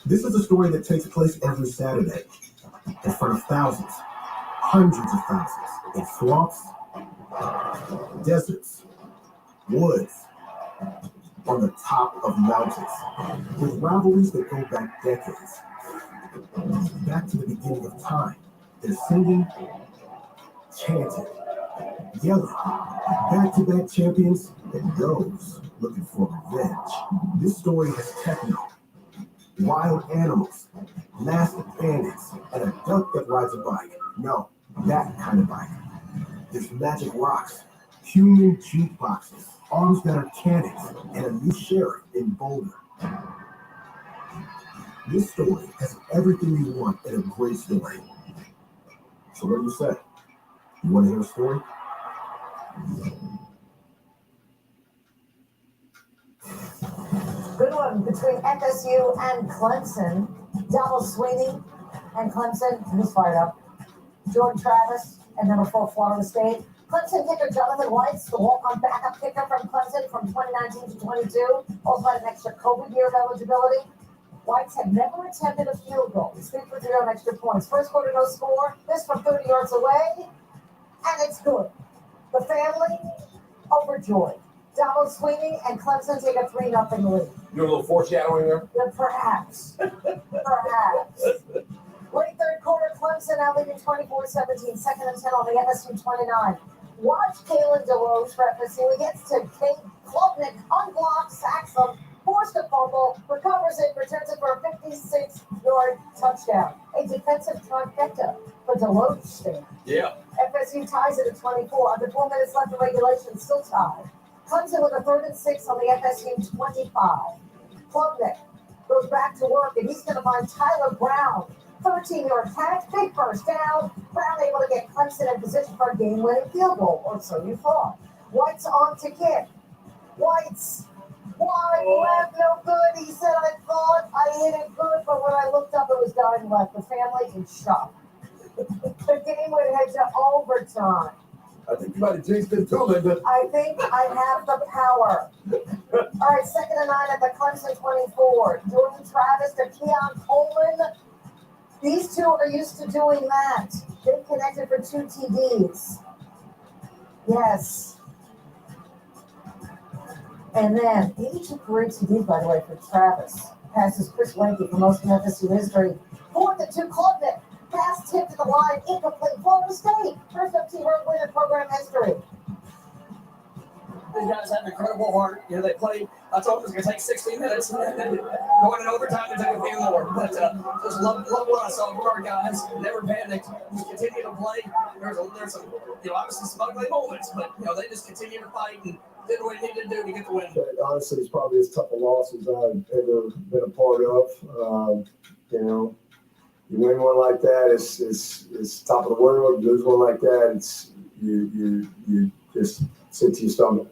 This is a story that takes place every Saturday in front of thousands, hundreds of thousands, in swamps, deserts, woods, on the top of mountains, with rivalries that go back decades, back to the beginning of time. They're singing, chanting, yelling, back-to-back champions, and those looking for revenge. This story has techno, wild animals, masked bandits, and a duck that rides a bike. No, that kind of bike. There's magic rocks, human jukeboxes, arms that are cannons, and a new sheriff in Boulder. This story has everything you want in a great story. So what do you say? You want to hear a story? Good one between FSU and Clemson. Donald Sweeney and Clemson, who's fired up. Jordan Travis and number 4 Florida State. Clemson kicker Jonathan White, the walk-on backup kicker from Clemson from 2019 to 22, also had an extra COVID year of eligibility. Whites had never attempted a field goal. He's 3 for 3 on extra points. First quarter, no score. This from 30 yards away, and it's good. The family overjoyed. Donald Sweeney and Clemson take a 3-0 lead. You a little foreshadowing there? Yeah, perhaps. Perhaps. Late third quarter, Clemson now leading 24-17, second and 10 on the FSU 29. Watch Kalen DeLoach for FSU. He gets to Kate Klubnik, unblocked, sacks him, forced a fumble, recovers it, returns it for a 56-yard touchdown. A defensive trifecta for DeLoach stand. Yeah. FSU ties it at 24. Under 4 minutes left in regulation, still tied. Clemson with a 3rd and 6 on the FSU 25. Klubnik goes back to work, and he's going to find Tyler Brown. 13-yard catch, big first down. Brown able to get Clemson in position for a game-winning field goal, or so you thought. White's on to kick. White's wide left, no good. He said, I thought I hit it good, but when I looked up, it was dying left. The family in shock. The game would head to overtime. I think you might have jinxed it too, Linda. I think I have the power. All right, 2nd and 9 at the Clemson 24. Jordan Travis to Keon Coleman. These two are used to doing that. They connected for 2 TDs. Yes. And then 82 career TDs, by the way, for Travis. Passes Chris Wenke for most of FSU history. 4th and 2, Klubnik. Pass tip to the line, incomplete. Florida State. First up team win in program history. These guys have an incredible heart. You know, they played, I told them it was going to take 60 minutes. And then going in overtime, it took a few more. But just love what I saw from our guys. Never panicked. Just continue to play. There's some, you know, obviously some ugly moments, but, you know, they just continue to fight and did what they needed to do to get the win. Honestly, it's probably as tough a loss as I've ever been a part of. You know, you win one like that, it's top of the world. You lose one like that, it's you just sit to your stomach.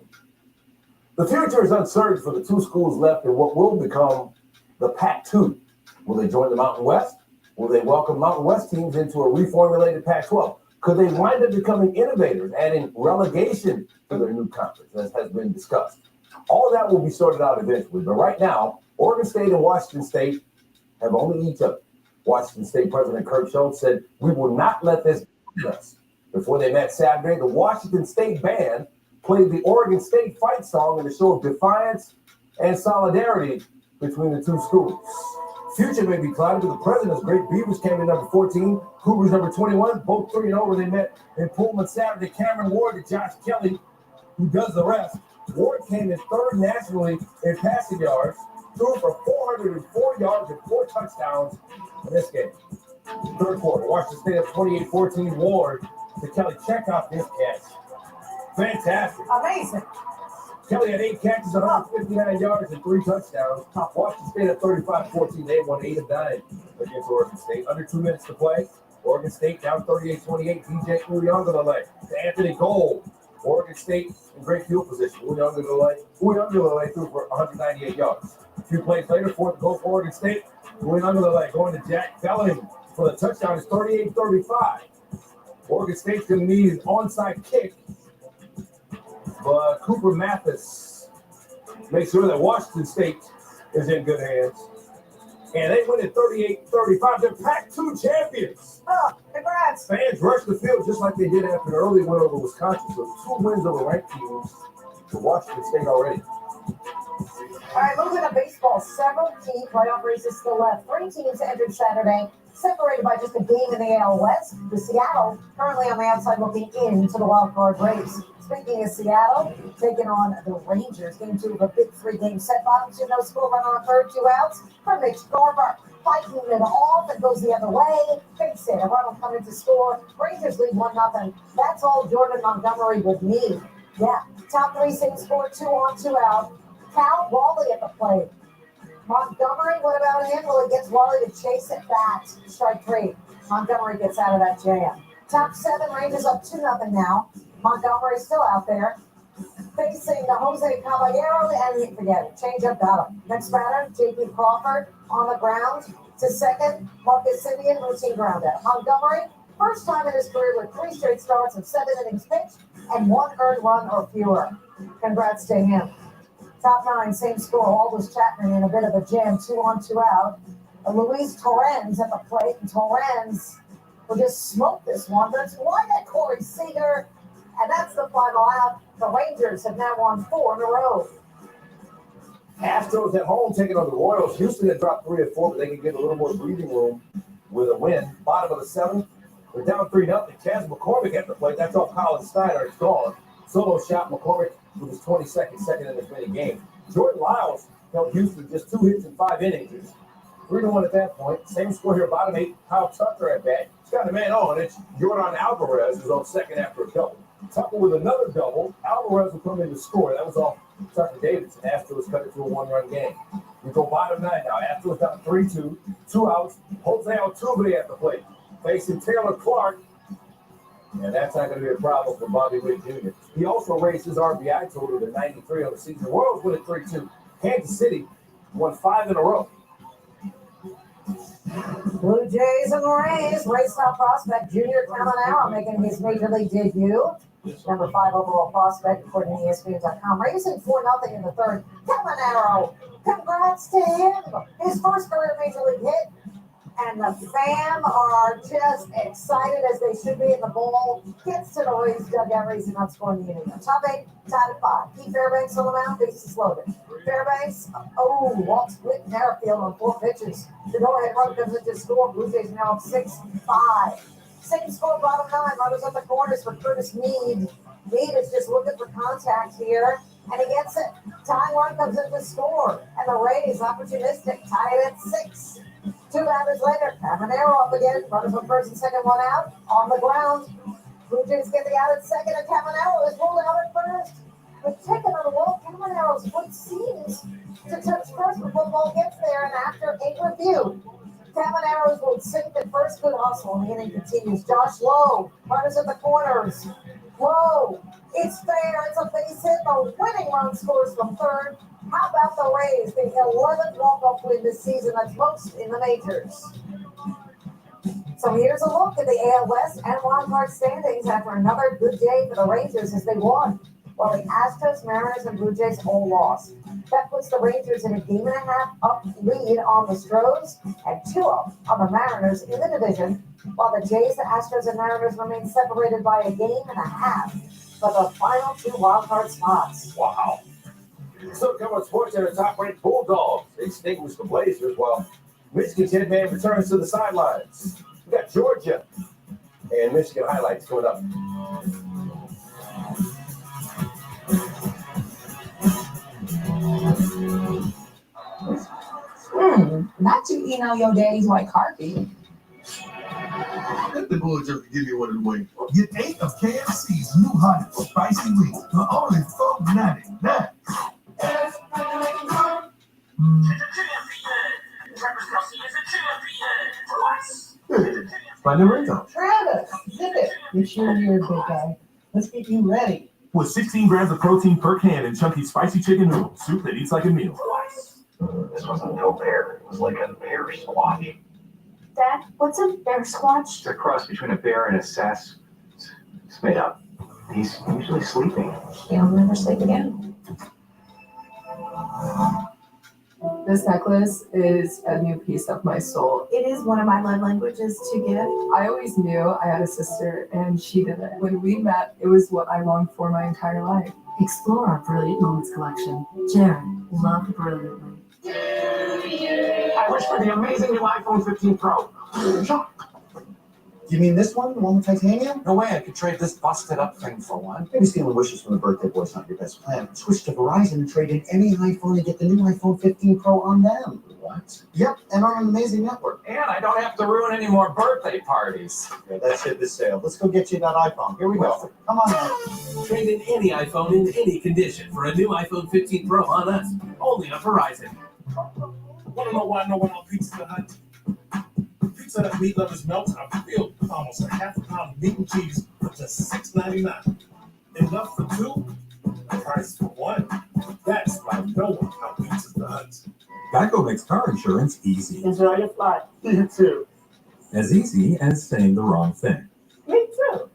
The future is uncertain for the two schools left in what will become the Pac-2. Will they join the Mountain West? Will they welcome Mountain West teams into a reformulated Pac-12? Could they wind up becoming innovators, adding relegation to their new conference, as has been discussed? All of that will be sorted out eventually. But right now, Oregon State and Washington State have only each other. Washington State President Kurt Schultz said, "We will not let this beat us." Before they met Saturday, the Washington State band played the Oregon State fight song in a show of defiance and solidarity between the two schools. Future may be clouded, but the president's Great Beavers came in number 14, Cougars number 21, both 3-0 when they met in Pullman Saturday. Cameron Ward to Josh Kelly, who does the rest. Ward came in third nationally in passing yards, threw for 404 yards and 4 touchdowns in this game. Third quarter, Washington State up 28-14. Ward to Kelly. Check out this catch. Fantastic. Amazing. Kelly had 8 catches, 159 yards, and 3 touchdowns. Washington State at 35-14. They won 8 of 9 against Oregon State. Under 2 minutes to play. Oregon State down 38-28. DJ Uyunglele to Anthony Gold. Oregon State in great field position. Uyunglele threw for 198 yards. A few plays later, fourth goal for Oregon State. Uyunglele going to Jack Bellingham for the touchdown. It's 38-35. Oregon State's going to need an onside kick. But Cooper Mathis makes sure that Washington State is in good hands. And they win at 38-35. They're Pac-2 champions. Oh, congrats. Fans rushed the field just like they did after an early win over Wisconsin. So 2 wins over ranked teams for Washington State already. All right, moving to baseball. Several key playoff races still left. 3 teams entered Saturday, separated by just a game in the AL West. The Seattle currently on the outside looking into the wild card race. Speaking of Seattle, taking on the Rangers. Game 2 of a big 3-game set. Bottom 2, no score, run on third, 2 outs. For Mitch Garver, fighting it off. It goes the other way. Face it, a run will come in to score. Rangers lead 1-0. That's all Jordan Montgomery would need. Yeah, top 3 same score, 2 on, 2 out. Cal Wally at the plate. Montgomery, what about him? Well, he gets Wally to chase it back. Strike 3. Montgomery gets out of that jam. Top 7, Rangers up 2-0 now. Montgomery still out there. Facing the Jose Caballero, and forget it. Change up got him. Next batter, J.P. Crawford on the ground. To second, Marcus Simeon, routine ground out. Montgomery, first time in his career with 3 straight starts of 7 innings pitched and 1 earned run or fewer. Congrats to him. Top 9, same score. Aldous Chapman in a bit of a jam, 2 on, 2 out. Luis Torrens at the plate, and Torrens will just smoke this one. But it's one at Corey Seager, and that's the final out. The Rangers have now won 4 in a row. Astros at home taking on the Royals. Houston had dropped 3 of 4, but they can get a little more breathing room with a win. Bottom of the 7th, they're down 3-0. Chaz McCormick at the plate. That's off Colin Steiner. It's gone. Solo shot McCormick with his 22nd, second in this many game. Jordan Lyles held Houston just 2 hits in 5 innings. It's 3-1 at that point. Same score here, bottom 8. Kyle Tucker at bat. He's got a man on. It's Jordan Alvarez, who's on second after a double. Tucker with another double. Alvarez will come in to score. That was off Tucker Davidson. Astros cut it to a 1-run game. We go bottom 9 now. Astros down 3-2. 2 outs. Jose Altuve at the plate. Facing Taylor Clark. And that's not going to be a problem for Bobby Witt Jr. He also raised his RBI total to 93 on the season. Royals win at 3-2. Kansas City won 5 in a row. Blue Jays and Rays. Rays top prospect Junior Caminero making his major league debut. Number 5 overall prospect according to ESPN.com. Rays in 4-0 in the 3rd. Caminero, congrats to him. His first career major league hit. And the fam are just excited as they should be. And the ball gets to the Rays dugout. Rays not scoring the inning. Top 8, tied at 5. Keith Fairbanks on the mound, bases loaded. Fairbanks, walks Whit Merrifield on 4 pitches. The go-ahead run comes into score. Blue Jays now up 6-5. Same score, bottom 9. Runners up the corners for Curtis Mead. Mead is just looking for contact here. And he gets it. Tying run comes in to score. And the Rays, opportunistic, tie it at 6. 2 batters later, Caminero up again. Runners on first and second, 1 out. On the ground. Blue Jays get the out at second, and Caminero is ruled out at first. But taking on the wall, Caminero's foot seems to touch first before the ball gets there. And after a review, Caminero's will sink at first. Good hustle. And the inning continues. Josh Lowe, runners at the corners. Lowe It's fair. It's a base hit. The winning run scores from third. How about the Rays? The 11th walk-off win this season. That's most in the majors. So here's a look at the AL West and wildcard standings after another good day for the Rangers as they won, while the Astros, Mariners, and Blue Jays all lost. That puts the Rangers in a 1.5-game up lead on the Stros and 2-up on the Mariners in the division, while the Jays, the Astros, and Mariners remain separated by 1.5 games for the final 2 wildcard spots. Wow. So coming sports and the top-ranked Bulldogs extinguished the Blazers while Michigan's head man returns to the sidelines. We got Georgia and Michigan highlights coming up. Not you eating on your daddy's white carpet. Let the bull just give me one of the wings. Get 8 of KFC's new hot spicy wings for only $4.99. My new ringtone. Travis, zip it. Make sure you're a big guy. Let's get you ready. With 16 grams of protein per can and chunky spicy chicken noodle, soup that eats like a meal. This wasn't no bear. It was like a bear squatch. Dad, what's a bear squatch? It's a cross between a bear and a sass. It's made up. He's usually sleeping. He'll never sleep again. This necklace is a new piece of my soul. It is one of my love languages to give. I always knew I had a sister and she didn't. When we met, it was what I longed for my entire life. Explore our Brilliant Moments collection. Jared, love brilliantly. I wish for the amazing new iPhone 15 Pro. You mean this one? The one with titanium? No way I could trade this busted up thing for one. Maybe stealing wishes from the birthday boy is not your best plan. Switch to Verizon and trade in any iPhone and get the new iPhone 15 Pro on them. What? Yep, and on an amazing network. And I don't have to ruin any more birthday parties. Yeah, that's it, this sale. Let's go get you that iPhone. Here we go. Come on now. Trade in any iPhone in any condition for a new iPhone 15 Pro on us. Only on Verizon. Want to know why no one on Pizza Hut? Pizza Hut meat lovers melt and filled with almost a half a pound of meat and cheese for just $6.99. Enough for 2, price for 1. That's why no one on Pizza Hut. Geico makes car insurance easy. Enjoy your flight. You too. As easy as saying the wrong thing. Me too.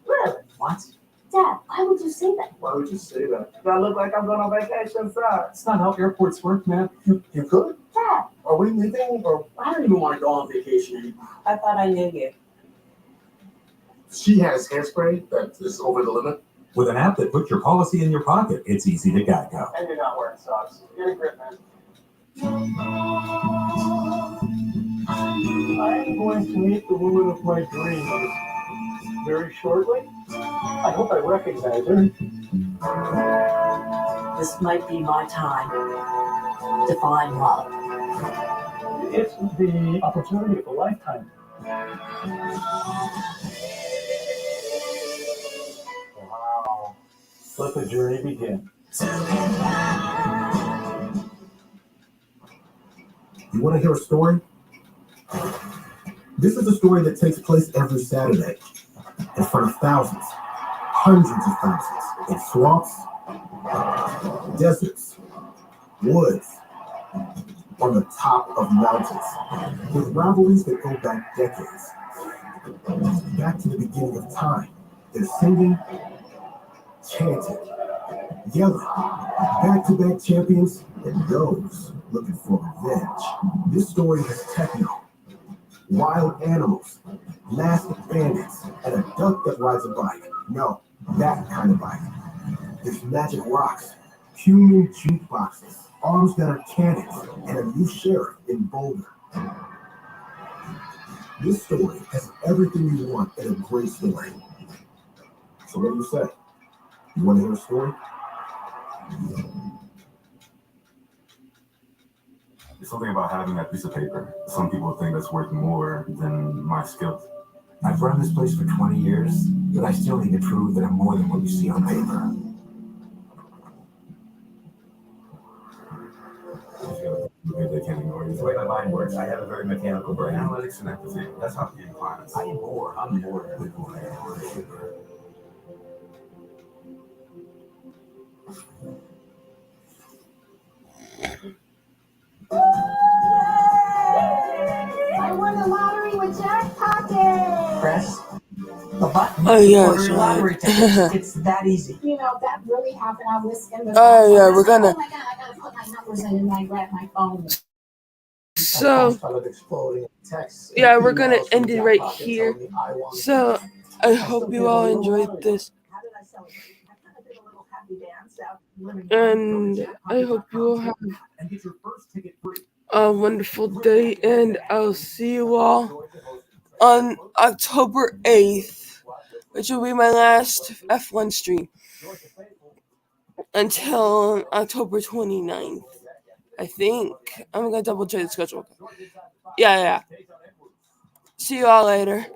Really? What? Dad, why would you say that? Why would you say that? Do I look like I'm going on vacation, sir? That's not how airports work, man. You could? Dad. Are we leaving or? I don't even want to go on vacation anymore. I thought I knew you. She has hairspray that is over the limit. With an app that puts your policy in your pocket, it's easy to Geico. And you're not wearing socks. Get a grip, man. I'm going to meet the woman of my dreams very shortly. I hope I recognize her. This might be my time to find love. It's the opportunity of a lifetime. Wow. Let the journey begin. You want to hear a story? This is a story that takes place every Saturday in front of thousands, hundreds of thousands, in swamps, deserts, woods, on the top of mountains, with rivalries that go back decades, back to the beginning of time. They're singing, chanting, yelling, back-to-back champions, and those looking for revenge. This story has techno, wild animals, masked bandits, and a duck that rides a bike. No, that kind of bike. There's magic rocks, human jukeboxes, arms that are cannons, and a new sheriff in Boulder. This story has everything you want in a great story. So what do you say? You want to hear a story? There's something about having that piece of paper. Some people think that's worth more than my skills. I've run this place for 20 years, but I still need to prove that I'm more than what you see on paper. They can't ignore you. It's the way my mind works. I have a very mechanical brain. Analytics and empathy. That's how you get clients. I am bored. I'm bored. I won the lottery with Jack Pocket. Press the button. Oh yeah, Order that's your lottery right. tickets. It's that easy. You know, that really happened. I was in the Oh yeah, we're gonna. oh my God, I gotta put my numbers in, and I grabbed my phone. So yeah, we're gonna end it right here. So I hope you all enjoyed this, and I hope you all have a wonderful day. And I'll see you all on October 8th, which will be my last F1 stream until October 29th. I think. I'm gonna double check the schedule. Yeah. See you all later.